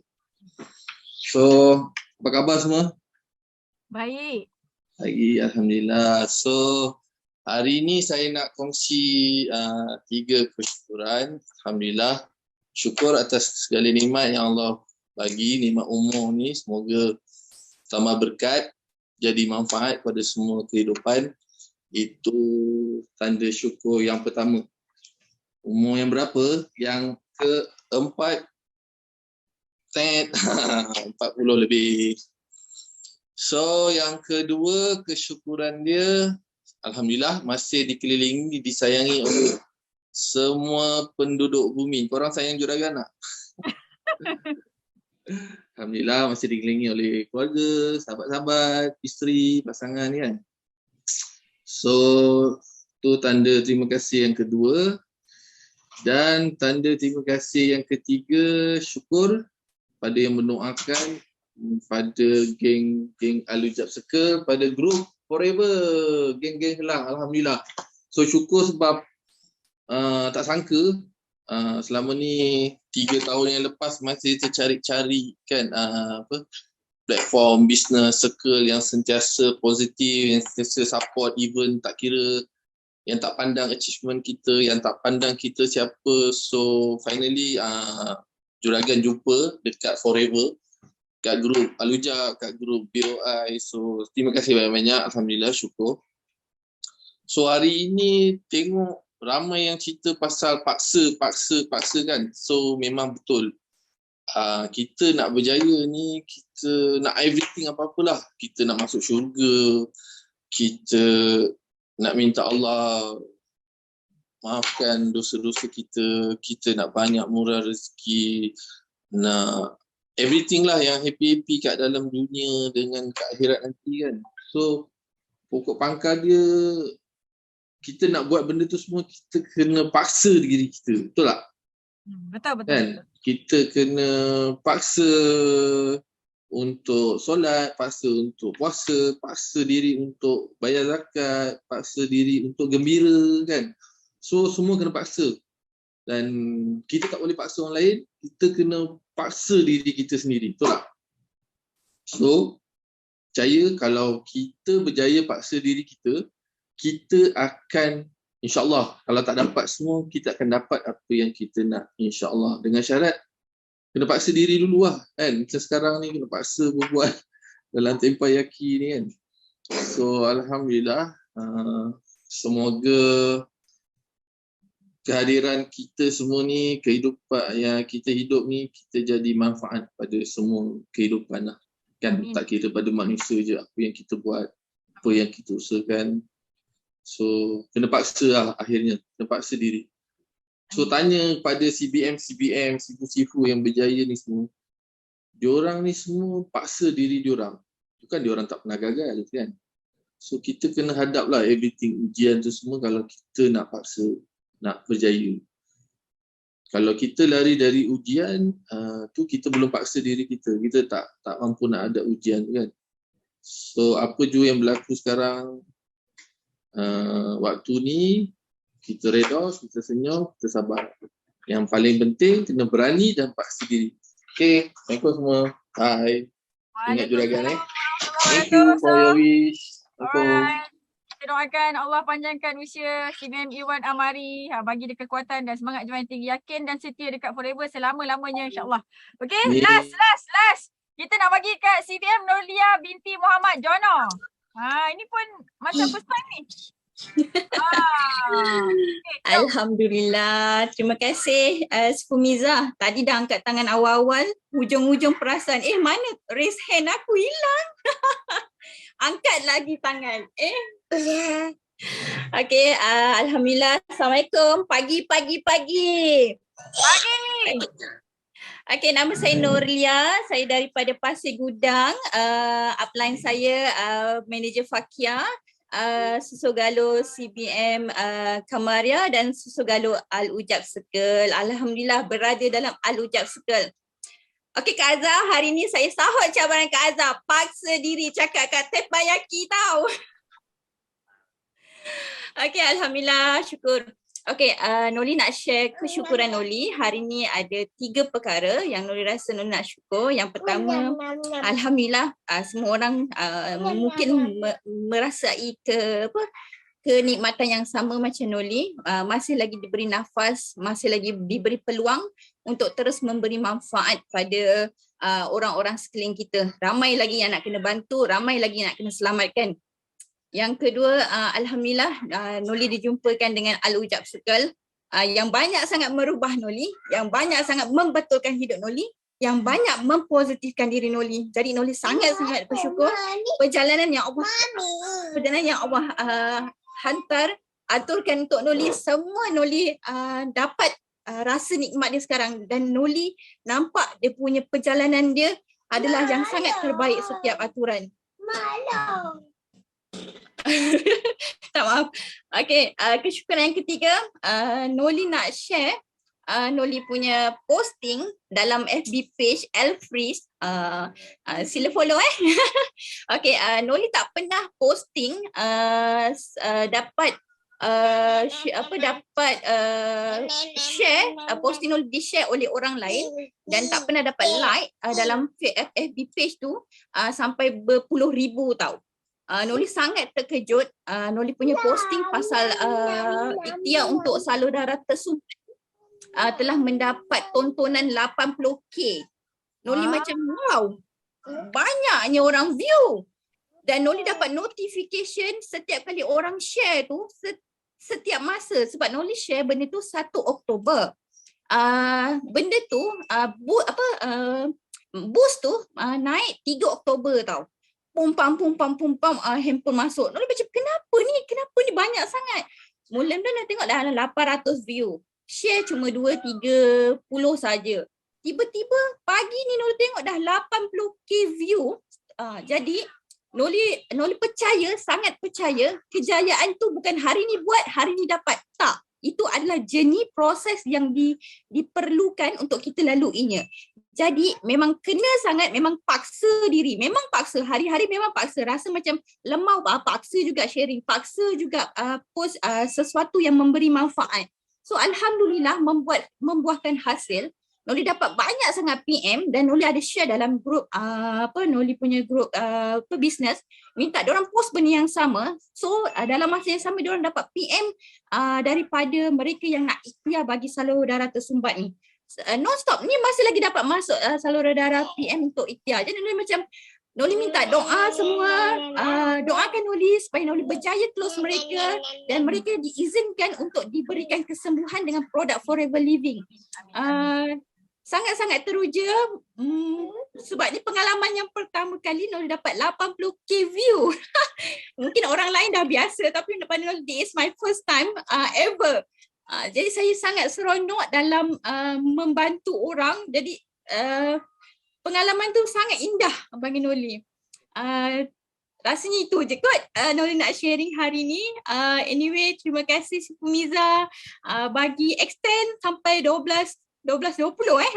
Speaker 11: So apa khabar semua?
Speaker 1: Baik.
Speaker 11: Baik, Alhamdulillah. So hari ni saya nak kongsi 3 kesyukuran. Alhamdulillah. Syukur atas segala nikmat yang Allah bagi, nikmat umur ni. Semoga tambah berkat, jadi manfaat pada semua kehidupan. Itu tanda syukur yang pertama. Umur yang berapa? Yang keempat. 40 lebih. So yang kedua, kesyukuran dia, Alhamdulillah masih dikelilingi, disayangi oleh semua penduduk bumi. Korang sayang Juragan tak? Alhamdulillah masih dikelilingi oleh keluarga, sahabat-sahabat, isteri, pasangan kan. So tu tanda terima kasih yang kedua. Dan tanda terima kasih yang ketiga, syukur pada yang mendoakan, pada geng Al-Hujjah Circle, pada grup Forever, geng-geng Helang, Alhamdulillah. So syukur sebab tak sangka selama ni 3 tahun yang lepas masih tercari-cari kan platform business circle yang sentiasa positif, yang sentiasa support, even tak kira yang tak pandang achievement kita, yang tak pandang kita siapa. So finally Juragan jumpa dekat Forever, kat grup Al-Hujjah, kat grup BOI. So terima kasih banyak-banyak, Alhamdulillah, syukur. So hari ini tengok ramai yang cerita pasal paksa kan. So memang betul, kita nak berjaya ni, kita nak everything apa-apalah. Kita nak masuk syurga, kita nak minta Allah maafkan dosa-dosa kita, kita nak banyak murah rezeki, nak everything lah yang happy-happy kat dalam dunia dengan kat akhirat nanti kan. So pokok pangkal dia, kita nak buat benda tu semua, kita kena paksa diri kita, betul tak?
Speaker 1: Betul.
Speaker 11: Kan? Kita kena paksa untuk solat, paksa untuk puasa, paksa diri untuk bayar zakat, paksa diri untuk gembira kan. So semua kena paksa. Dan kita tak boleh paksa orang lain, kita kena paksa diri kita sendiri, betul tak? So, percaya kalau kita berjaya paksa diri kita, kita akan, insyaAllah, kalau tak dapat semua, kita akan dapat apa yang kita nak, insyaAllah. Dengan syarat, kena paksa diri dulu lah, kan? Macam sekarang ni, kena paksa berbuat dalam Tempayaki ni kan. So, Alhamdulillah, semoga kehadiran kita semua ni, kehidupan yang kita hidup ni, kita jadi manfaat pada semua kehidupan lah. Kan tak kira pada manusia je, apa yang kita buat, apa yang kita usahakan. So kena paksa lah akhirnya, kena paksa diri. So tanya pada CBM, sifu-sifu yang berjaya ni semua, diorang ni semua paksa diri diorang. Bukan diorang tak pernah gagal kan. So kita kena hadap lah everything, ujian tu semua kalau kita nak paksa, nak berjaya. Kalau kita lari dari ujian, tu kita belum paksa diri kita. Kita tak mampu nak ada ujian tu kan. So apa jua yang berlaku sekarang, waktu ni kita reda, kita senyum, kita sabar. Yang paling penting kena berani dan paksa diri. Okay, Assalamualaikum semua. Bye. Ingat Juragan Thank you for your wish.
Speaker 1: Alright. Kita doakan Allah panjangkan usia CBM Iwan Amari, bagi dia kekuatan dan semangat juang tinggi, yakin dan setia dekat Forever selama-lamanya insya-Allah. Okey, last. Kita nak bagi kat CBM Nurlia binti Muhammad Jono. Ini pun macam first time ni.
Speaker 6: Alhamdulillah, terima kasih Sufumizah. Tadi dah angkat tangan awal-awal, hujung-hujung perasan mana raise hand aku hilang. Angkat lagi tangan. Okey, alhamdulillah. Assalamualaikum. Pagi. Okey, nama saya Nurlia. Saya daripada Pasir Gudang. Upline saya manager Fakia. Susu Galuh CBM Kamaria dan Susu Galuh Al-Ujab Circle. Alhamdulillah berada dalam Al-Ujab Circle. Okey Kak Azhar, hari ni saya sahut cabaran Kak Azhar. Paksa diri cakap kat Teppanyaki tau. Okey, Alhamdulillah, syukur. Okey, Noli nak share kesyukuran Noli. Hari ni ada 3 perkara yang Noli rasa Noli nak syukur. Yang pertama, Alhamdulillah semua orang mungkin merasai kenikmatan yang sama macam Noli. Masih lagi diberi nafas, masih lagi diberi peluang untuk terus memberi manfaat pada orang-orang sekeliling kita. Ramai lagi yang nak kena bantu, ramai lagi yang nak kena selamatkan. Yang kedua, Alhamdulillah Noli dijumpakan dengan Al-Ujab Circle yang banyak sangat merubah Noli, yang banyak sangat membetulkan hidup Noli, yang banyak mempositifkan diri Noli. Jadi Noli sangat-sangat bersyukur perjalanan yang Allah hantar, aturkan untuk Noli. Semua Noli dapat rasa nikmat dia sekarang dan Noli nampak dia punya perjalanan dia adalah yang sangat terbaik setiap aturan. Tak, maaf. Okey, kesyukuran yang ketiga, Noli nak share Noli punya posting dalam FB page Elfries. Sila follow Okey, Noli tak pernah posting dapat share posting Noli di-share oleh orang lain dan tak pernah dapat like dalam FB page tu sampai berpuluh ribu tau. Noli sangat terkejut. Noli punya posting pasal ikhtiar untuk salur darah tersumbat telah mendapat tontonan 80k. Noli macam wow, banyaknya orang view. Dan Noli dapat notification setiap kali orang share tu setiap masa sebab Noli share benda tu 1 Oktober. Benda tu boost tu naik 3 Oktober tau. Pumpam handphone masuk. Noli macam kenapa ni banyak sangat. Mula-mula tengok dah 800 view. Share cuma 2-30 saja. Tiba-tiba pagi ni Noli tengok dah 80k view. Jadi Noli percaya, sangat percaya kejayaan tu bukan hari ni buat, hari ni dapat. Tak. Itu adalah journey, proses yang diperlukan untuk kita laluinya. Jadi memang kena sangat, memang paksa diri. Memang paksa, hari-hari memang paksa. Rasa macam lemah, paksa juga sharing. Paksa juga post sesuatu yang memberi manfaat. So Alhamdulillah membuahkan hasil. Noli dapat banyak sangat PM dan Noli ada share dalam grup Noli punya grup bisnes, minta diorang post benda yang sama. So dalam masa yang sama diorang dapat PM daripada mereka yang nak ikhtiar bagi salur darah tersumbat ni. Non-stop ni masih lagi dapat masuk salur darah PM untuk ikhtiar. Jadi Noli macam Noli minta doa semua, doakan Noli supaya Noli berjaya terus mereka dan mereka diizinkan untuk diberikan kesembuhan dengan produk Forever Living. Sangat-sangat teruja sebab ni pengalaman yang pertama kali Noli dapat 80k view. Mungkin orang lain dah biasa tapi pada Noli this is my first time ever. Jadi saya sangat seronok dalam membantu orang. Jadi pengalaman tu sangat indah bagi Noli. Rasanya itu je kot Noli nak sharing hari ni. Anyway, terima kasih si Fumiza bagi extend sampai 12.20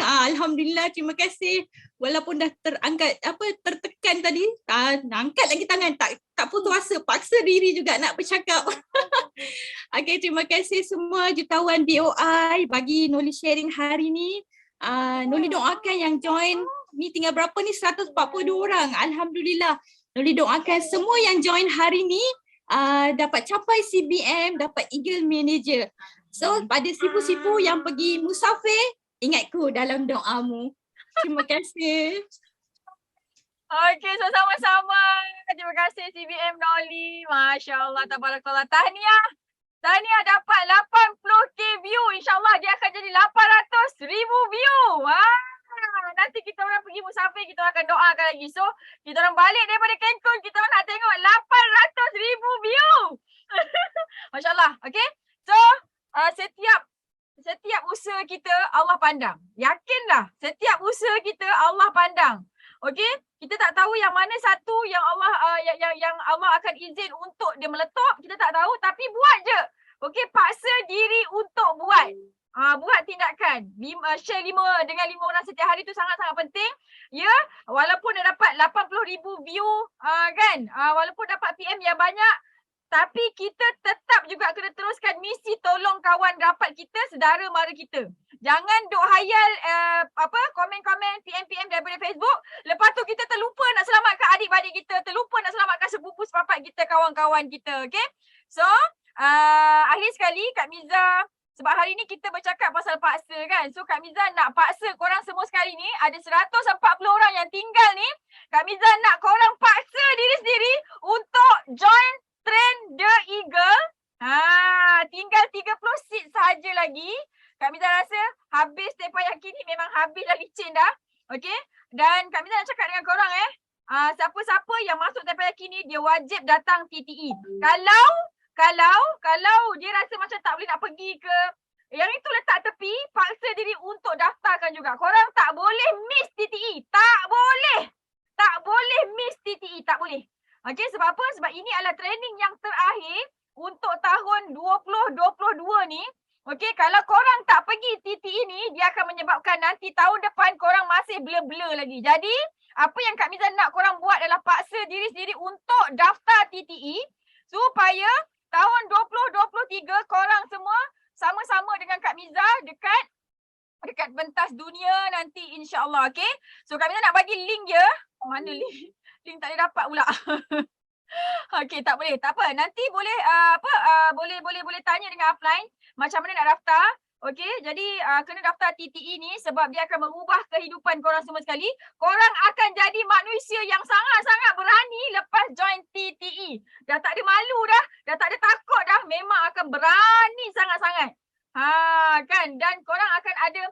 Speaker 6: Alhamdulillah, terima kasih. Walaupun dah tertekan tadi, angkat lagi tangan, tak putus asa, paksa diri juga nak bercakap. Okay, terima kasih semua jutawan BOI bagi Noli sharing hari ni. Noli doakan yang join ni tinggal berapa ni, 142 orang. Alhamdulillah. Noli doakan semua yang join hari ni dapat capai CBM, dapat Eagle Manager. So pada sifu-sifu yang pergi musafir, ingatku dalam doamu. Terima kasih.
Speaker 1: Okey, so sama-sama. Terima kasih CBM Noli. Masya Allah, tabarakallah. Tahniah dapat 80k view. InsyaAllah dia akan jadi 800,000 view. Nanti kita orang pergi musafir, kita orang akan doakan lagi. So, kita orang balik daripada Cancun, kita orang nak tengok 800,000 view. Masya Allah. Okay. So, setiap usaha kita Allah pandang. Yakinlah, setiap usaha kita Allah pandang. Okey, kita tak tahu yang mana satu yang Allah yang Allah akan izin untuk dia meletup, kita tak tahu, tapi buat je. Okey, paksa diri untuk buat. Buat tindakan. Share 5 dengan 5 orang setiap hari tu sangat-sangat penting. Ya, walaupun dah dapat 80,000 view kan, walaupun dapat PM yang banyak, tapi kita tetap juga kena teruskan misi tolong kawan rapat kita, saudara mara kita. Jangan duk hayal komen-komen PM daripada Facebook, lepas tu kita terlupa nak selamatkan adik-beradik kita, terlupa nak selamatkan sepupu sepapat kita, kawan-kawan kita. Okay, so akhir sekali Kak Miza, sebab hari ni kita bercakap pasal paksa kan. So Kak Miza nak paksa korang semua sekali ni, ada 140 orang yang tinggal ni, Kak Miza nak korang paksa diri sendiri untuk join Train the Eagle. Tinggal 30 seat sahaja lagi. Kak Miza rasa habis teppanyaki ni memang habis dah licin dah. Okay, dan Kak Miza nak cakap dengan korang siapa-siapa yang masuk teppanyaki ni dia wajib datang TTE. Kalau dia rasa macam tak boleh nak pergi ke yang itu, letak tepi, paksa diri untuk daftarkan juga. Korang tak boleh miss TTE. Tak boleh miss TTE, tak boleh. Okey, sebab apa? Sebab ini adalah training yang terakhir untuk tahun 2022 ni. Okey, kalau korang tak pergi TTE ni, dia akan menyebabkan nanti tahun depan korang masih blur-blur lagi. Jadi, apa yang Kak Miza nak korang buat adalah paksa diri sendiri untuk daftar TTE supaya tahun 2023 korang semua sama-sama dengan Kak Miza dekat pentas dunia nanti insya-Allah. Okey. So Kak Miza nak bagi link je. Mana link? Link tak boleh dapat pula. Okey, tak boleh. Tak apa. Nanti boleh boleh tanya dengan upline macam mana nak daftar. Okey, jadi kena daftar TTE ni sebab dia akan merubah kehidupan korang semua sekali. Korang akan jadi manusia yang sangat-sangat berani lepas join TTE. Dah tak ada malu dah tak ada takut dah, memang akan berani sangat-sangat. Kan, dan korang akan ada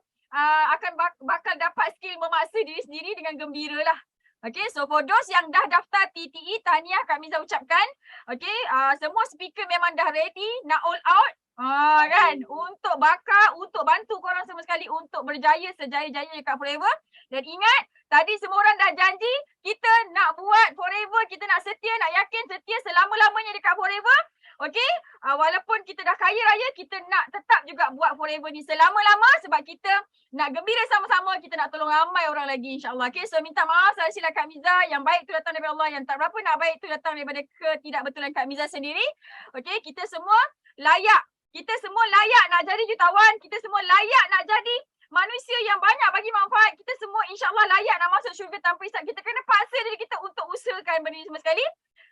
Speaker 1: bakal dapat skill memaksa diri sendiri dengan gembira lah. Okay, so for those yang dah daftar TTE, tahniah Kak Miza ucapkan. Okay, semua speaker memang dah ready nak all out. Kan, untuk bakar, untuk bantu korang semua sekali untuk berjaya sejaya-jaya dekat Forever. Dan ingat, tadi semua orang dah janji kita nak buat Forever, kita nak setia, nak yakin setia selama-lamanya dekat Forever. Okay, walaupun kita dah kaya raya, kita nak tetap juga buat Forever ni selama-lama sebab kita nak gembira sama-sama, kita nak tolong ramai orang lagi insyaAllah. Okay, so minta maaf saya silap Kak Miza, yang baik tu datang daripada Allah, yang tak berapa nak baik tu datang daripada ketidakbetulan Kak Miza sendiri. Okay, kita semua layak. Kita semua layak nak jadi jutawan, kita semua layak nak jadi manusia yang banyak bagi manfaat. Kita semua insyaAllah layak nak masuk syurga tanpa hisap. Kita kena paksa diri kita untuk usahakan benda ni semua sekali.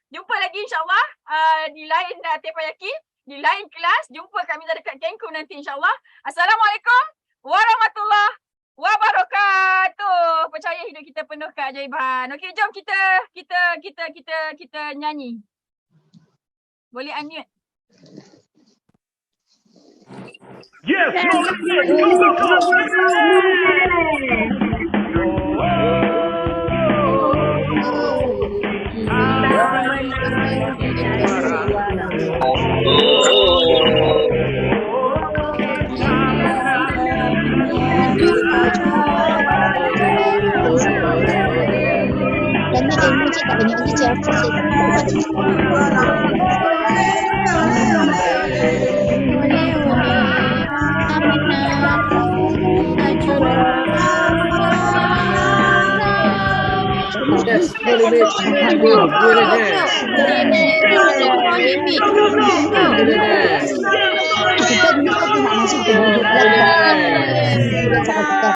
Speaker 1: Jumpa lagi insyaAllah di lain teppanyaki, di lain kelas. Jumpa Kak Miza dekat Kengku nanti insyaAllah. Assalamualaikum warahmatullahi wabarakatuh. Percaya hidup kita penuh keajaiban. Okey, jom kita nyanyi. Boleh unmute.
Speaker 12: Yes,
Speaker 13: Kita